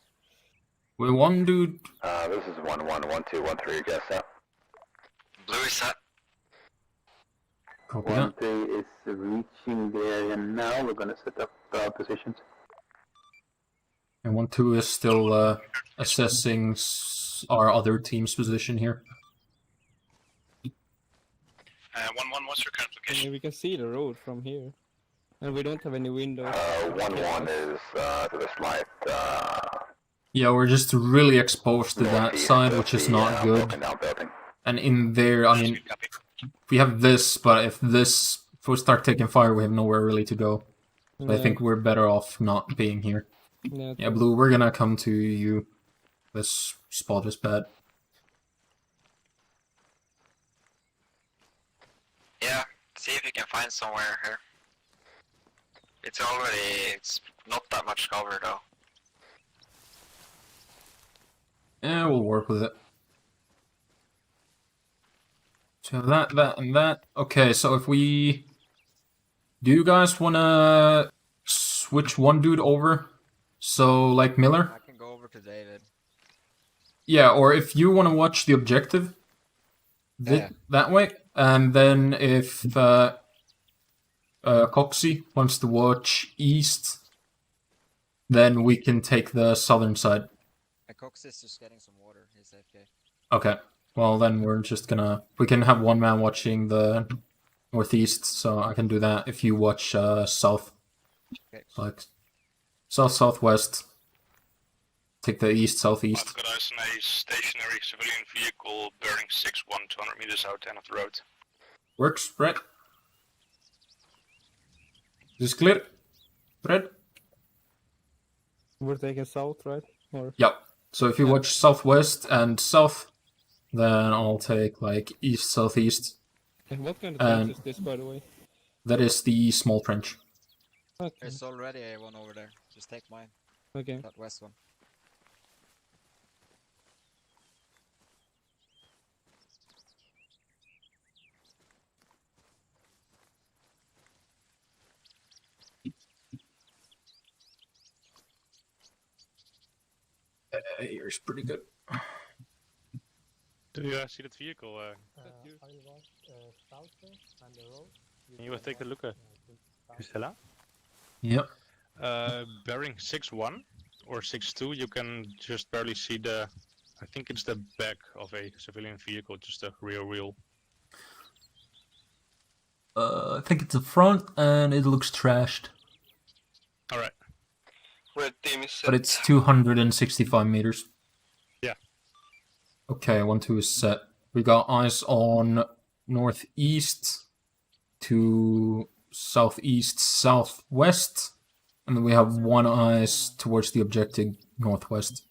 Speaker 3: We one dude...
Speaker 16: This is 111213, guess that.
Speaker 18: Blue is set.
Speaker 3: Copy that.
Speaker 7: 1-3 is reaching the area now. We're gonna set up our positions.
Speaker 3: And 1-2 is still assessing our other team's position here.
Speaker 18: 1-1, what's your current
Speaker 6: I
Speaker 18: location?
Speaker 6: mean, we can see the road from here. And we don't have any windows.
Speaker 16: 1-1 is to the slight.
Speaker 3: Yeah, we're just really exposed to that
Speaker 16: northeast
Speaker 3: side,
Speaker 16: of
Speaker 3: which is
Speaker 16: the,
Speaker 3: not good.
Speaker 16: broken down building.
Speaker 3: And in there, I mean, we have this, but if we start taking fire, we have nowhere really to go. So I
Speaker 6: Yeah.
Speaker 3: think we're better off not being here.
Speaker 6: Yeah,
Speaker 3: Yeah, Blue, we're gonna come to you. This spot is bad.
Speaker 18: Yeah, see if you can find somewhere here. It's not that much cover though.
Speaker 3: Yeah, we'll work with it. So that, and that. Okay, so if we... Do you guys wanna switch one dude over? So, like Miller?
Speaker 2: I can go over to David.
Speaker 3: Yeah, or if you wanna watch the objective,
Speaker 2: Yeah.
Speaker 3: that way, and then if Coxie wants to watch east, then we can take the southern side.
Speaker 2: Cox is just getting some water. He's AFK.
Speaker 3: Okay, well then we're just gonna... We can have one man watching the northeast, so I can do that if you watch south.
Speaker 2: Okay.
Speaker 3: Like, south-southwest. Take the east-southeast.
Speaker 18: I've got eyes on a stationary civilian vehicle bearing 6-1, 200 meters out end of the road.
Speaker 3: Works, Brett? Is this clear? Brett?
Speaker 6: We're taking south, right? Or...
Speaker 3: Yep. So if you watch southwest and south, then I'll take like east-southeast.
Speaker 6: And what kind of trench is this, by the way?
Speaker 3: That is the small trench.
Speaker 6: Okay.
Speaker 2: There's already a one over there. Just take mine.
Speaker 6: Okay.
Speaker 2: That west one.
Speaker 3: Here's pretty good.
Speaker 1: Do you see that vehicle?
Speaker 15: I was south on the road.
Speaker 1: Can you take a look at Stella?
Speaker 3: Yep.
Speaker 1: Bearing 6-1 or 6-2, you can just barely see the... I think it's the back of a civilian vehicle, just a rear wheel.
Speaker 3: I think it's the front, and it looks trashed.
Speaker 1: Alright.
Speaker 18: Red team is set.
Speaker 3: But it's 265 meters.
Speaker 1: Yeah.
Speaker 3: Okay, 1-2 is set. We got eyes on northeast to southeast, southwest, and then we have one eyes towards the objective northwest.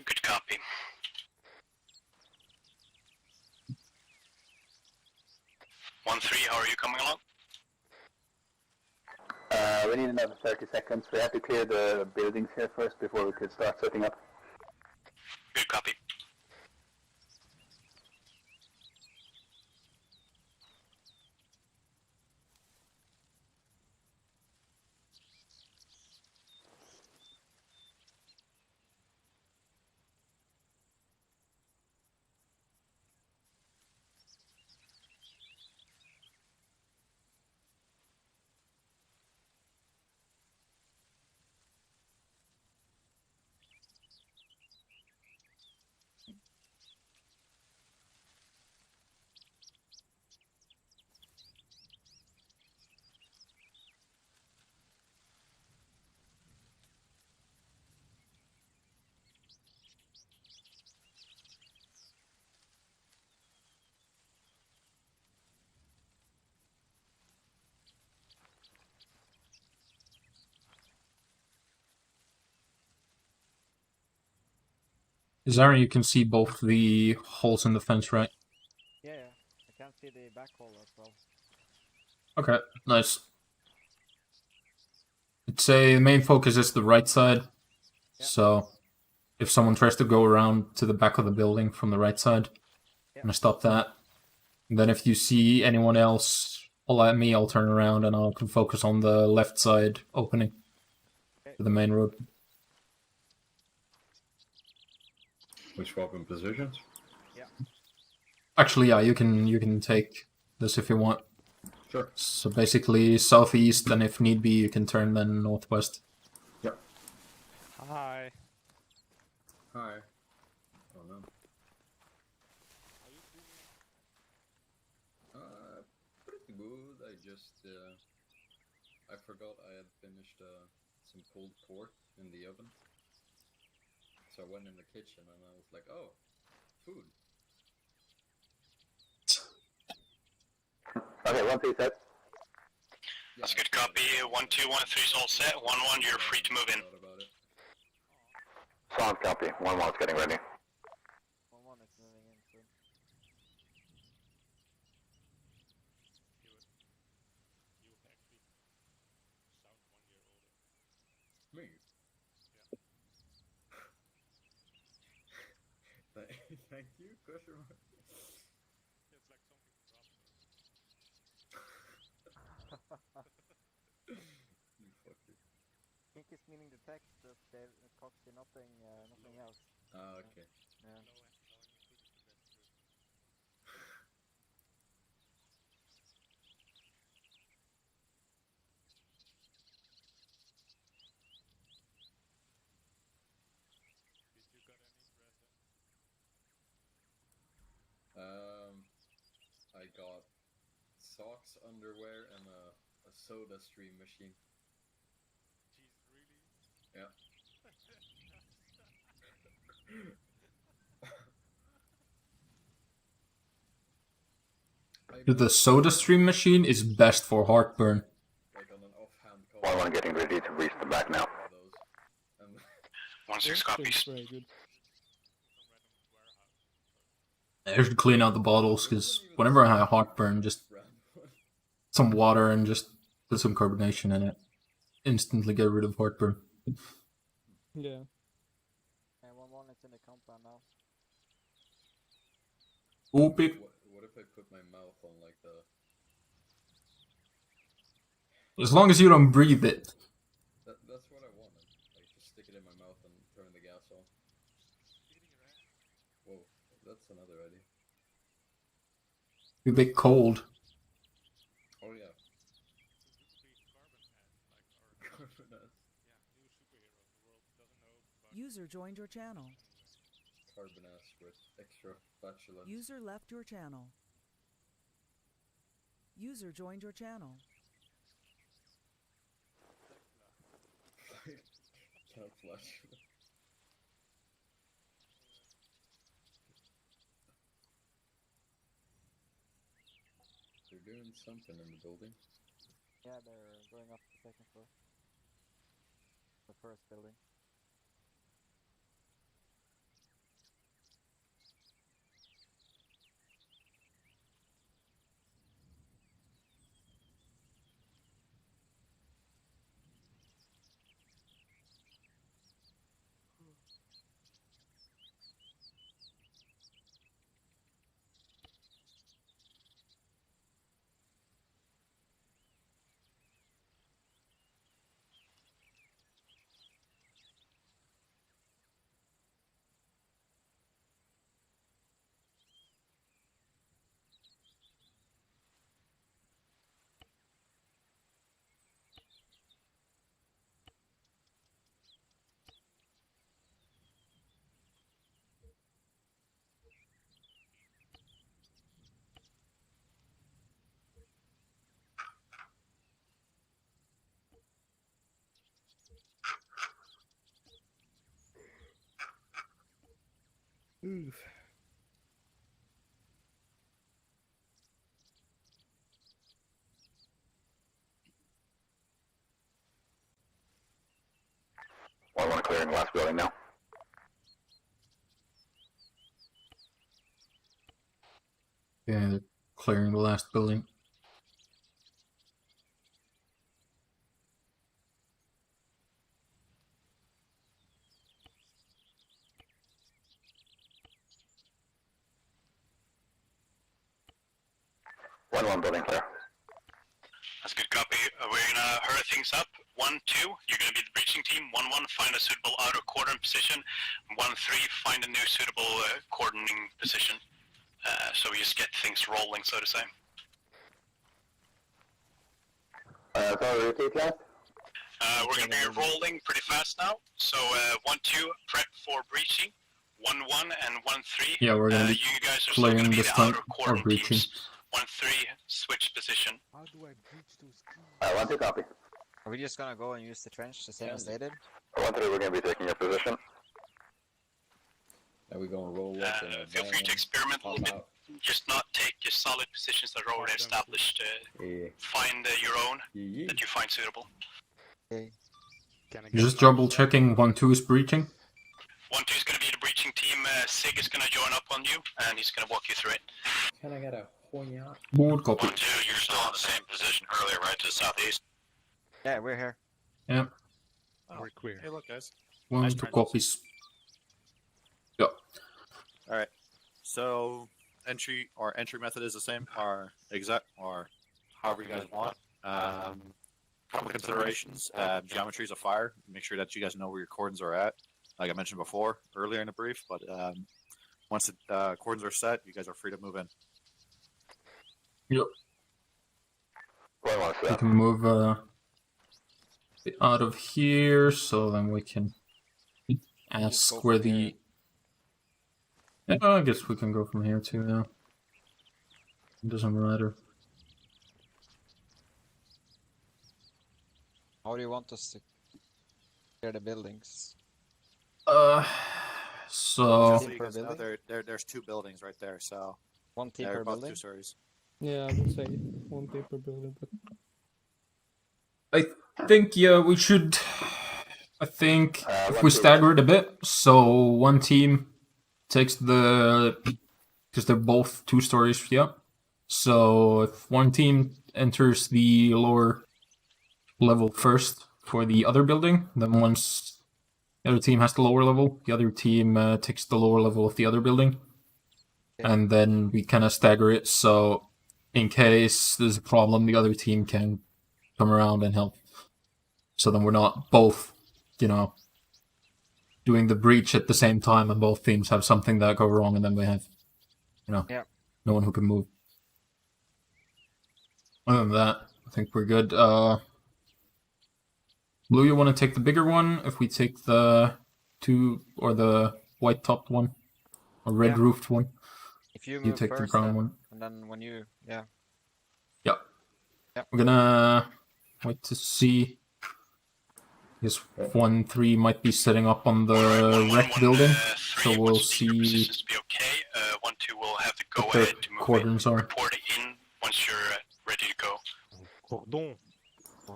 Speaker 18: Good copy. How are you coming along?
Speaker 7: We need another 30 seconds. We have to clear the buildings here first before we could start setting up.
Speaker 18: Good copy.
Speaker 3: Zara, you can see both the holes in the fence, right?
Speaker 2: Yeah, yeah. I can see the back hole as well.
Speaker 3: Okay, nice. I'd say the main focus is the right side. So if someone tries to go around to the back of the building from the right side, I'm gonna stop that. And then if you see anyone else, all at me, I'll turn around and I can focus on the left side opening to the main road.
Speaker 10: We swap in positions?
Speaker 2: Yeah.
Speaker 3: Actually, yeah, you can take this if you want.
Speaker 10: Sure.
Speaker 3: So basically southeast, and if need be, you can turn then northwest.
Speaker 10: Yep.
Speaker 19: Hi.
Speaker 10: Hi. Oh no. Pretty good. I just I forgot I had finished some pulled pork in the oven. So I went in the kitchen and I was like, oh, food.
Speaker 16: Okay, 1-2 set.
Speaker 18: That's good copy. 1-2, 1-3's all set. 1-1, you're free to move in.
Speaker 16: Sound copy. 1-1's getting ready.
Speaker 2: 1-1 is moving in soon.
Speaker 10: Me? Thank you, question mark. You fucker.
Speaker 2: I think he's meaning the text that Coxy, nothing else.
Speaker 10: Ah, okay.
Speaker 2: Yeah.
Speaker 10: I got socks, underwear, and a soda stream machine. Yeah.
Speaker 3: The soda stream machine is best for heartburn.
Speaker 10: Like on an offhand call.
Speaker 16: 1-1 getting ready to reach the back now.
Speaker 18: 1-6 copies.
Speaker 3: I should clean out the bottles because whenever I have heartburn, just some water and just put some carbonation in it. Instantly get rid of heartburn.
Speaker 6: Yeah.
Speaker 2: And 1-1 is in the compound now.
Speaker 3: Oh, beep.
Speaker 10: What if I put my mouth on like the...
Speaker 3: As long as you don't breathe it.
Speaker 10: That's what I wanted. Like just stick it in my mouth and turn the gas on. Whoa, that's another idea.
Speaker 3: Be a bit cold.
Speaker 10: Oh yeah.
Speaker 4: User joined your channel.
Speaker 10: Carbonace with extra flatulence.
Speaker 4: User left your channel. User joined your channel.
Speaker 10: Can't flash. They're doing something in the building.
Speaker 2: Yeah, they're going up to the second floor. The first building.
Speaker 6: Oof.
Speaker 16: One clearing last building now.
Speaker 3: Yeah, they're clearing the last building.
Speaker 16: One building clear.
Speaker 18: That's a good copy. We're gonna hurry things up. 1-2, you're gonna be the breaching team. 1-1, find a suitable outer cordon position. 1-3, find a new suitable cordoning position. So we just get things rolling, so to say.
Speaker 16: Sorry, repeat that?
Speaker 18: We're gonna be rolling pretty fast now. So 1-2, prep for breaching. 1-1 and 1-3.
Speaker 3: Yeah, we're gonna be
Speaker 18: you guys are still gonna
Speaker 3: clearing
Speaker 18: be
Speaker 3: this
Speaker 18: the
Speaker 3: time
Speaker 18: outer
Speaker 3: or
Speaker 18: cordon
Speaker 3: breaching.
Speaker 18: teams. 1-3, switch position.
Speaker 15: How do I breach those keys?
Speaker 16: 1-2 copy.
Speaker 2: Are we just gonna go and use the trench the same as they did?
Speaker 16: 1-3, we're going to be taking your position.
Speaker 10: Are we going to roll up?
Speaker 18: Feel free to experiment a little bit. Just not take just solid positions that are already established. Find your own that you find suitable.
Speaker 3: Just double checking 1-2 is breaching.
Speaker 18: 1-2 is going to be the breaching team. Sig is going to join up on you, and he's going to walk you through it.
Speaker 10: Can I get a Hoya?
Speaker 3: Good copy.
Speaker 18: 1-2, you're still in the same position earlier, right to the southeast.
Speaker 2: Yeah, we're here.
Speaker 3: Yeah.
Speaker 11: We're clear. Hey, look, guys.
Speaker 3: 1-2 copies. Yeah.
Speaker 11: All right. So entry method is the same, or exact, or however you guys want. Couple considerations: geometries of fire. Make sure that you guys know where your cordons are at. Like I mentioned before, earlier in the brief. But once the cordons are set, you guys are free to move in.
Speaker 3: Yep. We can move out of here, so then we can ask where the. Yeah, I guess we can go from here too now. It doesn't matter.
Speaker 2: How do you want us to clear the buildings?
Speaker 3: So.
Speaker 11: Just so you guys know, there's 2 buildings right there, so.
Speaker 2: One team
Speaker 11: they're
Speaker 2: per
Speaker 11: both
Speaker 2: building?
Speaker 11: 2 stories.
Speaker 6: Yeah, I would say one team per building, but
Speaker 3: I think, yeah, we should. I think if we stagger it a bit, so one team takes the. Because they're both 2 stories, yeah. So if one team enters the lower level first for the other building, then once the other team has the lower level, the other team takes the lower level of the other building. Okay. And then we kind of stagger it, so in case there's a problem, the other team can come around and help. So then we're not both, doing the breach at the same time, and both teams have something that go wrong, and then we have, no one who can move. Other than that, I think we're good. Blue, you want to take the bigger one? If we take the 2 or the white topped one, or red roofed one,
Speaker 2: if you
Speaker 3: take
Speaker 2: first,
Speaker 3: the brown one.
Speaker 2: And then when you, yeah.
Speaker 3: We're gonna wait to see. I guess 1-3 might be setting up on the wreck building, so we'll see
Speaker 18: what 1-2 will have to go
Speaker 3: what their
Speaker 18: ahead to move
Speaker 3: cordons are.
Speaker 18: report in once you're ready to go.
Speaker 19: Cordon.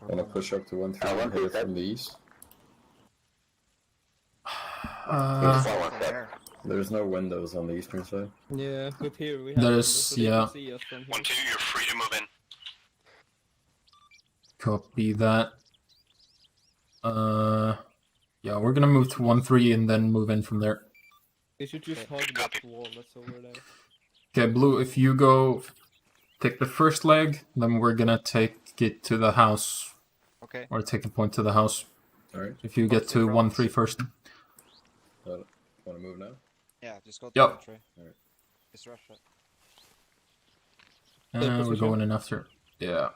Speaker 10: Gonna push up to 1-3 and hit it from the east. There's no windows on the eastern side.
Speaker 6: yeah, but here we have.
Speaker 3: There's, yeah.
Speaker 18: 1-2, you're free to move in.
Speaker 3: Copy that. Yeah, we're gonna move to 1-3 and then move in from there.
Speaker 6: They should just hug that wall that's over there.
Speaker 3: Okay, Blue, if you go take the first leg, then we're gonna take it to the house.
Speaker 2: Okay.
Speaker 3: Or take the point to the house.
Speaker 10: Alright.
Speaker 3: If you get to 1-3 first.
Speaker 10: Want to move now?
Speaker 2: Yeah, just go to
Speaker 3: Yep.
Speaker 2: entry.
Speaker 10: Alright.
Speaker 2: Just rush it.
Speaker 3: We're going in after. Yeah.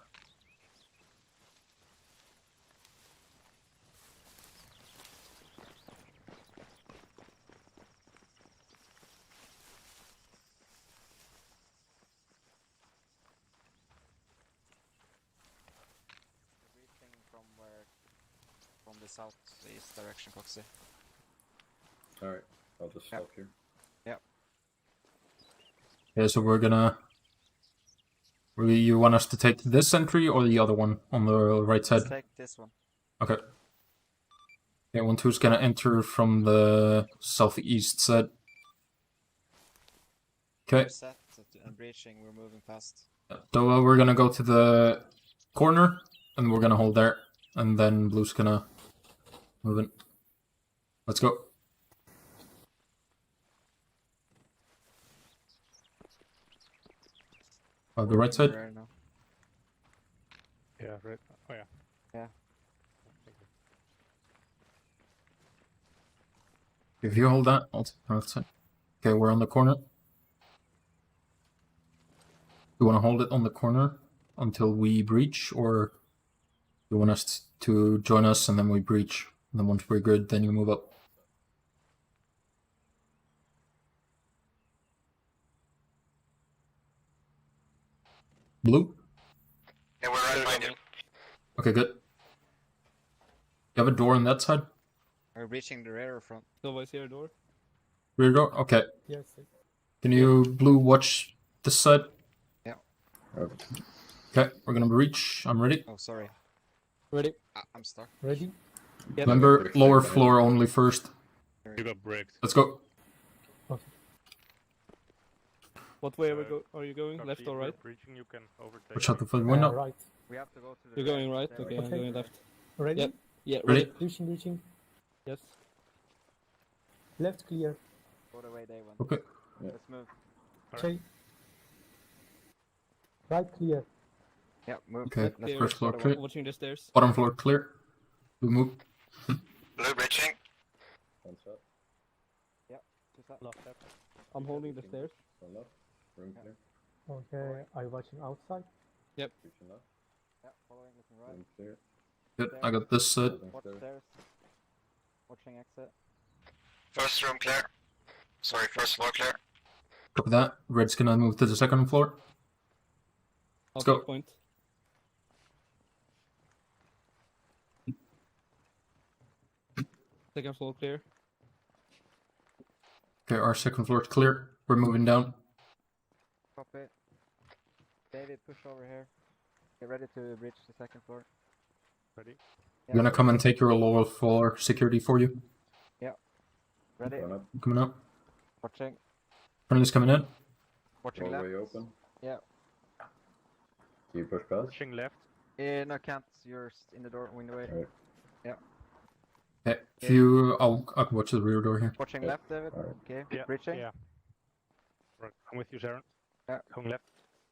Speaker 2: From the southeast direction, Coxie.
Speaker 10: Alright, I'll just stop here.
Speaker 2: Yep.
Speaker 3: Yeah, so we're gonna. You want us to take this entry or the other one on the right side?
Speaker 2: Let's take this one.
Speaker 3: Okay. Yeah, 1-2's gonna enter from the southeast side. Okay.
Speaker 2: Set and breaching, we're moving fast.
Speaker 3: So we're gonna go to the corner, and we're gonna hold there, and then blue's gonna move in. Let's go. The right side?
Speaker 19: Yeah, right. Oh, yeah.
Speaker 2: Yeah.
Speaker 3: If you hold that, I'll take the left side. Okay, we're on the corner. You want to hold it on the corner until we breach, or you want us to join us and then we breach? And then once we're good, then you move up. Blue?
Speaker 18: Yeah, we're right behind you.
Speaker 3: Okay, good. You have a door on that side?
Speaker 2: Are we breaching the rear or front?
Speaker 6: Nobody's here, door.
Speaker 3: Rear door? Okay.
Speaker 15: Yes.
Speaker 3: Can you, blue, watch this side?
Speaker 2: Yeah.
Speaker 3: Okay, we're gonna breach. I'm ready.
Speaker 2: Oh, sorry.
Speaker 6: Ready?
Speaker 2: I'm stuck.
Speaker 15: Ready?
Speaker 6: Yep.
Speaker 3: Remember, lower floor only first.
Speaker 19: You got bricked.
Speaker 3: Let's go.
Speaker 6: What way are you going? Left or right?
Speaker 19: Breaching, you can overtake.
Speaker 3: Watch out the window.
Speaker 15: Right.
Speaker 2: We have to go to the
Speaker 6: You're going right? Okay, I'm going left.
Speaker 15: Ready?
Speaker 6: Yep. Yeah,
Speaker 3: Ready?
Speaker 6: ready.
Speaker 15: Breaching.
Speaker 6: Yes.
Speaker 15: Left clear.
Speaker 2: Go the way they went.
Speaker 3: Okay.
Speaker 2: Let's move.
Speaker 15: Okay. Right clear.
Speaker 2: Yeah, move.
Speaker 3: Okay,
Speaker 6: Clear.
Speaker 3: first floor clear.
Speaker 6: Watching the stairs.
Speaker 3: Bottom floor clear. We move.
Speaker 18: Blue breaching.
Speaker 2: Yeah.
Speaker 6: I'm holding the stairs.
Speaker 15: Okay, are you watching outside?
Speaker 6: Yep.
Speaker 2: Yeah, following, looking right.
Speaker 3: Good, I got this side.
Speaker 2: Watch stairs. Watching exit.
Speaker 18: First room clear. Sorry, first floor clear.
Speaker 3: Copy that. Red's gonna move to the second floor. Let's go.
Speaker 6: Point. Second floor clear.
Speaker 3: Okay, our second floor is clear. We're moving down.
Speaker 2: Copy. David, push over here. Get ready to breach the second floor.
Speaker 19: Ready?
Speaker 3: I'm gonna come and take your lower floor security for you.
Speaker 2: Yeah. Ready?
Speaker 3: Coming up.
Speaker 2: Watching.
Speaker 3: Friendly's coming in.
Speaker 2: Watching left.
Speaker 12: open.
Speaker 2: Yeah.
Speaker 12: Do you push past?
Speaker 19: Pushing left.
Speaker 2: No, can't. You're in the door, window way.
Speaker 12: Right.
Speaker 2: Yeah.
Speaker 3: Okay, if you... I'll watch the rear door here.
Speaker 2: Watching left, David. Okay.
Speaker 19: Yeah.
Speaker 2: Breaching.
Speaker 19: Yeah. Right. I'm with you, Sharon.
Speaker 2: Yeah.
Speaker 19: Going left.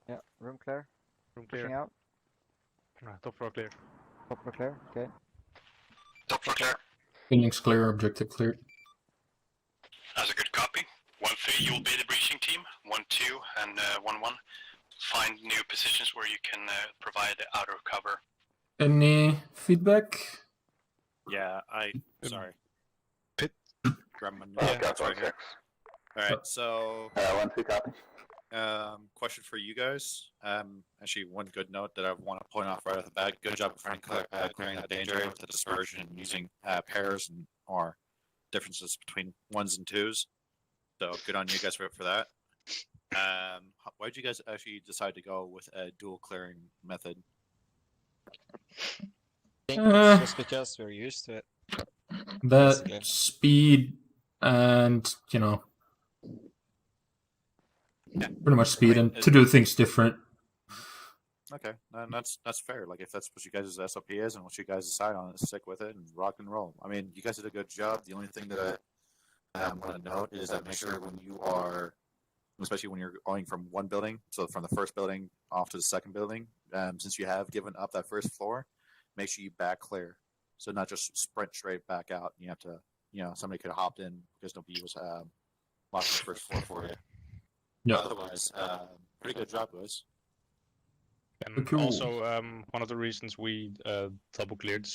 Speaker 2: Yeah. Room clear.
Speaker 19: Room
Speaker 2: Pushing
Speaker 19: clear.
Speaker 2: out.
Speaker 19: Top floor clear.
Speaker 2: Top floor clear. Okay.
Speaker 18: Top floor clear.
Speaker 3: Building's clear, objective clear.
Speaker 18: That's a good copy. 1-3, you will be the breaching team. 1-2 and 1-1. Find new positions where you can provide outer cover.
Speaker 3: Any feedback?
Speaker 11: Yeah, sorry. Grab my
Speaker 16: Yeah,
Speaker 11: notes right here. Alright,
Speaker 3: Oh.
Speaker 11: so
Speaker 16: 1-2 copy.
Speaker 11: question for you guys. Actually, one good note that I want to point off right off the bat. Good job of clearing that danger area with the dispersion and using pairs and or differences between 1s and 2s. So good on you guys for that. Why did you guys actually decide to go with a dual clearing method?
Speaker 2: I think it's just because we're used to it.
Speaker 3: That
Speaker 2: Basically.
Speaker 3: speed and, you know, pretty much speed and to do things different.
Speaker 11: Okay, and that's fair. Like if that's what you guys' SOP is and what you guys decide on, is stick with it and rock and roll. I mean, you guys did a good job. The only thing that I want to note is that make sure when you are, especially when you're going from one building, so from the first building off to the second building, since you have given up that first floor, make sure you back clear. So not just sprint straight back out. You have to, somebody could have hopped in because nobody was locking the first floor for you.
Speaker 3: Yeah.
Speaker 11: Otherwise, pretty good job, guys.
Speaker 1: And
Speaker 3: Cool.
Speaker 1: also, one of the reasons we double cleared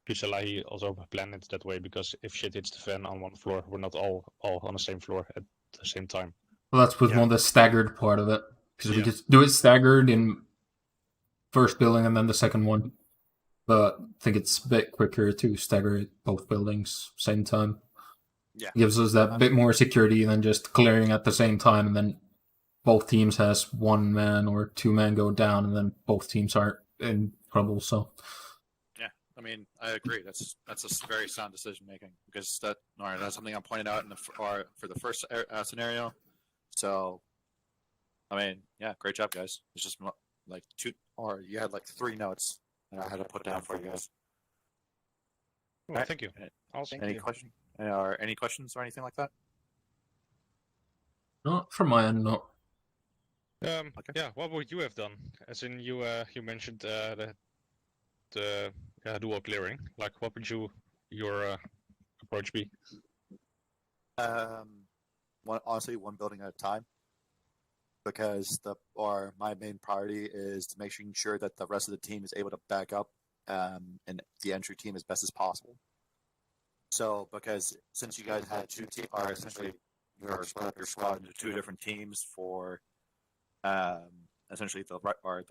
Speaker 1: Kusalahi also planned it that way, because if shit hits the fan on one floor, we're not all on the same floor at the same time.
Speaker 3: Well, that's with one of the staggered part of it. Because we just do it staggered in first building and then the second one. But I think it's a bit quicker to stagger both buildings same time.
Speaker 11: Yeah.
Speaker 3: Gives us that bit more security than just clearing at the same time, and then both teams has 1 man or 2 men go down, and then both teams are in trouble. So
Speaker 11: yeah, I mean, I agree. That's a very sound decision making, because that's something I pointed out for the first scenario. So I mean, yeah, great job, guys. It's just like you had like 3 notes that I had to put down for you guys.
Speaker 1: Well, thank you.
Speaker 11: Awesome. Any questions or anything like that?
Speaker 3: Not from my end, no.
Speaker 1: Yeah, what would you have done? As in, you mentioned the dual clearing. Like, what would your approach be?
Speaker 11: Honestly, one building at a time. Because my main priority is to making sure that the rest of the team is able to back up and the entry team as best as possible. So, because since you guys had essentially you're split up your squad into 2 different teams for essentially the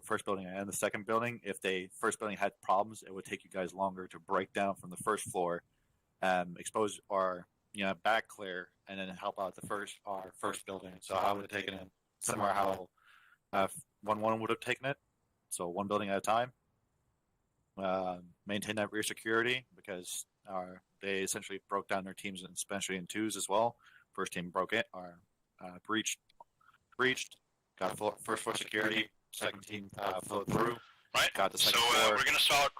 Speaker 11: first building and the second building. If the first building had problems, it would take you guys longer to break down from the first floor, expose or back clear, and then help out the first building. So I would have taken it similar how 1-1 would have taken it. So 1 building at a time. Maintain that rear security because they essentially broke down their teams, especially in 2s as well. First team broke it or breached, got first floor security. Second team flowed through.
Speaker 18: Right.
Speaker 11: Got the
Speaker 18: So
Speaker 11: second floor.
Speaker 18: we're gonna start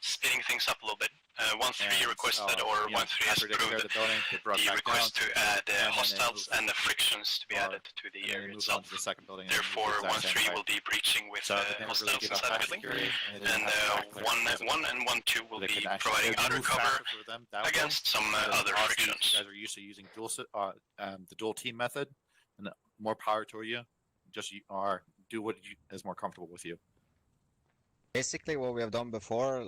Speaker 18: speeding things up a little bit. 1-3 requested or 1-3 has approved the request to add hostiles and the frictions to be added to the area itself. Therefore, 1-3 will be breaching with hostiles inside the building, and 1 and 1-2 will be providing outer cover against some other frictions.
Speaker 11: You guys are used to using the dual team method, and more power to you. Just do what is more comfortable with you.
Speaker 2: Basically, what we have done before,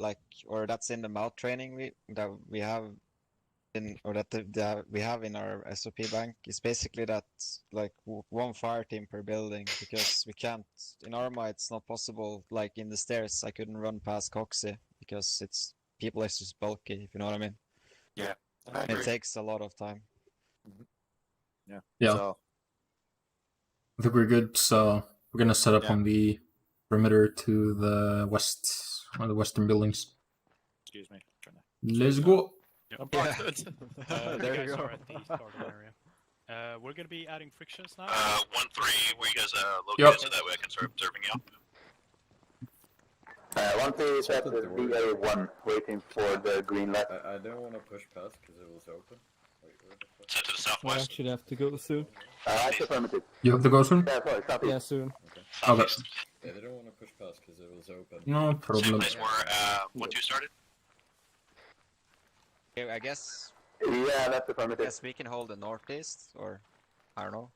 Speaker 2: or that's in the mouth training we have in our SOP bank, is basically that like 1 fire team per building, because we can't in Arma. It's not possible. Like in the stairs, I couldn't run past Coxie because people is just bulky. If you know what I mean.
Speaker 11: Yeah.
Speaker 2: It takes a lot of time.
Speaker 11: Yeah.
Speaker 3: Yeah.
Speaker 11: So,
Speaker 3: I think we're good. So we're gonna set up on the perimeter to the west, or the western buildings.
Speaker 11: Excuse me.
Speaker 3: Let's go.
Speaker 14: Yep.
Speaker 2: Yeah.
Speaker 14: There you go. At the starting area. We're gonna be adding frictions now.
Speaker 18: 1-3, were you guys located so that way I can start observing you?
Speaker 16: 1-3 is at the BA1, waiting for the green light.
Speaker 10: I don't want to push past because it was open.
Speaker 18: Set to the
Speaker 6: I
Speaker 18: southwest.
Speaker 6: actually have to go soon.
Speaker 16: It's affirmative.
Speaker 3: You have to go soon?
Speaker 16: Yeah, sorry, southeast.
Speaker 6: Yeah, soon.
Speaker 3: Okay.
Speaker 10: Yeah, they don't want to push past because it was open.
Speaker 3: No
Speaker 18: Same
Speaker 3: problem.
Speaker 18: place where 1-2 started?
Speaker 2: Okay, I guess.
Speaker 16: Yeah, that's affirmative.
Speaker 2: Yes, we can hold the northeast, or I don't know.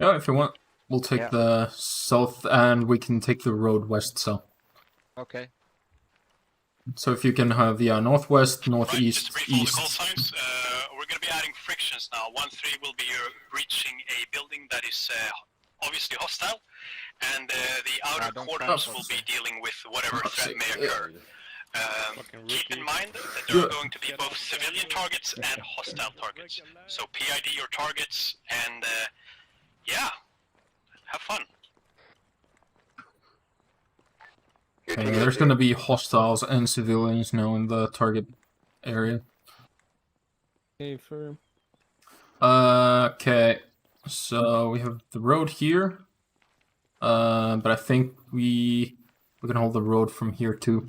Speaker 3: Yeah, if you want, we'll take the south, and we can take the road west. So.
Speaker 2: Okay.
Speaker 3: So if you can have northwest, northeast,
Speaker 18: Just to brief all the
Speaker 3: east.
Speaker 18: call signs, we're going to be adding frictions now. 1-3 will be reaching a building that is obviously hostile, and the outer quarters will be dealing with whatever threat may occur. Keep in mind that there are going to be both civilian targets and hostile targets. So PID your targets, and yeah, have fun.
Speaker 3: There's gonna be hostiles and civilians now in the target area.
Speaker 6: Okay, firm.
Speaker 3: Okay, so we have the road here, but I think we can hold the road from here too.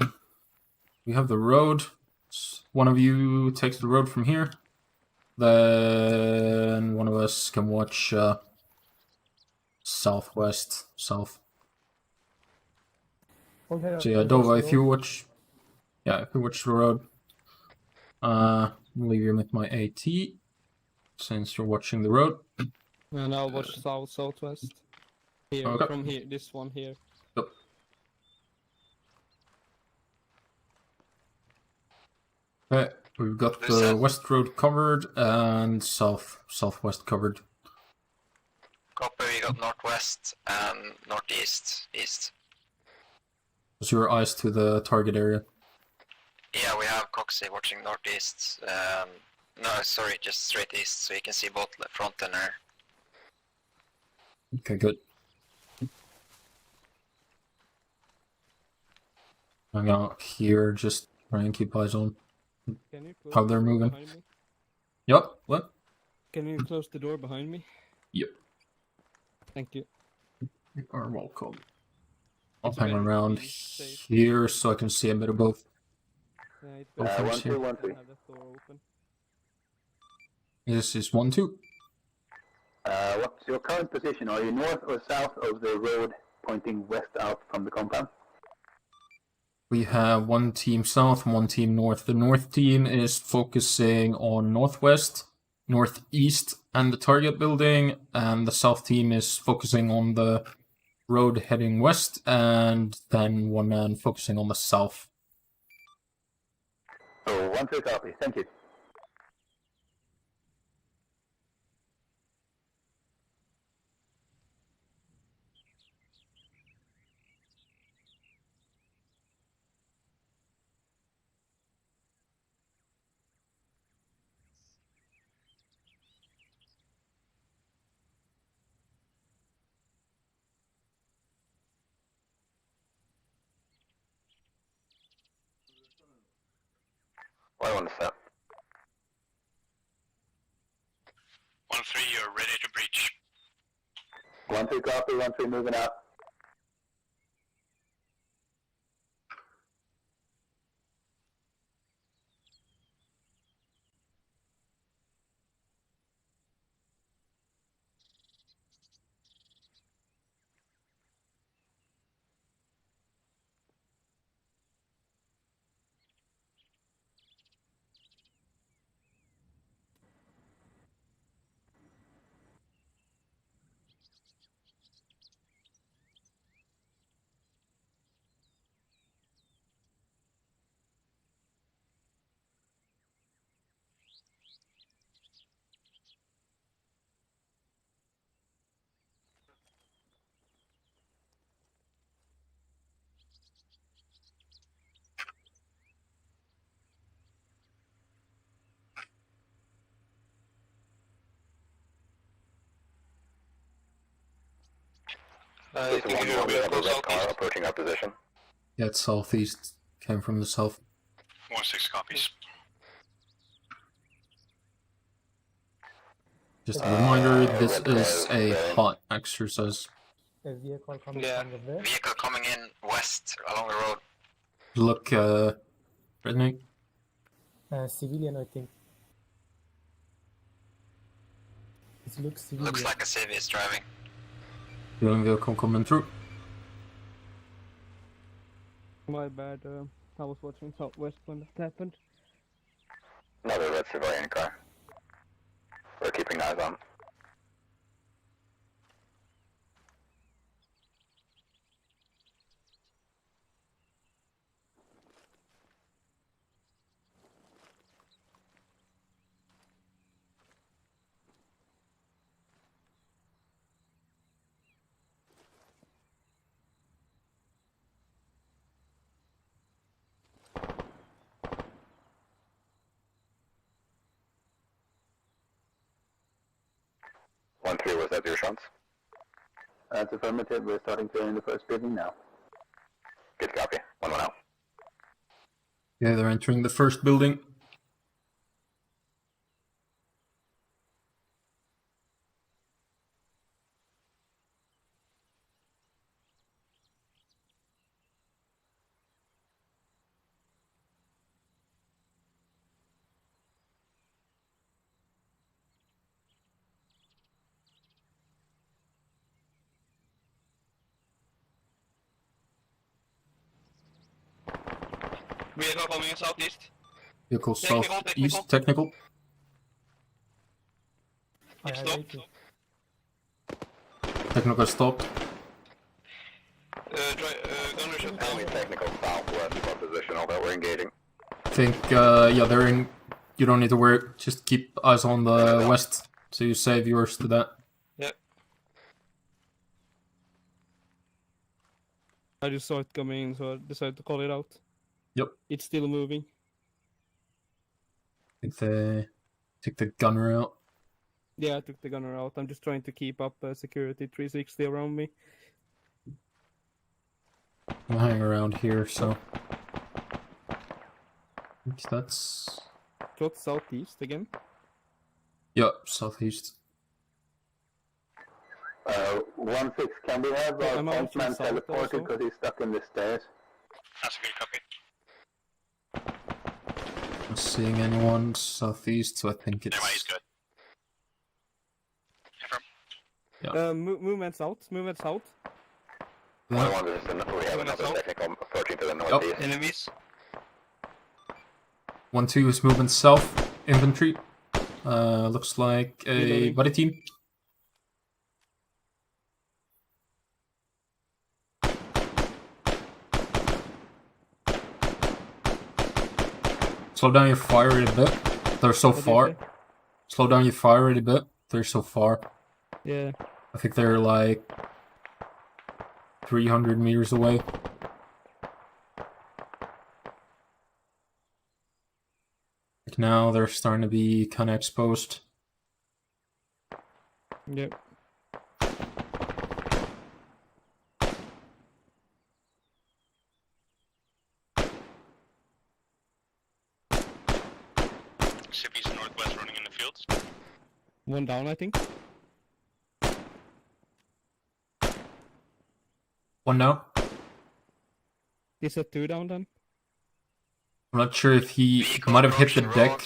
Speaker 3: We have the road. One of you takes the road from here. Then one of us can watch southwest, south.
Speaker 15: Okay,
Speaker 3: So yeah, Dova, if you watch, if you watch the road, I'll leave you with my AT, since you're watching the road.
Speaker 6: And I'll watch southwest. Here,
Speaker 3: Okay.
Speaker 6: from here, this one here.
Speaker 3: Yep. Okay, we've got the west road covered and southwest covered.
Speaker 18: Copy, we got northwest and northeast, east.
Speaker 3: What's your eyes to the target area?
Speaker 18: Yeah, we have Coxie watching northeast. No, sorry, just straight east, so you can see both front and rear.
Speaker 3: Okay, good. Hang out here, just try and keep eyes on
Speaker 6: Can you close
Speaker 3: how
Speaker 6: the
Speaker 3: they're
Speaker 6: door
Speaker 3: moving.
Speaker 6: behind me?
Speaker 3: Yep, what?
Speaker 6: Can you close the door behind me?
Speaker 3: Yep.
Speaker 6: Thank you.
Speaker 3: You are welcome. I'll
Speaker 6: It's
Speaker 3: hang
Speaker 6: better to
Speaker 3: around
Speaker 6: be safe.
Speaker 3: here so I can see a bit of both.
Speaker 6: Yeah, it's
Speaker 3: Both
Speaker 6: better
Speaker 3: things here.
Speaker 12: 1-2, 1-3.
Speaker 6: have the door open.
Speaker 3: This is 1-2.
Speaker 12: What's your current position? Are you north or south of the road pointing west out from the compound?
Speaker 3: We have one team south, one team north. The north team is focusing on northwest, northeast, and the target building, and the south team is focusing on the road heading west, and then one man focusing on the south.
Speaker 12: So 1-3 copy. Thank you.
Speaker 16: One set.
Speaker 18: 1-3, you're ready to breach.
Speaker 12: 1-3 copy. 1-3 moving out.
Speaker 16: I think you have a red car approaching our position.
Speaker 3: Yeah, it's southeast. Came from the south.
Speaker 18: 1-6 copies.
Speaker 3: Just a reminder, this is a hot exercise.
Speaker 15: A vehicle coming
Speaker 18: Yeah,
Speaker 15: from the rear.
Speaker 18: vehicle coming in west along the road.
Speaker 3: Look, Brittany.
Speaker 15: Civilian, I think. It looks civilian.
Speaker 18: Looks like a civ is driving.
Speaker 3: Feeling vehicle coming through.
Speaker 6: My bad. I was watching southwest when that happened.
Speaker 16: Another red civilian car. We're keeping eyes on. Was that your shots?
Speaker 12: That's affirmative. We're starting to in the first building now.
Speaker 16: Good copy. 1-1 out.
Speaker 3: Yeah, they're entering the first building.
Speaker 18: Vehicle coming in southeast.
Speaker 3: Vehicle southeast, technical.
Speaker 15: I have 80.
Speaker 3: Technical stopped.
Speaker 16: Enemy technical southwest of our position, although we're engaging.
Speaker 3: I think, yeah, they're in. You don't need to worry. Just keep eyes on the west, so you save yours to that.
Speaker 18: Yep.
Speaker 6: I just saw it coming in, so I decided to call it out.
Speaker 3: Yep.
Speaker 6: It's still moving.
Speaker 3: I think they took the gunner out.
Speaker 6: Yeah, I took the gunner out. I'm just trying to keep up security 360 around me.
Speaker 3: I'm hanging around here, so. I think that's.
Speaker 6: Shot southeast again.
Speaker 3: Yep, southeast.
Speaker 16: 1-6, can we have our frontman teleported because he's stuck in the stairs?
Speaker 18: That's a good copy.
Speaker 3: Not seeing anyone southeast, so I think it's.
Speaker 18: He's good.
Speaker 6: Movement south. Movement south.
Speaker 3: Yeah.
Speaker 16: We have another technical approaching to the northeast.
Speaker 18: Enemies.
Speaker 3: 1-2 is moving south. Infantry. Looks like a body team. Slow down your fire a bit. They're so far. Slow down your fire a bit. They're so far.
Speaker 6: Yeah.
Speaker 3: I think they're like 300 meters away. Like now they're starting to be kind of exposed.
Speaker 6: Yep.
Speaker 18: Shippies northwest running in the fields.
Speaker 6: One down, I think.
Speaker 3: One down.
Speaker 6: Is it 2 down then?
Speaker 3: I'm not sure if he might have hit the deck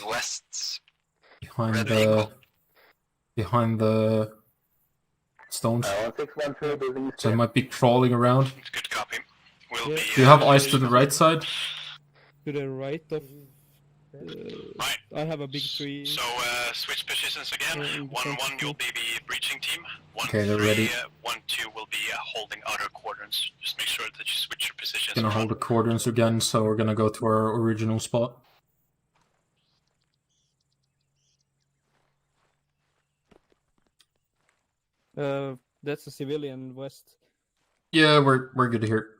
Speaker 3: behind the stones. So he might be crawling around.
Speaker 18: Good copy.
Speaker 3: Do you have eyes to the right side?
Speaker 6: To the right of.
Speaker 18: Right.
Speaker 6: I have a big tree.
Speaker 18: So switch positions again. 1-1 you'll be the breaching team. 1-3,
Speaker 3: Okay, they're ready.
Speaker 18: 1-2 will be holding outer quadrants. Just make sure that you switch your positions.
Speaker 3: Gonna hold the quadrants again, so we're gonna go to our original spot.
Speaker 6: That's a civilian west.
Speaker 3: Yeah, we're good here.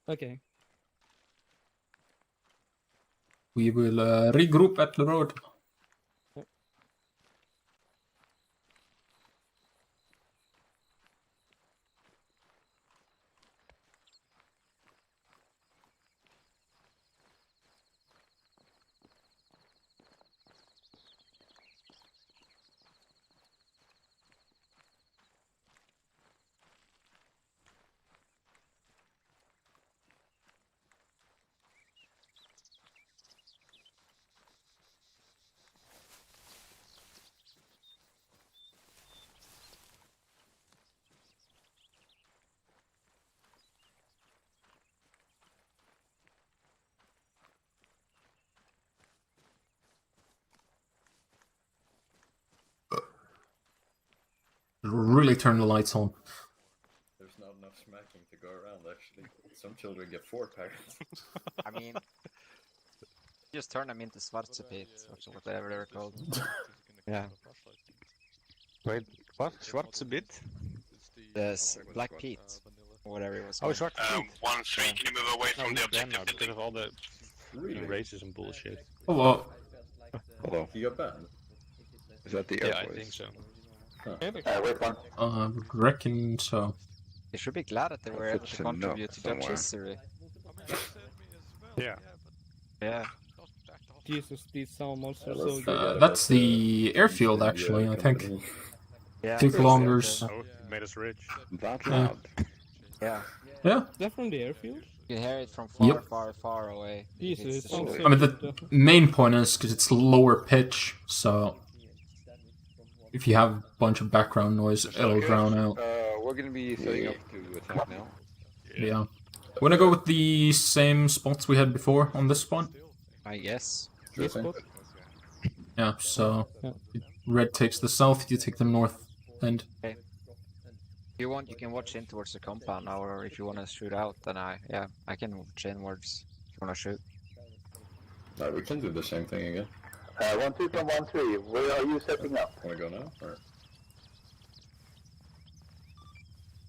Speaker 6: Okay.
Speaker 3: We will regroup at the road. Really turn the lights on.
Speaker 10: There's not enough smacking to go around, actually. Some children get 4 parents.
Speaker 2: I mean, just turn them into Schwarzepit, or whatever they're called. Yeah.
Speaker 19: Wait, what? Schwarzebit?
Speaker 2: Yes, Black Pete, or whatever it was
Speaker 19: Oh,
Speaker 2: called.
Speaker 19: Schwarzebit.
Speaker 18: 1-3, can you move away from the objective
Speaker 19: Because
Speaker 18: building?
Speaker 19: of all the racism bullshit.
Speaker 3: Hello.
Speaker 12: Hello.
Speaker 10: You got banned?
Speaker 12: Is that the Air
Speaker 19: Yeah, I
Speaker 12: Force?
Speaker 19: think so.
Speaker 16: Wait one.
Speaker 3: Reckon so.
Speaker 2: They should be glad that they were able to contribute to Dutch
Speaker 12: somewhere.
Speaker 2: history.
Speaker 19: Yeah.
Speaker 2: Yeah.
Speaker 6: Jesus, these sound monsters so good.
Speaker 3: That's the airfield, actually, I think.
Speaker 2: Yeah.
Speaker 3: 2 kilometers.
Speaker 19: Oh, it made us rich.
Speaker 12: That
Speaker 3: Yeah.
Speaker 12: loud.
Speaker 2: Yeah.
Speaker 3: Yeah.
Speaker 6: Is that from the airfield?
Speaker 2: You can hear it from far,
Speaker 3: Yep.
Speaker 2: far away.
Speaker 6: Jesus,
Speaker 2: It's
Speaker 6: it
Speaker 2: the
Speaker 6: sounds
Speaker 2: shore.
Speaker 6: so
Speaker 3: I mean,
Speaker 6: good,
Speaker 3: the main point is because it's lower pitch, so if you have a bunch of background noise, it'll drown out.
Speaker 12: We're gonna be setting up to attack now.
Speaker 3: Yeah. We're gonna go with the same spots we had before on this spot.
Speaker 2: I guess.
Speaker 6: Yes, but
Speaker 3: Yeah, so red takes the south, you take the north end.
Speaker 2: Okay. If you want, you can watch in towards the compound now, or if you want to shoot out, then I can watch inwards if you want to shoot.
Speaker 10: No, we can do the same thing again.
Speaker 16: 1-2 from 1-3, where are you setting up?
Speaker 10: Wanna go now? Or...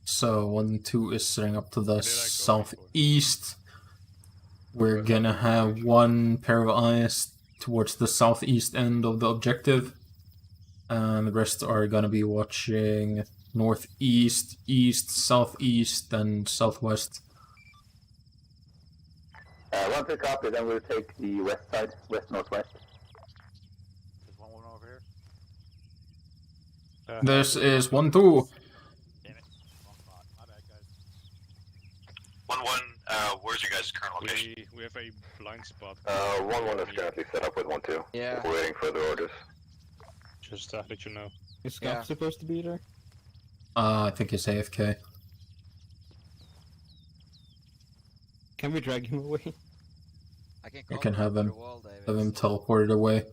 Speaker 3: So 1-2 is setting up to the southeast. We're gonna have one pair of eyes towards the southeast end of the objective. And the rest are gonna be watching northeast, east, southeast, and southwest.
Speaker 16: 1-3 copy, then we'll take the west side, west-northwest.
Speaker 19: There's one over here.
Speaker 3: This is 1-2.
Speaker 18: Where's your guys' current location?
Speaker 19: We have a blind spot.
Speaker 16: 1-1 is currently set up with 1-2.
Speaker 2: Yeah.
Speaker 16: We're waiting for the orders.
Speaker 19: Just let you know.
Speaker 6: Is Scott
Speaker 2: Yeah.
Speaker 6: supposed to be there?
Speaker 3: I think it's AFK.
Speaker 6: Can we drag him away?
Speaker 2: I can,
Speaker 3: You can have
Speaker 2: to
Speaker 3: him,
Speaker 2: the wall, David,
Speaker 3: have him
Speaker 2: so
Speaker 3: teleported away.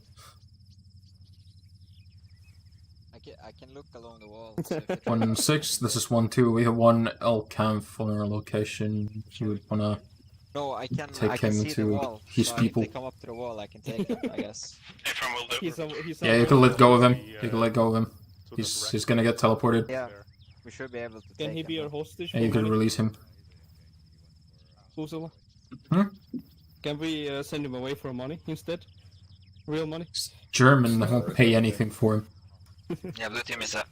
Speaker 2: I can look along the wall. So if it
Speaker 3: 1-6, this is 1-2. We have one L-Camp on our location. You would wanna
Speaker 2: No, I can
Speaker 3: take him
Speaker 2: see the
Speaker 3: to
Speaker 2: wall.
Speaker 3: his
Speaker 2: So
Speaker 3: people.
Speaker 2: if they come up to the wall, I can take it, I guess.
Speaker 6: He's
Speaker 3: Yeah, you can let go of him. You can let go of him. He's gonna get teleported.
Speaker 2: Yeah, we should be able to take
Speaker 6: Can he
Speaker 2: him.
Speaker 6: be our hostage?
Speaker 3: And you
Speaker 6: for
Speaker 3: can
Speaker 6: money?
Speaker 3: release him.
Speaker 6: Ursula?
Speaker 3: Hmm?
Speaker 6: Can we send him away for money instead? Real money?
Speaker 3: German won't pay anything for him.
Speaker 18: Yeah, blue team is up.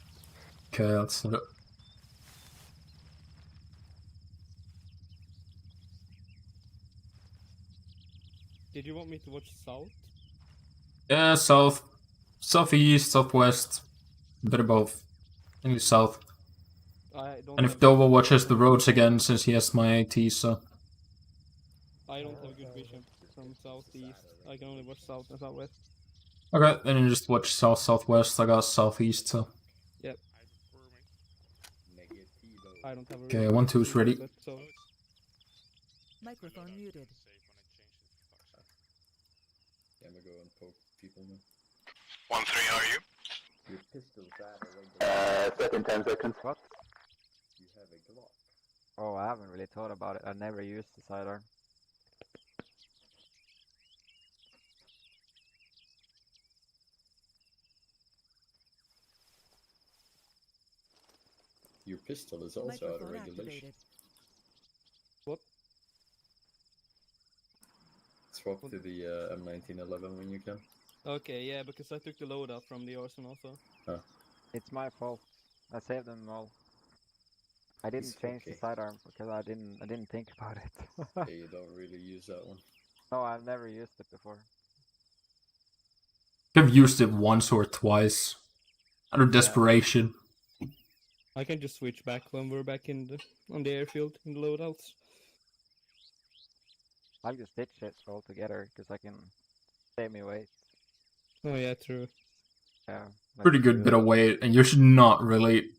Speaker 3: Okay, let's set it.
Speaker 6: Did you want me to watch South?
Speaker 3: Yeah, south, southeast, southwest, a bit of both. Mainly south.
Speaker 6: I don't
Speaker 3: And if
Speaker 6: have
Speaker 3: Dovo watches the roads again, since he has my AT, so...
Speaker 6: I don't have good vision from southeast. I can only watch south and southwest.
Speaker 3: Okay, then you just watch south, southwest. I got southeast, so...
Speaker 6: Yep. I don't have a
Speaker 3: Okay,
Speaker 6: really
Speaker 3: 1-2
Speaker 6: good
Speaker 3: is ready.
Speaker 6: vision, so
Speaker 4: Microphone muted.
Speaker 10: Can we go and poke people now?
Speaker 18: 1-3, how are you?
Speaker 10: Your pistol's out.
Speaker 16: Set in 10 seconds.
Speaker 2: What?
Speaker 10: You have a Glock.
Speaker 2: Oh, I haven't really thought about it. I never used the sidearm.
Speaker 10: Your pistol is also out of
Speaker 4: Microphone
Speaker 10: regulation.
Speaker 4: activated.
Speaker 6: what?
Speaker 10: Swap to the M1911 when you can.
Speaker 6: Okay, yeah, because I took the loadout from the arsenal, so...
Speaker 2: It's my fault. I saved them all. I didn't
Speaker 10: It's
Speaker 2: change
Speaker 10: okay.
Speaker 2: the sidearm because I didn't think about it.
Speaker 10: Yeah, you don't really use that one.
Speaker 2: No, I've never used it before.
Speaker 3: I've used it once or twice. Out of desperation.
Speaker 6: I can just switch back when we're back in the on the airfield in the loadouts.
Speaker 2: I'll just ditch it altogether because I can save me weight.
Speaker 6: Oh yeah, true.
Speaker 2: Yeah.
Speaker 3: Pretty good bit of weight, and you should not really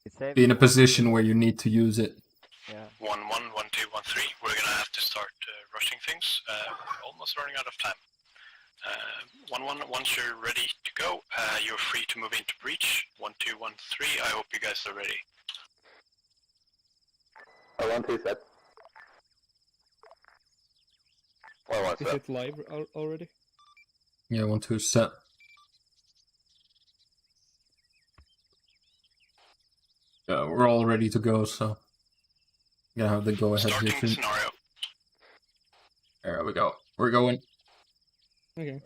Speaker 2: It saved
Speaker 3: be in
Speaker 2: me
Speaker 3: a
Speaker 2: one
Speaker 3: position
Speaker 2: hit.
Speaker 3: where you need to use it.
Speaker 2: Yeah.
Speaker 18: 1-1, 1-2, 1-3. We're gonna have to start rushing things. We're almost running out of time. 1-1, once you're ready to go, you're free to move into breach. 1-2, 1-3. I hope you guys are ready.
Speaker 16: 1-2 set. 1-1
Speaker 6: Is
Speaker 16: set.
Speaker 6: it live already?
Speaker 3: Yeah, 1-2 set. Yeah, we're all ready to go, so... I'm gonna have the go-ahead here
Speaker 18: Starting
Speaker 3: soon.
Speaker 18: scenario.
Speaker 3: There we go. We're going.
Speaker 6: Okay.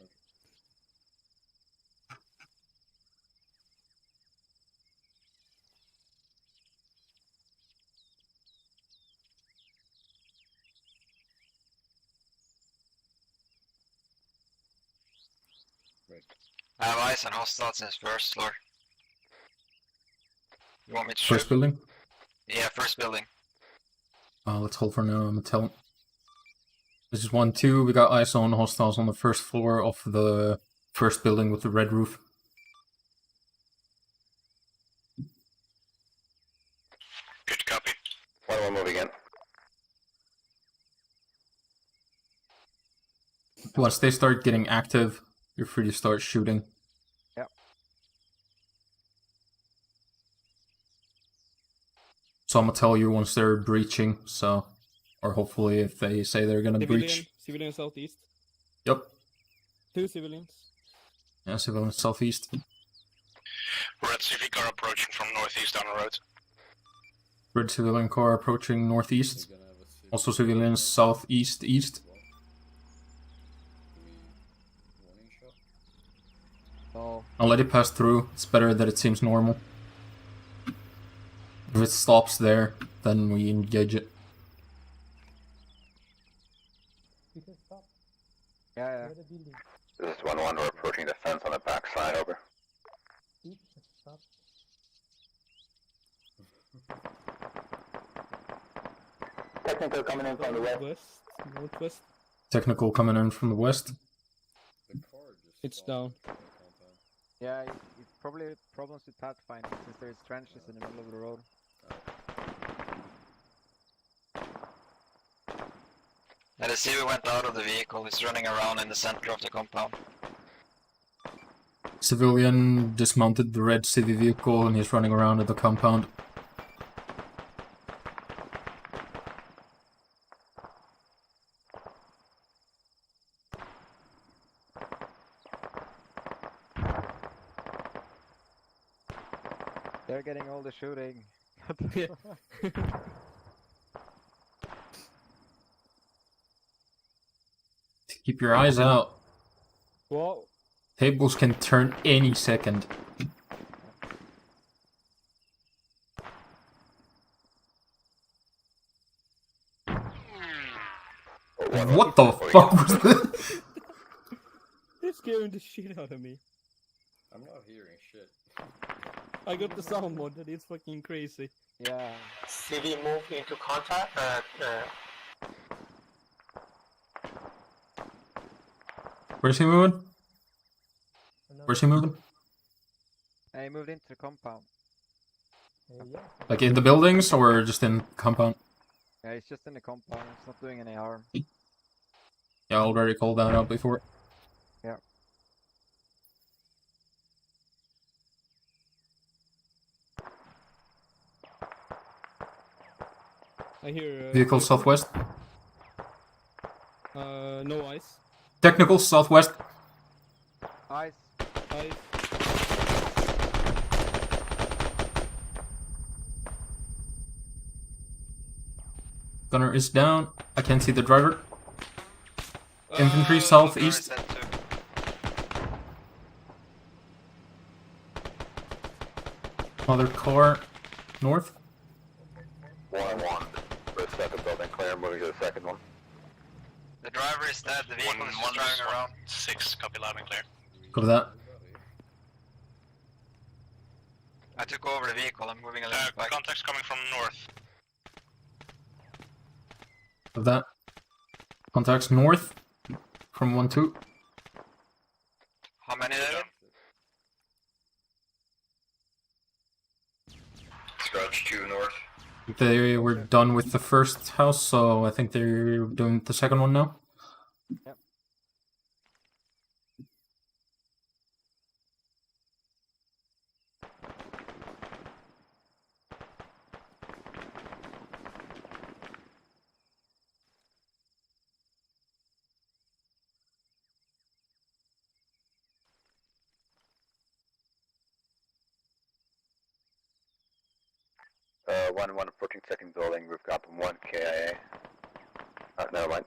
Speaker 18: I have eyes on hostiles since first floor. You want me to
Speaker 3: First building?
Speaker 18: Yeah, first building.
Speaker 3: Let's hold for now, I'm gonna tell him. This is 1-2, we got eyes on hostiles on the first floor of the first building with the red roof.
Speaker 18: Good copy.
Speaker 16: 1-1 moving in.
Speaker 3: Once they start getting active, you're free to start shooting.
Speaker 2: Yep.
Speaker 3: So I'm gonna tell you once they're breaching, so... Or hopefully if they say they're gonna breach.
Speaker 6: Civilian southeast.
Speaker 3: Yep.
Speaker 6: 2 civilians.
Speaker 3: Yeah, civilian southeast.
Speaker 18: Red civic car approaching from northeast down the road.
Speaker 3: Red civilian car approaching northeast. Also civilians southeast, east.
Speaker 2: Oh.
Speaker 3: I'll let it pass through. It's better that it seems normal. If it stops there, then we engage it.
Speaker 15: You can stop.
Speaker 2: Yeah,
Speaker 15: Where the building?
Speaker 16: This is 1-1, we're approaching the fence on the back side, over.
Speaker 15: Each stop.
Speaker 16: Technical coming in from the west.
Speaker 6: Northwest.
Speaker 3: Technical coming in from the west.
Speaker 6: It's down.
Speaker 2: Yeah, it's probably problems with pathfinding since there's trenches in the middle of the road.
Speaker 20: And the CV went out of the vehicle. He's running around in the center of the compound.
Speaker 3: Civilian dismounted the red CV vehicle and he's running around at the compound.
Speaker 2: They're getting all the shooting.
Speaker 3: Keep your eyes out.
Speaker 6: What?
Speaker 3: Tables can turn any second. What the fuck was that?
Speaker 6: It's scaring the shit out of me.
Speaker 10: I'm not hearing shit.
Speaker 6: I got the sound mod and it's fucking crazy.
Speaker 2: Yeah.
Speaker 20: CV moved into contact.
Speaker 3: Where's he moving? Where's he moving?
Speaker 2: He moved into the compound.
Speaker 15: Yeah.
Speaker 3: Like in the buildings or just in compound?
Speaker 2: Yeah, he's just in the compound. It's not doing any harm.
Speaker 3: Yeah, I already called that out before.
Speaker 2: Yeah.
Speaker 6: I hear.
Speaker 3: Vehicle southwest.
Speaker 6: No ice.
Speaker 3: Technical southwest.
Speaker 2: Ice.
Speaker 6: Ice.
Speaker 3: Gunner is down. I can't see the driver. Infantry southeast. Another car north.
Speaker 16: 1-1. The second building clear, moving to the second one.
Speaker 20: The driver is dead. The vehicle is just driving around.
Speaker 18: 6, copy loud and clear.
Speaker 3: Copy that.
Speaker 20: I took over the vehicle. I'm moving a little back.
Speaker 18: Contacts coming from north.
Speaker 3: Copy that. Contacts north from 1-2.
Speaker 20: How many there? Scratch 2 north.
Speaker 3: They were done with the first house, so I think they're doing the second one now.
Speaker 2: Yep.
Speaker 16: One approaching second building. We've got 1 KIA. Never mind.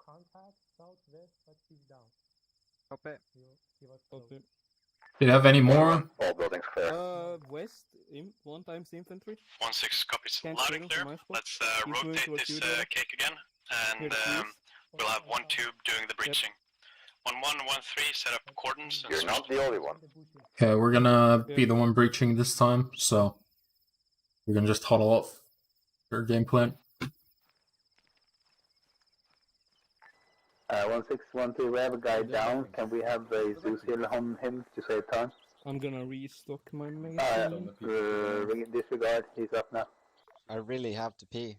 Speaker 15: Contact southwest, but he's down.
Speaker 2: Copy.
Speaker 15: He was close.
Speaker 6: Okay.
Speaker 3: Did you have any more?
Speaker 16: All buildings clear.
Speaker 6: West. One times infantry.
Speaker 18: 1-6, copies
Speaker 6: Can't
Speaker 18: loud
Speaker 6: see
Speaker 18: and
Speaker 6: him
Speaker 18: clear.
Speaker 6: from my spot.
Speaker 18: Let's
Speaker 6: He's moving
Speaker 18: rotate
Speaker 6: towards
Speaker 18: this
Speaker 6: you there.
Speaker 18: cake again, and we'll have 1 tube doing the breaching. 1-1, 1-3, set up cordons. And
Speaker 16: You're not the only one.
Speaker 3: Okay, we're gonna be the one breaching this time, so we're gonna just huddle off our game plan.
Speaker 16: 1612, we have a guy down. Can we have a Zeus heal on him to save time?
Speaker 6: I'm gonna restock my magazine.
Speaker 16: Disregard, he's up now.
Speaker 2: I really have to pee.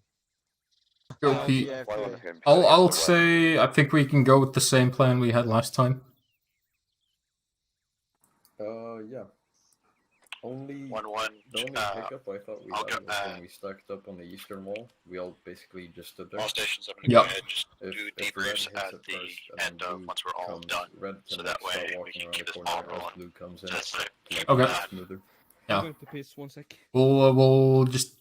Speaker 3: Go Pete. I'll say I think we can go with the same plan we had last time.
Speaker 9: Yeah.
Speaker 10: only
Speaker 18: 1-1.
Speaker 10: the only hiccup I thought we had was when we stacked up on the eastern wall. We all basically just stood there.
Speaker 18: All stations, I'm
Speaker 3: Yep.
Speaker 18: go ahead, just do debriefs at the end of once we're all done. So that way we can keep this ball rolling.
Speaker 10: Blue comes in.
Speaker 18: So that's it.
Speaker 3: Okay.
Speaker 10: Smoother.
Speaker 3: Yeah.
Speaker 6: I'm going to piss 1 sec.
Speaker 3: We'll just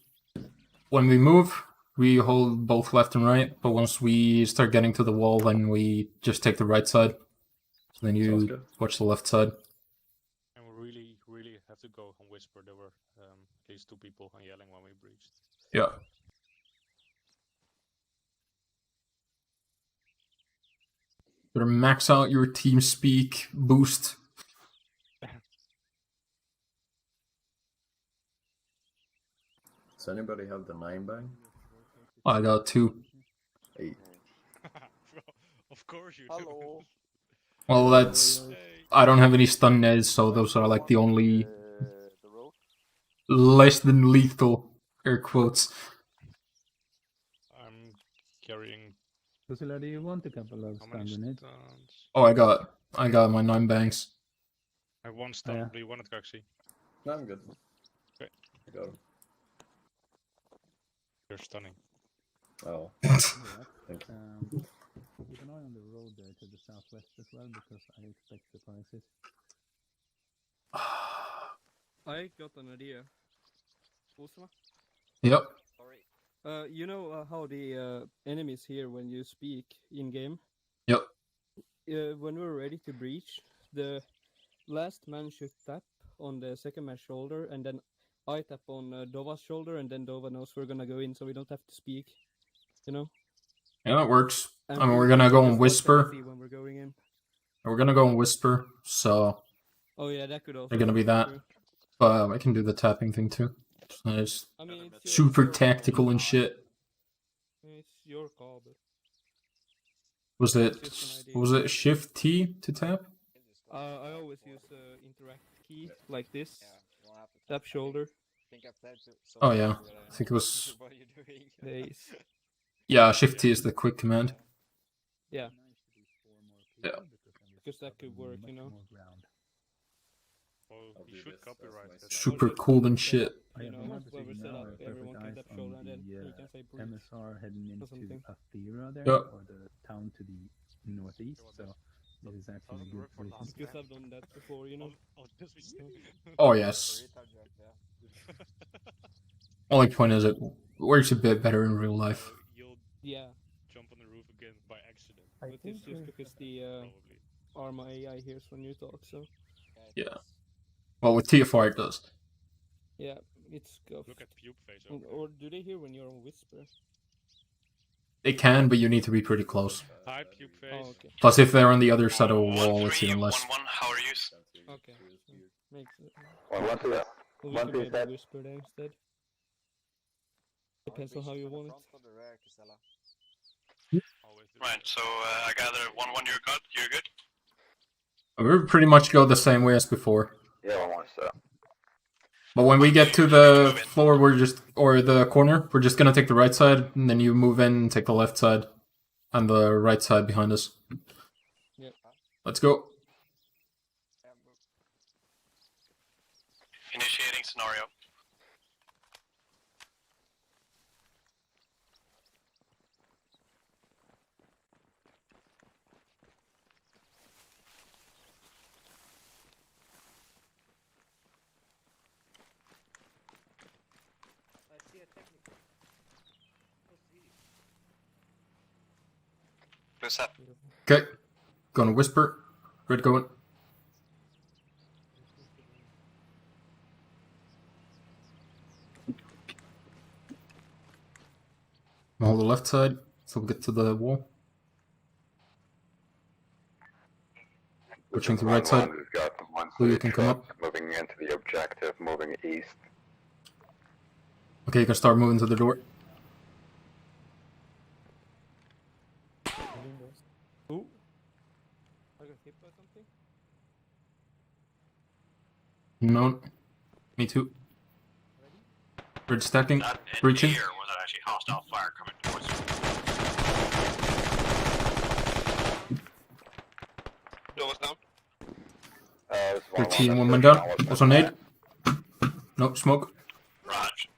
Speaker 3: when we move, we hold both left and right. But once we start getting to the wall, then we just take the right side. So then you watch the left side.
Speaker 19: And we really have to go and whisper. There were at least 2 people yelling when we breached.
Speaker 3: Yeah. Better max out your team speak boost.
Speaker 10: Does anybody have the 9 bang?
Speaker 3: I got 2.
Speaker 10: 8.
Speaker 19: Of course you do.
Speaker 3: Well, that's... I don't have any stun nades, so those are like the only... less than lethal, air quotes.
Speaker 19: I'm carrying...
Speaker 7: Drusilla, do you want a couple of stun grenades?
Speaker 3: Oh, I got my 9 bangs.
Speaker 19: I have 1 stun.
Speaker 7: Yeah.
Speaker 19: Do you want it, Coxie?
Speaker 10: No, I'm good.
Speaker 19: Okay.
Speaker 10: I got him.
Speaker 19: You're stunning.
Speaker 10: Oh.
Speaker 7: Keep an eye on the road there to the southwest as well, because I expect surprises.
Speaker 6: I got an idea. Osama?
Speaker 3: Yep.
Speaker 6: You know how the enemies hear when you speak in game?
Speaker 3: Yep.
Speaker 6: When we're ready to breach, the last man should tap on the second man's shoulder, and then I tap on Dova's shoulder, and then Dova knows we're gonna go in, so we don't have to speak. You know?
Speaker 3: Yeah, that works.
Speaker 6: And
Speaker 3: I mean, we're gonna go and
Speaker 6: just
Speaker 3: whisper.
Speaker 6: when we're going in.
Speaker 3: We're gonna go and whisper, so...
Speaker 6: Oh yeah, that could also
Speaker 3: they're gonna be that.
Speaker 6: true.
Speaker 3: But I can do the tapping thing too. So it's
Speaker 6: I mean, it's
Speaker 3: super tactical and shit.
Speaker 6: It's your call, but...
Speaker 3: Was it Shift T to tap?
Speaker 6: I always use interact key like this. Tap shoulder.
Speaker 3: Oh yeah, I think it was...
Speaker 6: Nice.
Speaker 3: Yeah, Shift T is the quick command.
Speaker 6: Yeah.
Speaker 3: Yeah.
Speaker 6: Because that could work, you know.
Speaker 19: Well, you should copyright that.
Speaker 3: Super cool and shit.
Speaker 6: You know, when we set up, everyone can tap shoulder, and then you can say breach.
Speaker 7: MSR heading into
Speaker 6: something.
Speaker 7: Athera there,
Speaker 3: Yeah.
Speaker 7: or the town to the northeast, so this is actually a good position.
Speaker 6: Because I've done that before, you know.
Speaker 3: Oh yes. Only point is it works a bit better in real life.
Speaker 6: Yeah.
Speaker 19: Jump on the roof again by accident.
Speaker 6: But it's just because the Arma AI hears when you talk, so...
Speaker 3: Yeah. Well, with TFR it does.
Speaker 6: Yeah, it's scuffed.
Speaker 19: Look at Puke face.
Speaker 6: Or do they hear when you're on Whisper?
Speaker 3: They can, but you need to be pretty close.
Speaker 19: Hi, Puke face.
Speaker 6: Oh, okay.
Speaker 3: Plus, if they're on the other side of a wall, it's even less.
Speaker 18: How are you?
Speaker 6: Okay. Makes it.
Speaker 16: Well, one to that.
Speaker 6: We
Speaker 16: One
Speaker 6: can
Speaker 16: to
Speaker 6: maybe
Speaker 16: that.
Speaker 6: Whisper there instead. Depends on how you want it.
Speaker 18: Right, so I gather 1-1 you're good?
Speaker 3: We pretty much go the same way as before.
Speaker 16: Yeah, one so.
Speaker 3: But when we get to the floor, or the corner, we're just gonna take the right side, and then you move in and take the left side, and the right side behind us.
Speaker 6: Yep.
Speaker 3: Let's go.
Speaker 18: Initiating scenario.
Speaker 20: Who's that?
Speaker 3: Okay. Gonna whisper. Red going. Hold the left side, so we'll get to the wall. Switching to the right side.
Speaker 16: We've got one
Speaker 3: So you can come up.
Speaker 16: moving into the objective, moving east.
Speaker 3: Okay, you can start moving to the door.
Speaker 6: Ooh. I got hit by something?
Speaker 3: No. Me too. Bridge stacking.
Speaker 18: Not in
Speaker 3: Breaching.
Speaker 18: here, was it actually hostile fire coming towards you?
Speaker 16: Doors down.
Speaker 3: 13, one man down. Also nade. No smoke.
Speaker 18: Raj.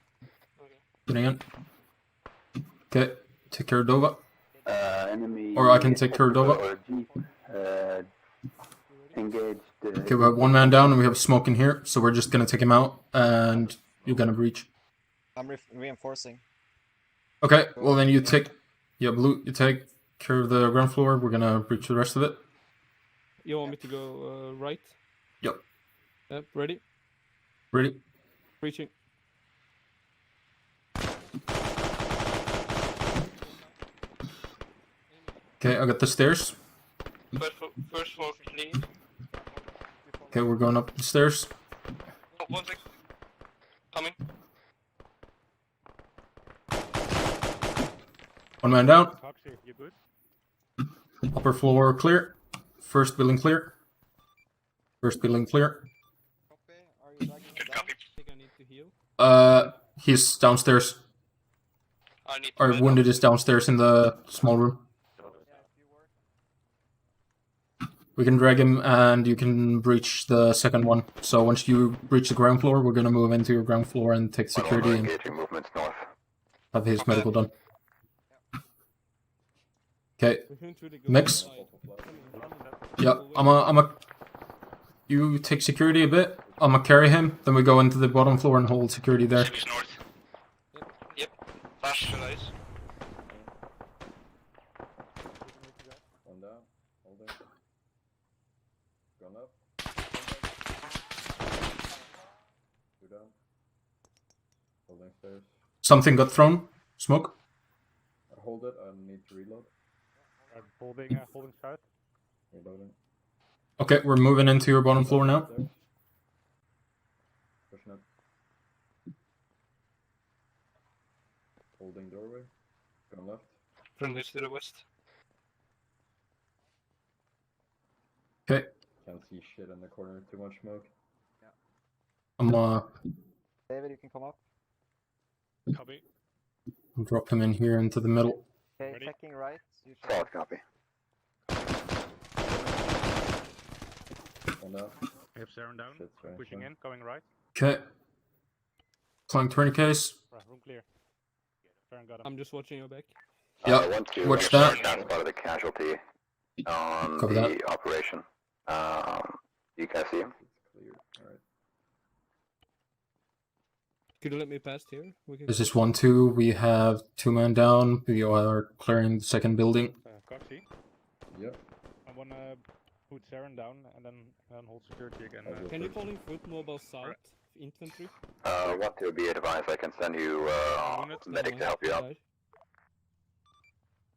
Speaker 3: Getting in. Okay, take care of Dova.
Speaker 16: Enemy
Speaker 3: Or I can take care of
Speaker 16: technical
Speaker 3: Dova.
Speaker 16: or jeep engaged.
Speaker 3: Okay, we have one man down and we have smoke in here, so we're just gonna take him out and you're gonna breach.
Speaker 2: I'm reinforcing.
Speaker 3: Okay, well then you take... Yeah, Blue, you take care of the ground floor. We're gonna breach the rest of it.
Speaker 6: You want me to go right?
Speaker 3: Yep.
Speaker 6: Yep, ready?
Speaker 3: Ready?
Speaker 6: Breaching.
Speaker 3: Okay, I got the stairs.
Speaker 18: First floor clean.
Speaker 3: Okay, we're going up the stairs.
Speaker 18: Oh, one thing. Coming.
Speaker 3: One man down.
Speaker 19: Coxie, you good?
Speaker 3: Upper floor clear. First building clear. First building clear.
Speaker 2: Good copy.
Speaker 6: I think I need to heal.
Speaker 3: He's downstairs. Our wounded is downstairs in the small room. We can drag him and you can breach the second one. So once you breach the ground floor, we're gonna move into your ground floor and take security and
Speaker 16: movements north.
Speaker 3: have his medical done. Okay. Mix. Yep, you take security a bit. I'ma carry him, then we go into the bottom floor and hold security there.
Speaker 18: North. Yep. Flash to nice.
Speaker 10: One down. Holding. Gone up. Two down. Holding stairs.
Speaker 3: Something got thrown. Smoke.
Speaker 10: I hold it. I need to reload.
Speaker 19: Holding south.
Speaker 10: Reloading.
Speaker 3: Okay, we're moving into your bottom floor now.
Speaker 10: Pushing up. Holding doorway. Going left.
Speaker 18: Friendlies to the west.
Speaker 3: Okay.
Speaker 10: Can't see shit in the corner. Too much smoke.
Speaker 3: I'm
Speaker 2: David, you can come up.
Speaker 19: Copy.
Speaker 3: drop him in here into the middle.
Speaker 2: Okay, checking right.
Speaker 16: Solid copy.
Speaker 10: One down.
Speaker 19: We have Saren down. Pushing in, going right.
Speaker 3: Okay. Clank tourniquets.
Speaker 19: Right, room clear. Saren got him.
Speaker 6: I'm just watching your back.
Speaker 3: Yeah, watch that.
Speaker 16: Spotted a casualty on
Speaker 3: Cover
Speaker 16: the
Speaker 3: that.
Speaker 16: operation. You guys see him?
Speaker 10: Alright.
Speaker 6: Could you let me past here? We can
Speaker 3: This is 1-2. We have 2 men down. We are clearing the second building.
Speaker 19: Coxie.
Speaker 10: Yep.
Speaker 19: I wanna put Saren down and then hold security again.
Speaker 6: Can you call in foot mobile south infantry?
Speaker 16: 1-2, be advised, I can send you medic to help you out.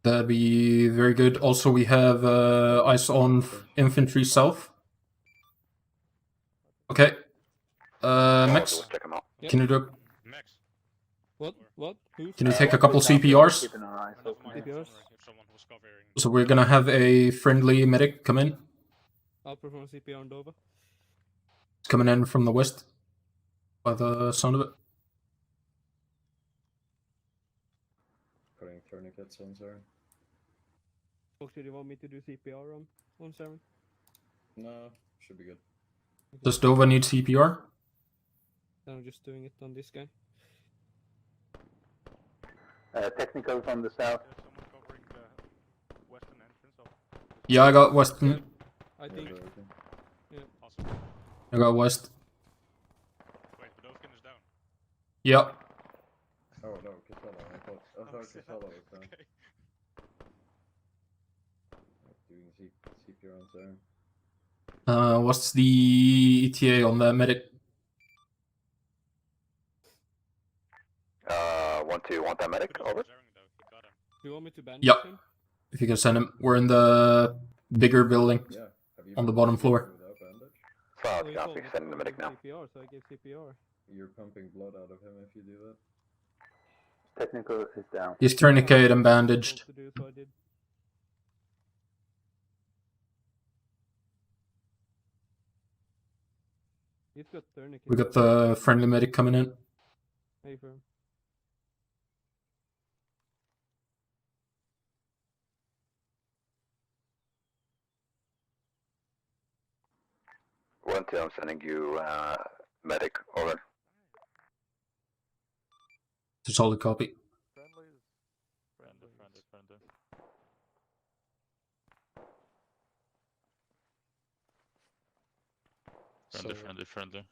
Speaker 3: That'd be very good. Also, we have eyes on infantry south. Okay. Max,
Speaker 16: Check him out.
Speaker 3: can you do?
Speaker 6: What? Who?
Speaker 3: Can you take a couple CPRs?
Speaker 6: CPRs?
Speaker 3: So we're gonna have a friendly medic come in.
Speaker 6: I'll perform CPR on Dova.
Speaker 3: It's coming in from the west, by the sound of it.
Speaker 10: Putting tourniquets on Saren.
Speaker 6: Do you want me to do CPR on Saren?
Speaker 10: No, should be good.
Speaker 3: Does Dova need CPR?
Speaker 6: Then I'm just doing it on this guy.
Speaker 16: Technical from the south.
Speaker 3: Yeah, I got western.
Speaker 6: I think. Yeah.
Speaker 19: Awesome.
Speaker 3: I got west.
Speaker 19: Wait, Budovkin is down.
Speaker 3: Yep.
Speaker 10: Oh no, Casella. I thought Casella was down.
Speaker 19: Okay.
Speaker 10: Doing CPR on Saren.
Speaker 3: What's the ETA on that medic?
Speaker 16: 1-2, want that medic? Over.
Speaker 6: Do you want me to bandage
Speaker 3: Yep.
Speaker 6: him?
Speaker 3: If you can send him. We're in the bigger building on the bottom floor.
Speaker 16: Solid copy, sending the medic now.
Speaker 6: CPR, so I gave CPR.
Speaker 10: You're pumping blood out of him if you do that.
Speaker 16: Technical is down.
Speaker 3: He's tourniqueted and bandaged.
Speaker 6: To do, so I did. He's got tourniquet.
Speaker 3: We got the friendly medic coming in.
Speaker 6: Hey, firm.
Speaker 16: I'm sending you medic. Over.
Speaker 3: It's a solid copy.
Speaker 13: Friendly.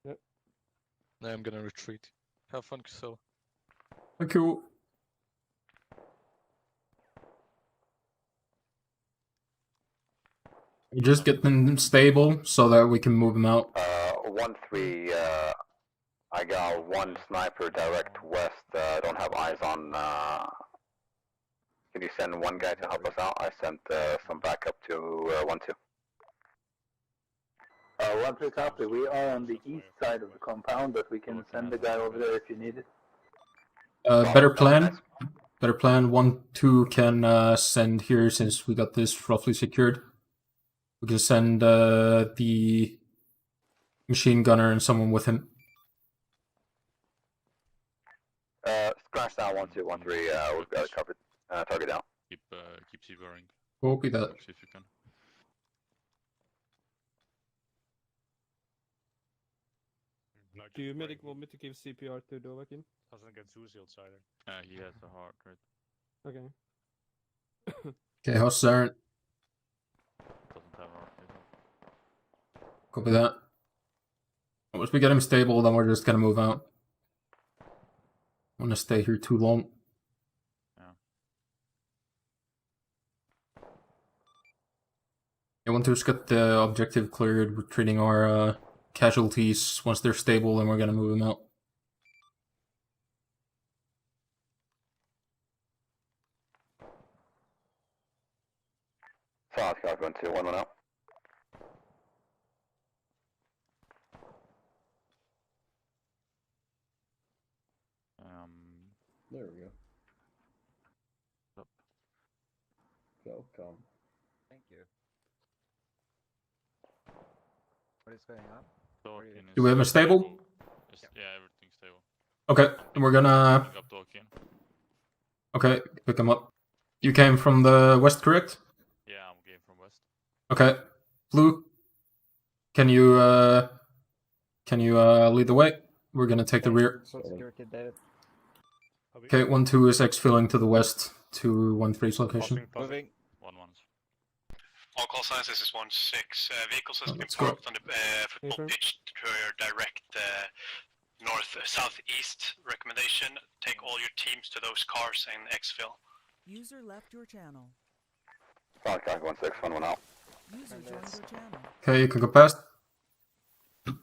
Speaker 13: Yep. Now I'm gonna retreat. Have fun, Casella.
Speaker 3: Thank you. You just get them stable so that we can move them out.
Speaker 16: 1-3, I got one sniper direct west, don't have eyes on, can you send one guy to help us out? I sent some backup to 1-2.
Speaker 7: 1-3 copy, we are on the east side of the compound, but we can send the guy over there if you need it.
Speaker 3: Better plan. Better plan. 1-2 can send here since we got this roughly secured. We can send the machine gunner and someone with him.
Speaker 16: Scratch down 1-2, 1-3, we've got it covered. Target down.
Speaker 13: Keep CBRing.
Speaker 3: Copy that.
Speaker 13: See if you can.
Speaker 6: Do you medic want me to give CPR to Dovakin?
Speaker 19: Doesn't get suicide either.
Speaker 13: He has a heart rate.
Speaker 6: Okay.
Speaker 3: Okay, how's Saren?
Speaker 13: Doesn't have a heart rate.
Speaker 3: Copy that. Once we get him stable, then we're just gonna move out. I wanna stay here too long. Yeah, once we get the objective cleared, we're treating our casualties. Once they're stable, then we're gonna move them out.
Speaker 16: Solid copy, 1-2, 1-1 out.
Speaker 10: There we go. Welcome.
Speaker 2: Thank you. What is going on?
Speaker 3: Do we have a stable?
Speaker 13: Yeah, everything's stable.
Speaker 3: Okay, and we're gonna... Okay, pick him up. You came from the west, correct?
Speaker 13: Yeah, I'm game from west.
Speaker 3: Okay. Blue, can you lead the way? We're gonna take the rear.
Speaker 2: Security, David.
Speaker 3: Okay, 1-2 is exfilling to the west to 1-3's location.
Speaker 2: Moving.
Speaker 13: 1-1.
Speaker 18: All call signs, this is 1-6. Vehicles has been
Speaker 3: let's go.
Speaker 18: parked on the football pitch to your direct southeast recommendation. Take all your teams to those cars and exfil.
Speaker 4: User left your channel.
Speaker 16: Solid copy, 1-6, 1-1 out.
Speaker 4: User joined your channel.
Speaker 3: Okay, you can go past. Let's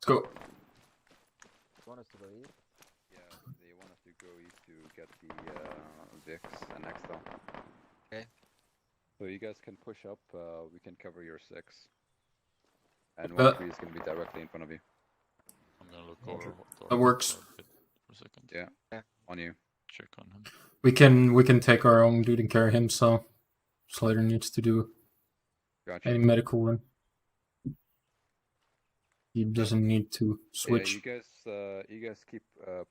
Speaker 3: go.
Speaker 2: Want us to go east?
Speaker 12: Yeah, they want us to go east to get the Vix and Extel.
Speaker 2: Okay.
Speaker 12: So you guys can push up, we can cover your 6. And
Speaker 3: Uh,
Speaker 12: 1-3 is going to be directly in front of you.
Speaker 13: I'm gonna look over
Speaker 3: That works.
Speaker 13: for a second.
Speaker 12: Yeah, on you.
Speaker 13: Check on him.
Speaker 3: We can take our own dude and carry him, so Slater needs to do any medical run. He doesn't need to switch.
Speaker 12: Yeah, you guys keep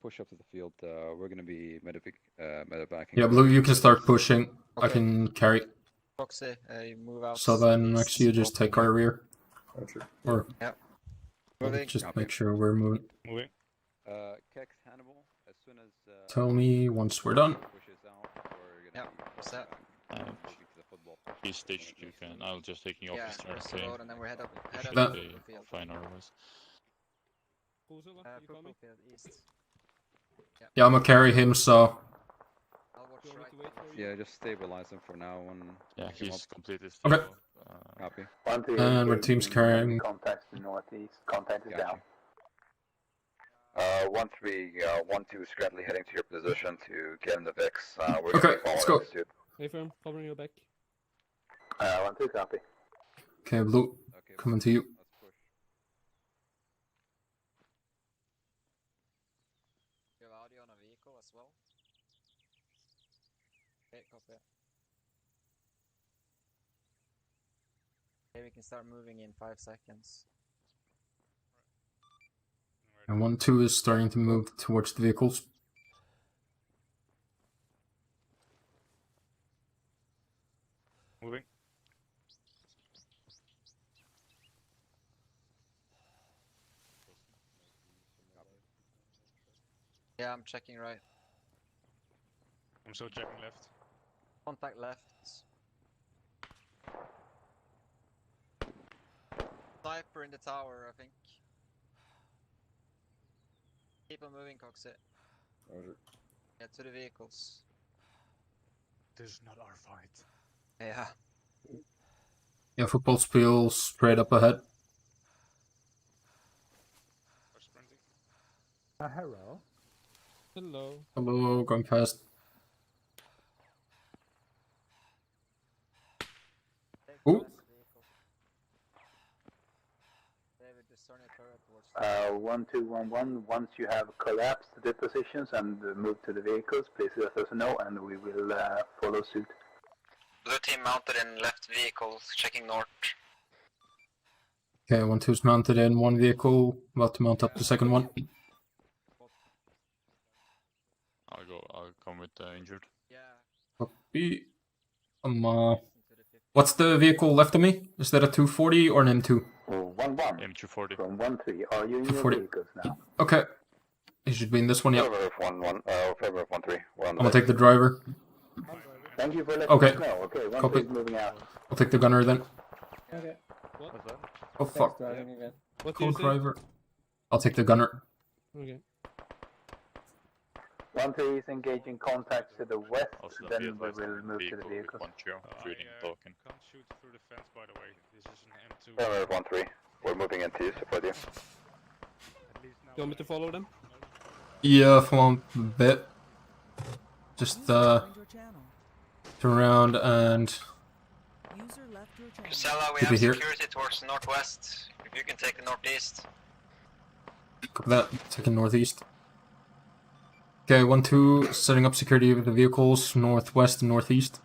Speaker 12: push up to the field. We're gonna be medevacing.
Speaker 3: Yeah, Blue, you can start pushing. I
Speaker 2: Okay.
Speaker 3: can carry.
Speaker 2: Proxy, you move out.
Speaker 3: So then,
Speaker 2: east.
Speaker 3: actually, you just take our rear. Or
Speaker 2: Yep. Moving.
Speaker 3: just make sure we're moving.
Speaker 19: Moving.
Speaker 12: Kex Hannibal, as soon as
Speaker 3: Tell me once we're done.
Speaker 12: pushes out, we're gonna
Speaker 2: Yep, what's that?
Speaker 12: moving to the football.
Speaker 13: He's staged, you can. I'll just taking off
Speaker 2: Yeah,
Speaker 13: the start.
Speaker 2: cross the road and then we're head up
Speaker 3: That-
Speaker 2: to the field.
Speaker 13: Fine otherwise.
Speaker 2: Football field east.
Speaker 3: Yeah, I'm gonna carry him, so
Speaker 2: I'll watch right.
Speaker 12: Yeah, just stabilize him for now.
Speaker 13: Yeah,
Speaker 12: pick him
Speaker 13: he's
Speaker 12: up.
Speaker 13: completely
Speaker 3: Okay.
Speaker 13: stable.
Speaker 12: Copy.
Speaker 3: And our team's carrying.
Speaker 7: Contact to northeast. Contact is down.
Speaker 16: 1-3, 1-2 is currently heading to your position to get in the Vix. We're
Speaker 3: Okay,
Speaker 16: gonna be
Speaker 3: let's
Speaker 16: following
Speaker 3: go.
Speaker 16: this dude.
Speaker 6: Hey, firm, covering your back.
Speaker 7: 1-2 copy.
Speaker 3: Okay, Blue, coming to you.
Speaker 12: Let's push.
Speaker 2: You have audio on a vehicle as well? Okay, copy. Okay, we can start moving in 5 seconds.
Speaker 3: And 1-2 is starting to move towards the vehicles.
Speaker 19: Moving.
Speaker 12: Copy.
Speaker 2: Yeah, I'm checking right.
Speaker 19: I'm still checking left.
Speaker 2: Contact left. Sniper in the tower, I think. Keep on moving, Coxie.
Speaker 10: Roger.
Speaker 2: Yeah, to the vehicles.
Speaker 19: This is not our fight.
Speaker 2: Yeah.
Speaker 3: Yeah, football spiel straight up ahead.
Speaker 7: Hello.
Speaker 6: Hello.
Speaker 3: Hello, going fast. Ooh.
Speaker 2: David, just turn your turret towards
Speaker 7: 1211, once you have collapsed the positions and moved to the vehicles, please let us know and we will follow suit.
Speaker 20: Blue team mounted in left vehicle, checking north.
Speaker 3: Okay, 1-2's mounted in one vehicle, about to mount up the second one.
Speaker 19: I'll come with the injured.
Speaker 3: Copy. What's the vehicle left of me? Is that a 240 or an M2?
Speaker 7: 1-1.
Speaker 19: M240.
Speaker 7: From 1-3, are you in your
Speaker 3: 240.
Speaker 7: vehicles now?
Speaker 3: Okay. He should be in this one, yeah.
Speaker 16: Favor of 1-1, favor of 1-3. We're on
Speaker 3: I'm
Speaker 16: the
Speaker 3: gonna take the driver.
Speaker 7: Thank you for letting
Speaker 3: Okay.
Speaker 7: us know. Okay, 1-3
Speaker 3: Copy.
Speaker 7: is moving out.
Speaker 3: I'll take the gunner then.
Speaker 6: Okay. What?
Speaker 3: Oh fuck.
Speaker 6: Driving again. What do you say?
Speaker 3: Co-driver. I'll take the gunner.
Speaker 6: Okay.
Speaker 7: 1-3 is engaging contacts to the west,
Speaker 19: Also,
Speaker 7: then
Speaker 19: be
Speaker 7: we
Speaker 19: advised
Speaker 7: will
Speaker 19: I'm in
Speaker 7: move to the
Speaker 19: vehicle with
Speaker 7: vehicles.
Speaker 19: Poncho, shooting and talking.
Speaker 1: Can't shoot through the fence, by the way. This is an M2.
Speaker 16: Favor of 1-3. We're moving in to support you.
Speaker 6: You want me to follow them?
Speaker 3: Yeah, for one bit. Just turn around and
Speaker 20: Casella, we
Speaker 3: keep
Speaker 20: have
Speaker 3: it here.
Speaker 20: security towards the northwest. If you can take the northeast.
Speaker 3: Copy that. Taking northeast. Okay, 1-2, setting up security with the vehicles northwest and northeast.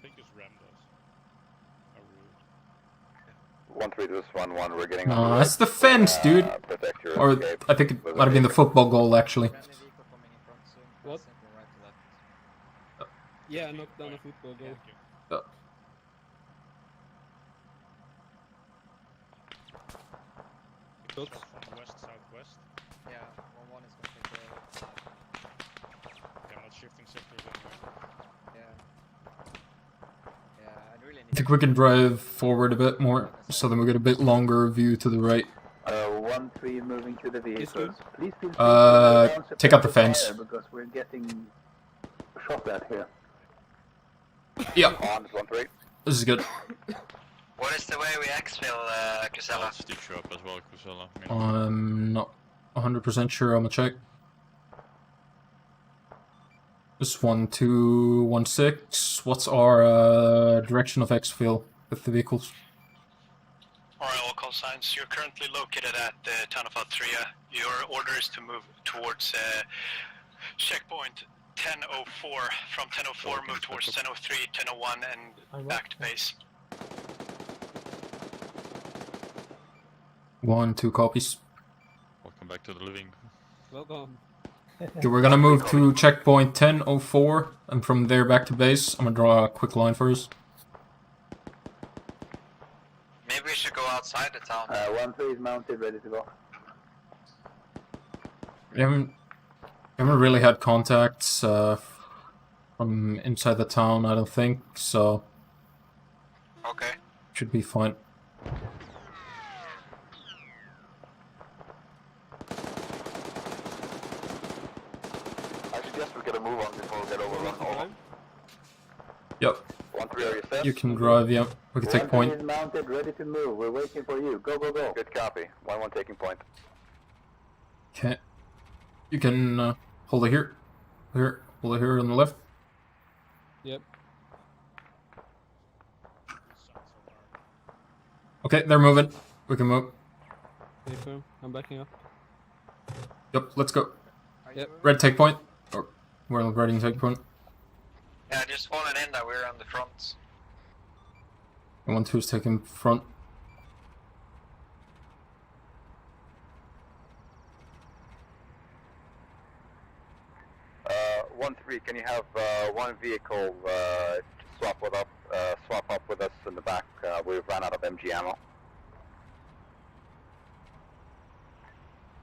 Speaker 16: 1-3 to this 1-1. We're getting on
Speaker 3: No,
Speaker 16: the road.
Speaker 3: that's the fence, dude.
Speaker 16: Protect your
Speaker 3: Or
Speaker 16: escape.
Speaker 3: I think it might have been the football goal actually.
Speaker 6: What? Yeah, I knocked down a football goal.
Speaker 1: Shots from west, southwest.
Speaker 2: Yeah, 1-1 is going to take care of it.
Speaker 1: Okay, I'm not shifting sectors anymore.
Speaker 2: Yeah. Yeah, I really
Speaker 3: I
Speaker 2: need
Speaker 3: think we can drive forward a bit more, so then we get a bit longer view to the right.
Speaker 7: 1-3 moving to the vehicles. Please feel free to
Speaker 3: Take out the fence.
Speaker 7: fire because we're getting shot at here.
Speaker 3: Yeah.
Speaker 16: On 1-3.
Speaker 3: This is good.
Speaker 20: What is the way we exfil, Casella?
Speaker 19: I'll stitch you up as well, Crucella.
Speaker 3: I'm not 100% sure. I'm gonna check. This 1-2-1-6. What's our direction of exfil with the vehicles?
Speaker 18: Alright, all call signs. You're currently located at the town of Altria. Your order is to move towards checkpoint 1004. From 1004, move towards 1003, 1001, and back to base.
Speaker 3: 1-2 copies.
Speaker 19: Welcome back to the living.
Speaker 6: Welcome.
Speaker 3: Okay, we're gonna move to checkpoint 1004, and from there back to base. I'm gonna draw a quick line for us.
Speaker 20: Maybe we should go outside the town.
Speaker 7: 1-3 is mounted, ready to go.
Speaker 3: We haven't really had contacts from inside the town, I don't think, so
Speaker 20: Okay.
Speaker 3: should be fine.
Speaker 16: I suggest we get a move on before we get overrun.
Speaker 3: Yep.
Speaker 16: 1-3, are you set?
Speaker 3: You can drive, yeah. We can take
Speaker 7: 1-3
Speaker 3: point.
Speaker 7: is mounted, ready to move. We're waiting for you. Go, go, go.
Speaker 16: Good copy. 1-1 taking point.
Speaker 3: Okay. You can hold it here. Here. Hold it here on the left.
Speaker 6: Yep.
Speaker 3: Okay, they're moving. We can move.
Speaker 6: Stay firm. I'm backing up.
Speaker 3: Yep, let's go.
Speaker 6: Yep.
Speaker 3: Red take point. Or we're ready to take point.
Speaker 20: Yeah, just falling in that we're on the front.
Speaker 3: And 1-2 is taking front.
Speaker 16: Uh, 1-3, can you have one vehicle swap up with us in the back? We've run out of MG ammo.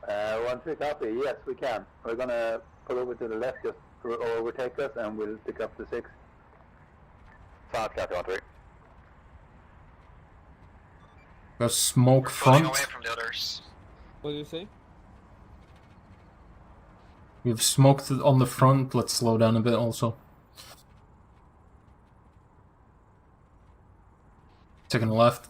Speaker 7: 1-3 copy. Yes, we can. We're gonna pull over to the left, just overtake us, and we'll pick up the 6.
Speaker 16: South, Captain 1-3.
Speaker 3: Got smoke
Speaker 20: Pulling
Speaker 3: front.
Speaker 20: away from the others.
Speaker 6: What do you say?
Speaker 3: We've smoked on the front. Let's slow down a bit also. Taking left.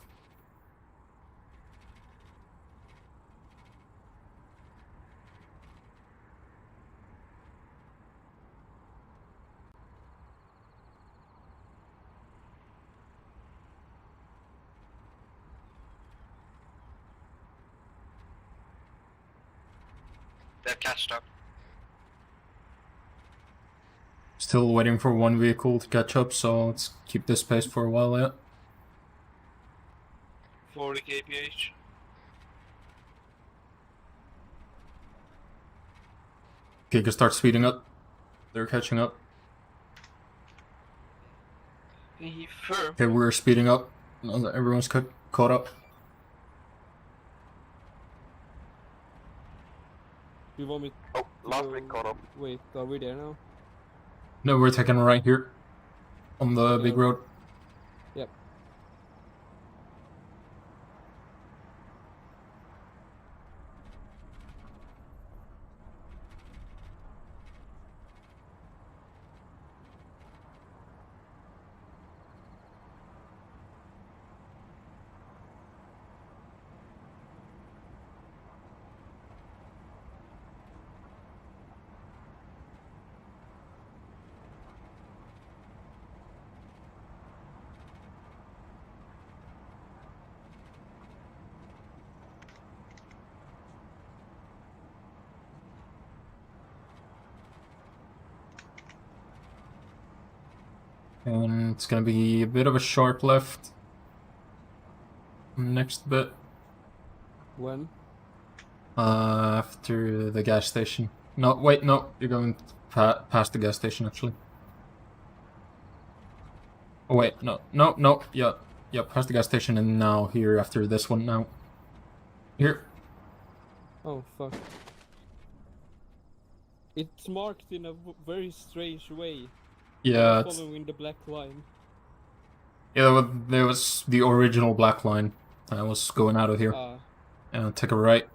Speaker 20: They've catched up.
Speaker 3: Still waiting for one vehicle to catch up, so let's keep this pace for a while yet.
Speaker 5: 40 kph.
Speaker 3: Okay, can start speeding up. They're catching up. Okay, we're speeding up. Now that everyone's caught up.
Speaker 6: You want me?
Speaker 8: Oh, last week caught up.
Speaker 6: Wait, are we there now?
Speaker 3: No, we're taking right here. On the big road.
Speaker 6: Yep.
Speaker 3: And it's gonna be a bit of a sharp left. Next bit.
Speaker 6: When?
Speaker 3: After the gas station. No, wait, no. You're going past the gas station, actually. Oh, wait, no. Yeah, past the gas station and now here after this one now. Here.
Speaker 6: Oh, fuck. It's marked in a very strange way.
Speaker 3: Yeah,
Speaker 6: I'm following the black line.
Speaker 3: Yeah, there was the original black line. I was going out of here. And take a right.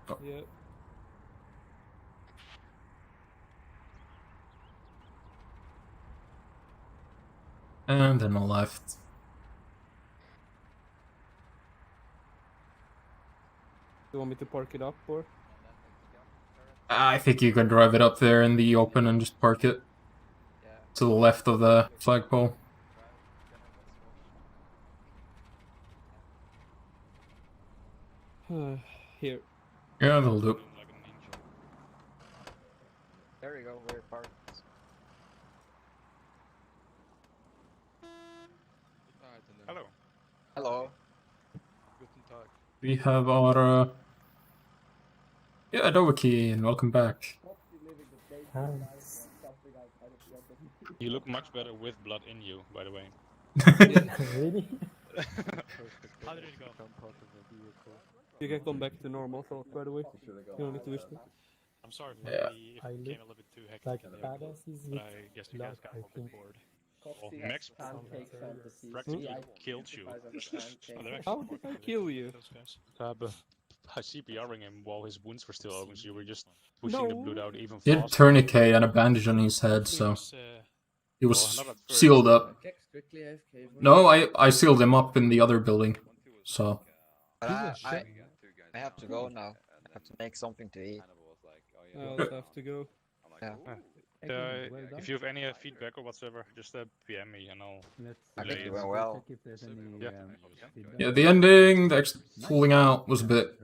Speaker 3: Oh.
Speaker 6: Yeah.
Speaker 3: And then a left.
Speaker 6: You want me to park it up or?
Speaker 3: I think you can drive it up there in the open and just park it to the left of the flagpole.
Speaker 6: Here.
Speaker 3: Yeah, that'll do.
Speaker 2: There we go, we're parked.
Speaker 19: Hello.
Speaker 2: Hello.
Speaker 5: Guten Tag.
Speaker 3: We have our... Yeah, Dovaki, and welcome back.
Speaker 19: You look much better with blood in you, by the way.
Speaker 15: Really?
Speaker 14: How did it go?
Speaker 6: You can come back to normal thought, by the way. You don't need to wish me.
Speaker 14: I'm sorry if
Speaker 3: Yeah.
Speaker 14: it became a little bit too hectic
Speaker 15: like
Speaker 14: in the
Speaker 15: badass is
Speaker 14: but
Speaker 15: with
Speaker 14: I guess you guys got a little bit bored.
Speaker 19: Oh, Max practically killed you.
Speaker 6: How did I kill you?
Speaker 19: By CPRing him while his wounds were still open, so you were just pushing the blood out even
Speaker 3: He had
Speaker 19: faster.
Speaker 3: tourniquet and a bandage on his head, so... He was
Speaker 19: not at first.
Speaker 3: sealed up. No, I sealed him up in the other building, so...
Speaker 2: I have to go now. I have to make something to eat.
Speaker 6: I also have to go.
Speaker 2: Yeah.
Speaker 19: If you have any feedback or whatsoever, just PM me and I'll
Speaker 2: I
Speaker 19: relay
Speaker 2: think
Speaker 19: it.
Speaker 2: it went well.
Speaker 3: Yeah, the ending, the pulling out was a bit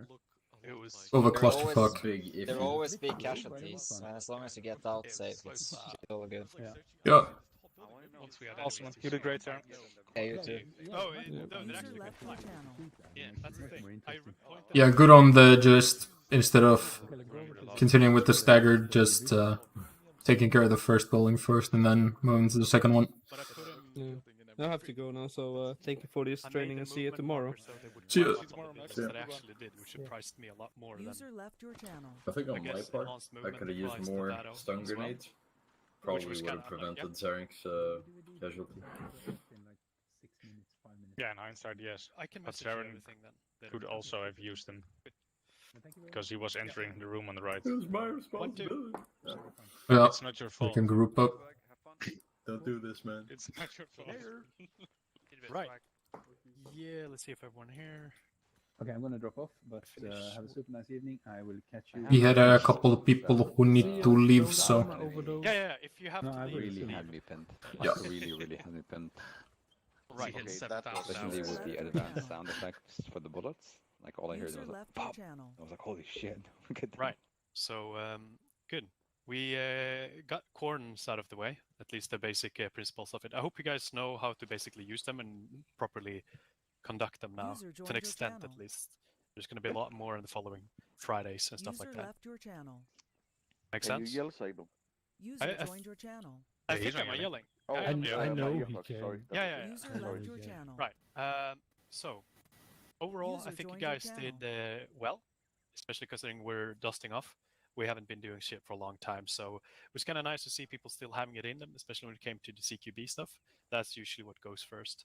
Speaker 3: of a clusterfuck.
Speaker 2: There will always be casualties, and as long as you get out safe, it's all good.
Speaker 3: Yeah.
Speaker 19: Awesome. You did great, sir.
Speaker 2: Yeah, you too.
Speaker 14: Oh, that's actually good. Yeah, that's the thing.
Speaker 3: Yeah, good on the just, instead of continuing with the staggered, just taking care of the first building first and then moving to the second one.
Speaker 6: I have to go now, so thank you for this training and see you tomorrow.
Speaker 14: So they would
Speaker 3: Cheers.
Speaker 14: price up on the builds that I actually did, which surprised me a lot more than.
Speaker 4: User left your channel.
Speaker 10: I think on my
Speaker 14: guess
Speaker 10: part,
Speaker 14: enhanced
Speaker 10: I
Speaker 14: movement
Speaker 10: could have used
Speaker 14: applies to
Speaker 10: more
Speaker 14: Nato
Speaker 10: stun
Speaker 14: as well,
Speaker 10: grenades.
Speaker 14: which
Speaker 10: Probably
Speaker 14: was
Speaker 10: would have
Speaker 14: kinda like,
Speaker 10: prevented Zarek's casualty.
Speaker 19: Yeah, in hindsight, yes.
Speaker 14: I can
Speaker 19: But
Speaker 14: message you
Speaker 19: Saren
Speaker 14: everything then.
Speaker 19: could also have used them. Because he was entering the room on the right.
Speaker 10: It was my responsibility.
Speaker 3: Yeah,
Speaker 19: It's not your
Speaker 3: we
Speaker 19: fault.
Speaker 3: can group up.
Speaker 10: Don't do this, man.
Speaker 19: It's not your fault.
Speaker 14: Right. Yeah, let's see if everyone here.
Speaker 7: Okay, I'm gonna drop off, but have a super nice evening. I will catch you.
Speaker 3: We had a couple of people who need to leave, so.
Speaker 14: Yeah, if you have
Speaker 12: No,
Speaker 14: to
Speaker 12: I
Speaker 14: leave,
Speaker 12: really
Speaker 14: leave.
Speaker 12: had me pinned.
Speaker 3: Yeah.
Speaker 12: Really had me pinned.
Speaker 14: Right.
Speaker 12: Especially with the advanced sound effects for the bullets. Like all I heard
Speaker 4: User
Speaker 12: was like,
Speaker 4: left your
Speaker 12: pop.
Speaker 4: channel.
Speaker 12: I was like, holy shit. Look at that.
Speaker 14: Right. So, good. We got cordons out of the way, at least the basic principles of it. I hope you guys know how to basically use them and properly conduct them now,
Speaker 4: User
Speaker 14: to
Speaker 4: joined
Speaker 14: an
Speaker 4: your
Speaker 14: extent
Speaker 4: channel.
Speaker 14: at least. There's going to be a lot more in the following Fridays and stuff
Speaker 4: User
Speaker 14: like that.
Speaker 4: left your channel.
Speaker 14: Make
Speaker 8: Can
Speaker 14: sense?
Speaker 8: you yell, Sable?
Speaker 4: User joined your channel.
Speaker 14: I
Speaker 19: Yeah, he's
Speaker 14: think
Speaker 19: not
Speaker 14: I'm yelling.
Speaker 8: Oh,
Speaker 14: I
Speaker 6: know
Speaker 8: my
Speaker 6: he
Speaker 8: earplugs,
Speaker 6: can.
Speaker 8: sorry.
Speaker 14: Yeah.
Speaker 4: User
Speaker 8: Sorry.
Speaker 4: left your channel.
Speaker 14: Right. So, overall, I
Speaker 4: User
Speaker 14: think you
Speaker 4: joined your
Speaker 14: guys did well, especially considering we're dusting off. We haven't been doing shit for a long time, so it was kind of nice to see people still having it in them, especially when it came to the CQB stuff. That's usually what goes first.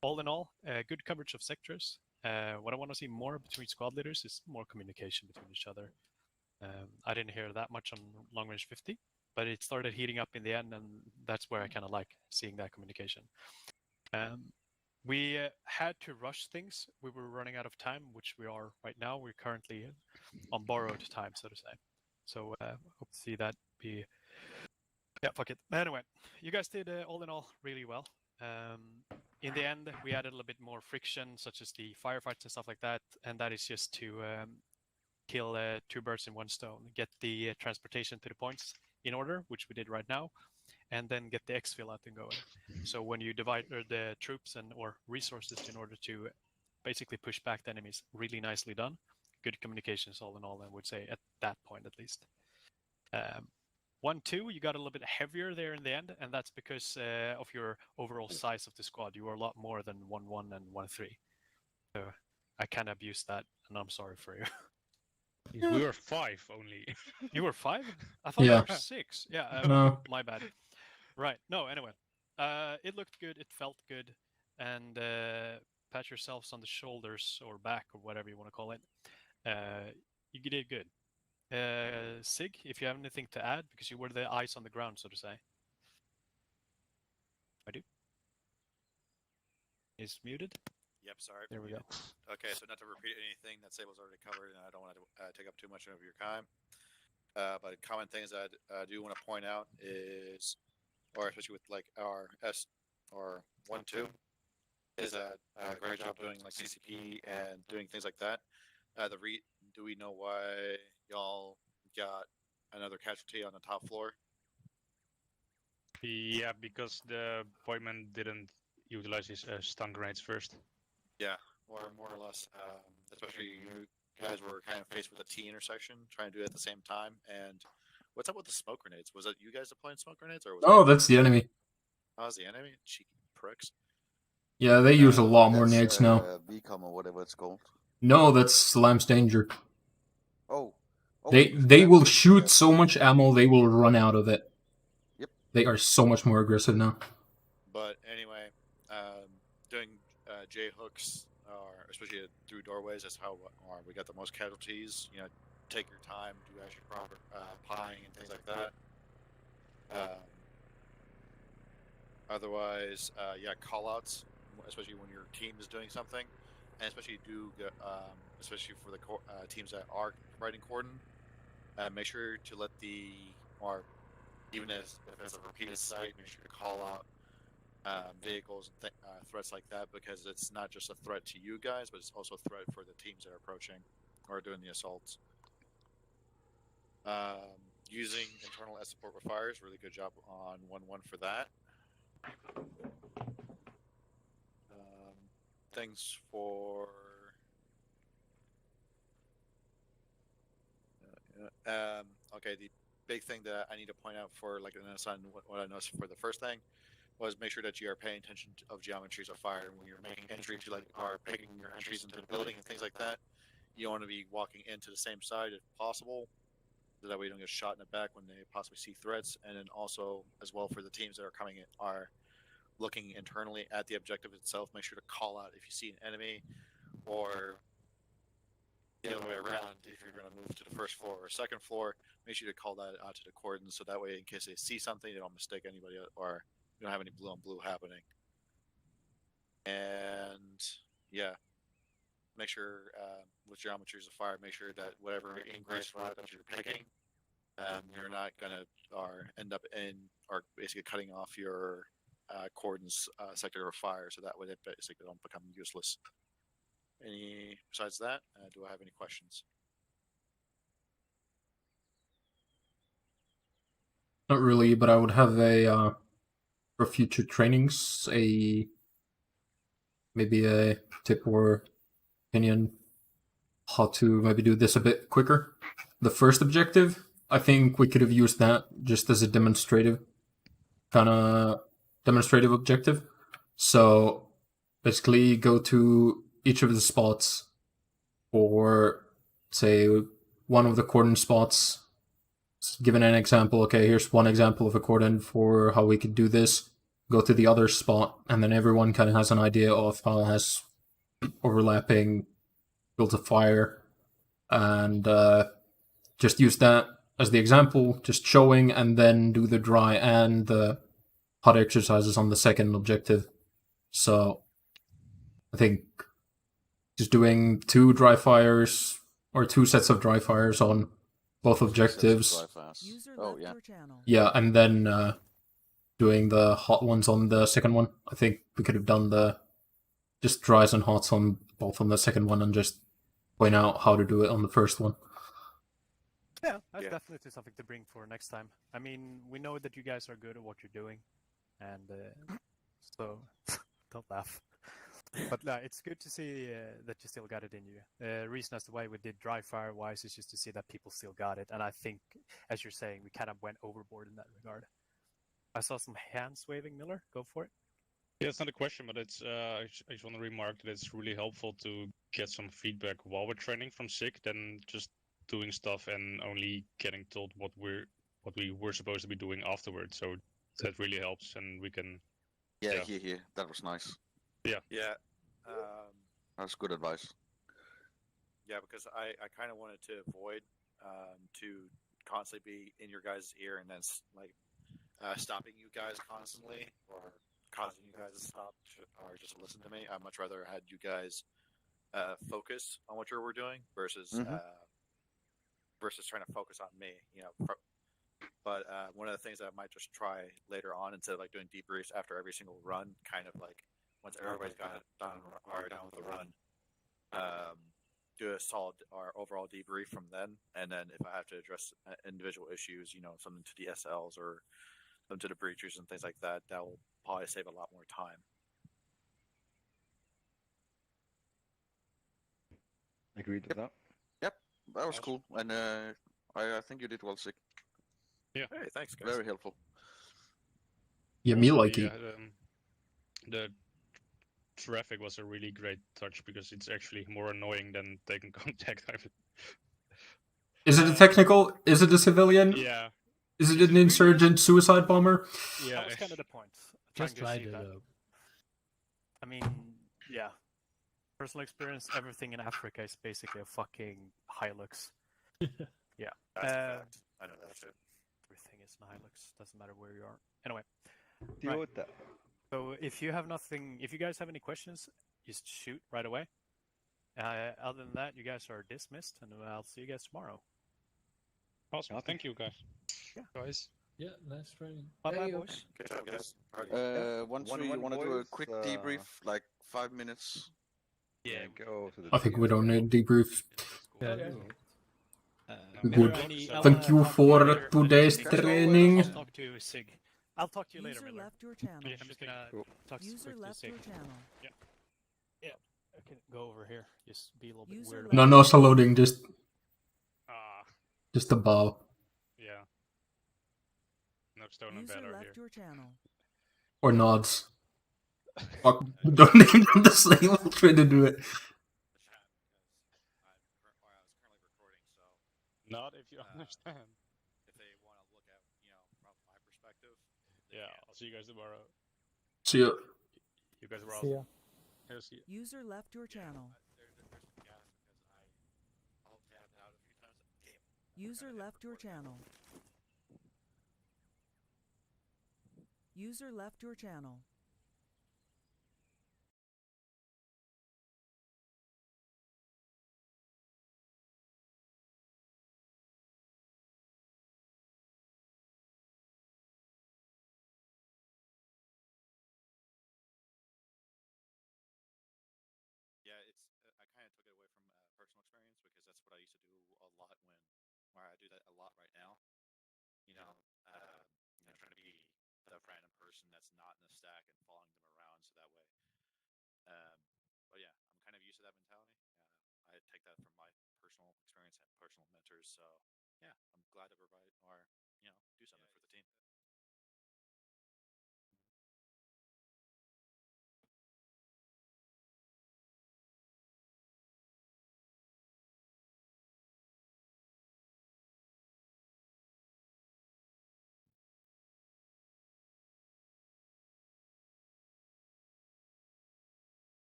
Speaker 14: All in all, good coverage of sectors. What I want to see more between squad leaders is more communication between each other. I didn't hear that much on Long Range 50, but it started heating up in the end, and that's where I kind of like seeing that communication. We had to rush things. We were running out of time, which we are right now. We're currently on borrowed time, so to say. So hope to see that be. Yeah, fuck it. Anyway, you guys did all in all really well. In the end, we added a little bit more friction, such as the firefights and stuff like that, and that is just to kill two birds in one stone. Get the transportation to the points in order, which we did right now, and then get the exfil out and going. So when you divide the troops and or resources in order to basically push back the enemies, really nicely done. Good communications all in all, I would say, at that point at least. 1-2, you got a little bit heavier there in the end, and that's because of your overall size of the squad. You were a lot more than 1-1 and 1-3. So I kind of abused that, and I'm sorry for you.
Speaker 19: We were 5 only.
Speaker 14: You were 5? I thought
Speaker 3: Yeah.
Speaker 14: you were 6. Yeah,
Speaker 3: No.
Speaker 14: my bad. Right. No, anyway. It looked good. It felt good. And pat yourselves on the shoulders or back or whatever you want to call it. You did good. Sig, if you have anything to add, because you were the eyes on the ground, so to say. I do. Is muted.
Speaker 11: Yep, sorry.
Speaker 14: There we go.
Speaker 11: Okay, so not to repeat anything that Sable's already covered, and I don't want to take up too much of your time. But common things that I do want to point out is, or especially with like our S or 1-2, is a great job doing like CCP and doing things like that. Do we know why y'all got another casualty on the top floor?
Speaker 19: Yeah, because the boyman didn't utilize his stun grenades first.
Speaker 11: Yeah, or more or less. Especially you guys were kind of faced with a T intersection, trying to do it at the same time. And what's up with the smoke grenades? Was it you guys deploying smoke grenades, or was
Speaker 3: Oh,
Speaker 11: it...
Speaker 3: that's the enemy.
Speaker 11: Oh, it's the enemy? Cheeky pricks.
Speaker 3: Yeah, they use a lot more
Speaker 8: That's,
Speaker 3: nades now.
Speaker 8: VCOM or whatever it's called.
Speaker 3: No, that's Lamb's Danger.
Speaker 8: Oh.
Speaker 3: They will shoot so much ammo, they will run out of it.
Speaker 8: Yep.
Speaker 3: They are so much more aggressive now.
Speaker 11: But anyway, doing J hooks, or especially through doorways, that's how we got the most casualties. You know, take your time, do actually proper pieing and things like that. Otherwise, yeah, callouts, especially when your team is doing something, and especially especially for the teams that are providing cordon, make sure to let or even if it's a repeated site, make sure to call out vehicles and threats like that, because it's not just a threat to you guys, but it's also a threat for the teams that are approaching or doing the assaults. Using internal S support with fires, really good job on 1-1 for that. Things for okay, the big thing that I need to point out for like an aside, what I noticed for the first thing was make sure that you are paying attention of geometries of fire when you're making entry to or picking your entries into the building and things like that. You want to be walking into the same side if possible, so that way you don't get shot in the back when they possibly see threats. And then also as well for the teams that are coming in are looking internally at the objective itself. Make sure to call out if you see an enemy, or the other way around, if you're going to move to the first floor or second floor, make sure to call that out to the cordons, so that way in case they see something, they don't mistake anybody, or you don't have any blue on blue happening. And yeah, make sure with geometries of fire, make sure that whatever ingress route that you're picking, you're not going to end up in or basically cutting off your cordons sector of fire, so that way they basically don't become useless. Any besides that, do I have any questions?
Speaker 3: Not really, but I would have a for future trainings maybe a tip or opinion how to maybe do this a bit quicker. The first objective, I think we could have used that just as a demonstrative objective. So basically go to each of the spots, or say one of the cordon spots, given an example. Okay, here's one example of a cordon for how we could do this. Go to the other spot, and then everyone kind of has an idea of how it has overlapping fields of fire, and just use that as the example, just showing, and then do the dry and the hot exercises on the second objective. So I think just doing 2 dry fires or 2 sets of dry fires on both objectives.
Speaker 8: Oh yeah.
Speaker 3: Yeah, and then doing the hot ones on the second one. I think we could have done the just dries and hots on both on the second one, and just point out how to do it on the first one.
Speaker 14: Yeah, that's definitely something to bring for next time. I mean, we know that you guys are good at what you're doing, and so don't laugh. But it's good to see that you still got it in you. Reason as to why we did dry fire wise is just to see that people still got it, and I think, as you're saying, we kind of went overboard in that regard. I saw some hands waving. Miller, go for it.
Speaker 1: Yeah, it's not a question, but it's I just want to remark that it's really helpful to get some feedback while we're training from SIG than just doing stuff and only getting told what we were supposed to be doing afterwards. So that really helps, and we can.
Speaker 8: Yeah. That was nice.
Speaker 1: Yeah.
Speaker 11: Yeah.
Speaker 8: That's good advice.
Speaker 11: Yeah, because I kind of wanted to avoid to constantly be in your guys' ear and then stopping you guys constantly, or causing you guys to stop or just listen to me. I'd much rather had you guys focus on what you were doing versus trying to focus on me. But one of the things that I might just try later on, instead of doing debriefs after every single run, kind of once everybody's got done with the run, do a solid or overall debrief from then, and then if I have to address individual issues, something to the SLs or something to the breachers and things like that, that will probably save a lot more time.
Speaker 12: Agreed with that.
Speaker 8: Yep, that was cool, and I think you did well, Sig.
Speaker 1: Yeah.
Speaker 11: Hey, thanks, guys.
Speaker 8: Very helpful.
Speaker 3: Yeah, me like it.
Speaker 1: The traffic was a really great touch because it's actually more annoying than taking contact.
Speaker 3: Is it a technical? Is it a civilian?
Speaker 1: Yeah.
Speaker 3: Is it an insurgent suicide bomber?
Speaker 14: Yeah, that was kind of the point.
Speaker 17: Just
Speaker 14: trying
Speaker 17: tried
Speaker 14: to
Speaker 17: it
Speaker 14: see that. I mean, yeah. Personal experience, everything in Africa is basically a fucking Hilux. Yeah.
Speaker 11: That's a fact. I know that shit.
Speaker 14: Everything is an Hilux. Doesn't matter where you are. Anyway.
Speaker 12: Deal with that.
Speaker 14: So if you guys have any questions, just shoot right away. Other than that, you guys are dismissed, and I'll see you guys tomorrow.
Speaker 1: Awesome. Thank you, guys.
Speaker 14: Yeah.
Speaker 17: Guys. Yeah, nice training.
Speaker 14: Bye-bye, boys.
Speaker 11: Good job, guys.
Speaker 8: Once we want to do a quick debrief, 5 minutes.
Speaker 14: Yeah,
Speaker 12: go to the.
Speaker 3: I think we don't need debrief.
Speaker 17: Okay.
Speaker 3: Good. Thank you for today's training.
Speaker 14: I'll talk to Sig. I'll talk to you later,
Speaker 4: User
Speaker 14: Miller.
Speaker 4: left your channel.
Speaker 14: I'm just gonna talk
Speaker 4: User
Speaker 14: quick to
Speaker 4: left
Speaker 14: Sig.
Speaker 4: your channel.
Speaker 14: Yeah. I can go over here. Just be a little bit weird.
Speaker 3: No saluting, just a bow.
Speaker 1: Yeah. No stone and
Speaker 4: User
Speaker 1: bed are
Speaker 4: left
Speaker 1: here.
Speaker 4: your channel.
Speaker 3: Or nods. Fuck, don't name them the same. We'll try to do it.
Speaker 1: Not if you understand.
Speaker 11: If they want to look at, from my perspective.
Speaker 1: Yeah, I'll see you guys tomorrow.
Speaker 3: See ya.
Speaker 1: You guys were
Speaker 15: See ya.
Speaker 1: awesome. Yeah, see ya.
Speaker 4: User left your channel. User left your channel. User left your channel.
Speaker 11: Yeah, I kind of took it away from personal experience because that's what I used to do a lot where I do that a lot right now. Trying to be the random person that's not in the stack and following them around so that way. But yeah, I'm kind of used to that mentality. I take that from my personal experience and personal mentors. So yeah, I'm glad to provide or do something for the team.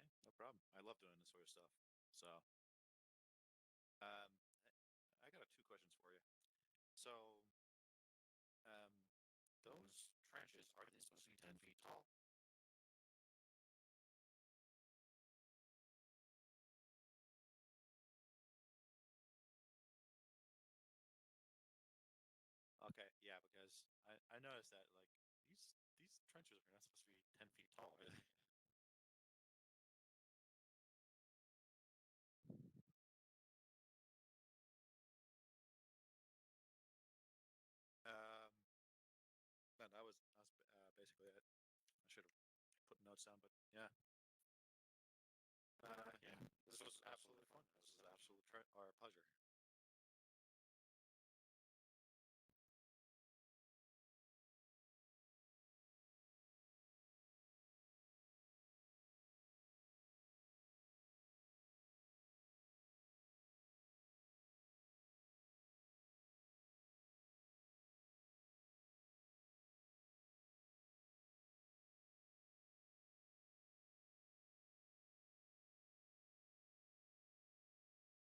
Speaker 11: Okay, no problem. I love doing this sort of stuff. So, I got two questions for you. So, those trenches, are they supposed to be 10 feet tall? Okay, yeah, because I noticed that like these trenches are not supposed to be 10 feet tall, are they? No, that was basically it. I should have put notes down, but yeah. Yeah, this was absolutely fun. This was an absolute pleasure.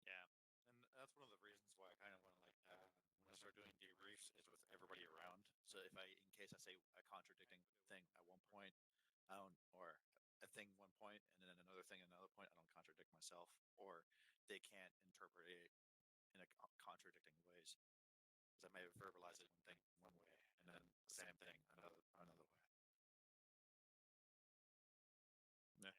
Speaker 11: Yeah, and that's one of the reasons why I kind of want to when I start doing debriefs is with everybody around. So if in case I say a contradicting thing at one point, I don't, or a thing one point and then another thing another point, I don't contradict myself, or they can't interpret it in a contradicting ways because I may have verbalized it one thing one way and then the same thing another way. Yeah.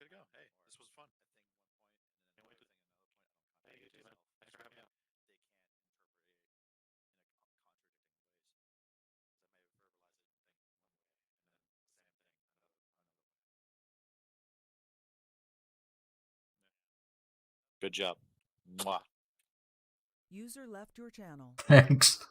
Speaker 11: Good to go. Hey, this was fun. I think one point and then another thing another point. I don't contradict myself. Hey, you too, man. Thanks for having me out. They can't interpret it in a contradicting ways because I may have verbalized it thing one way and then the same thing another way. Good job. Mwah.
Speaker 4: User left your channel.
Speaker 3: Thanks.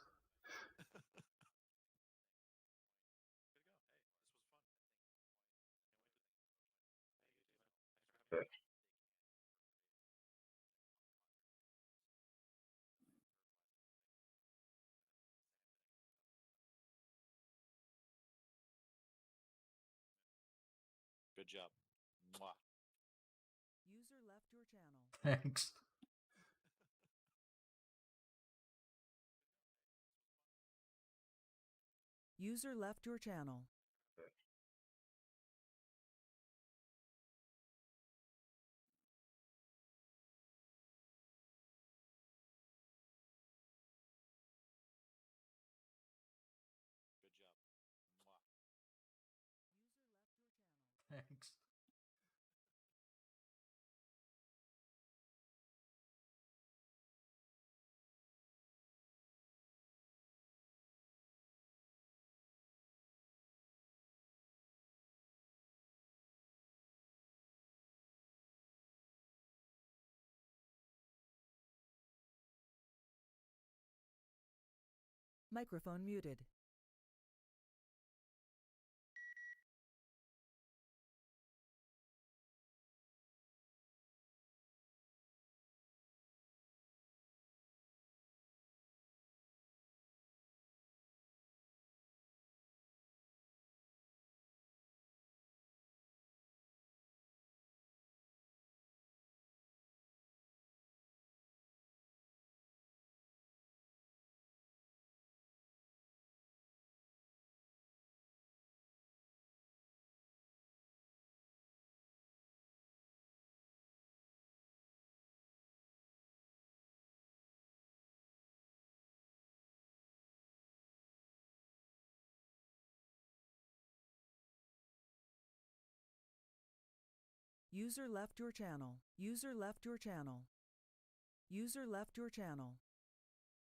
Speaker 11: Good job. Mwah.
Speaker 4: User left your channel.
Speaker 3: Thanks.
Speaker 4: User left your channel.
Speaker 11: Good job. Mwah.
Speaker 4: User left your channel.
Speaker 3: Thanks.
Speaker 4: Microphone muted. User left your channel. User left your channel. User left your channel.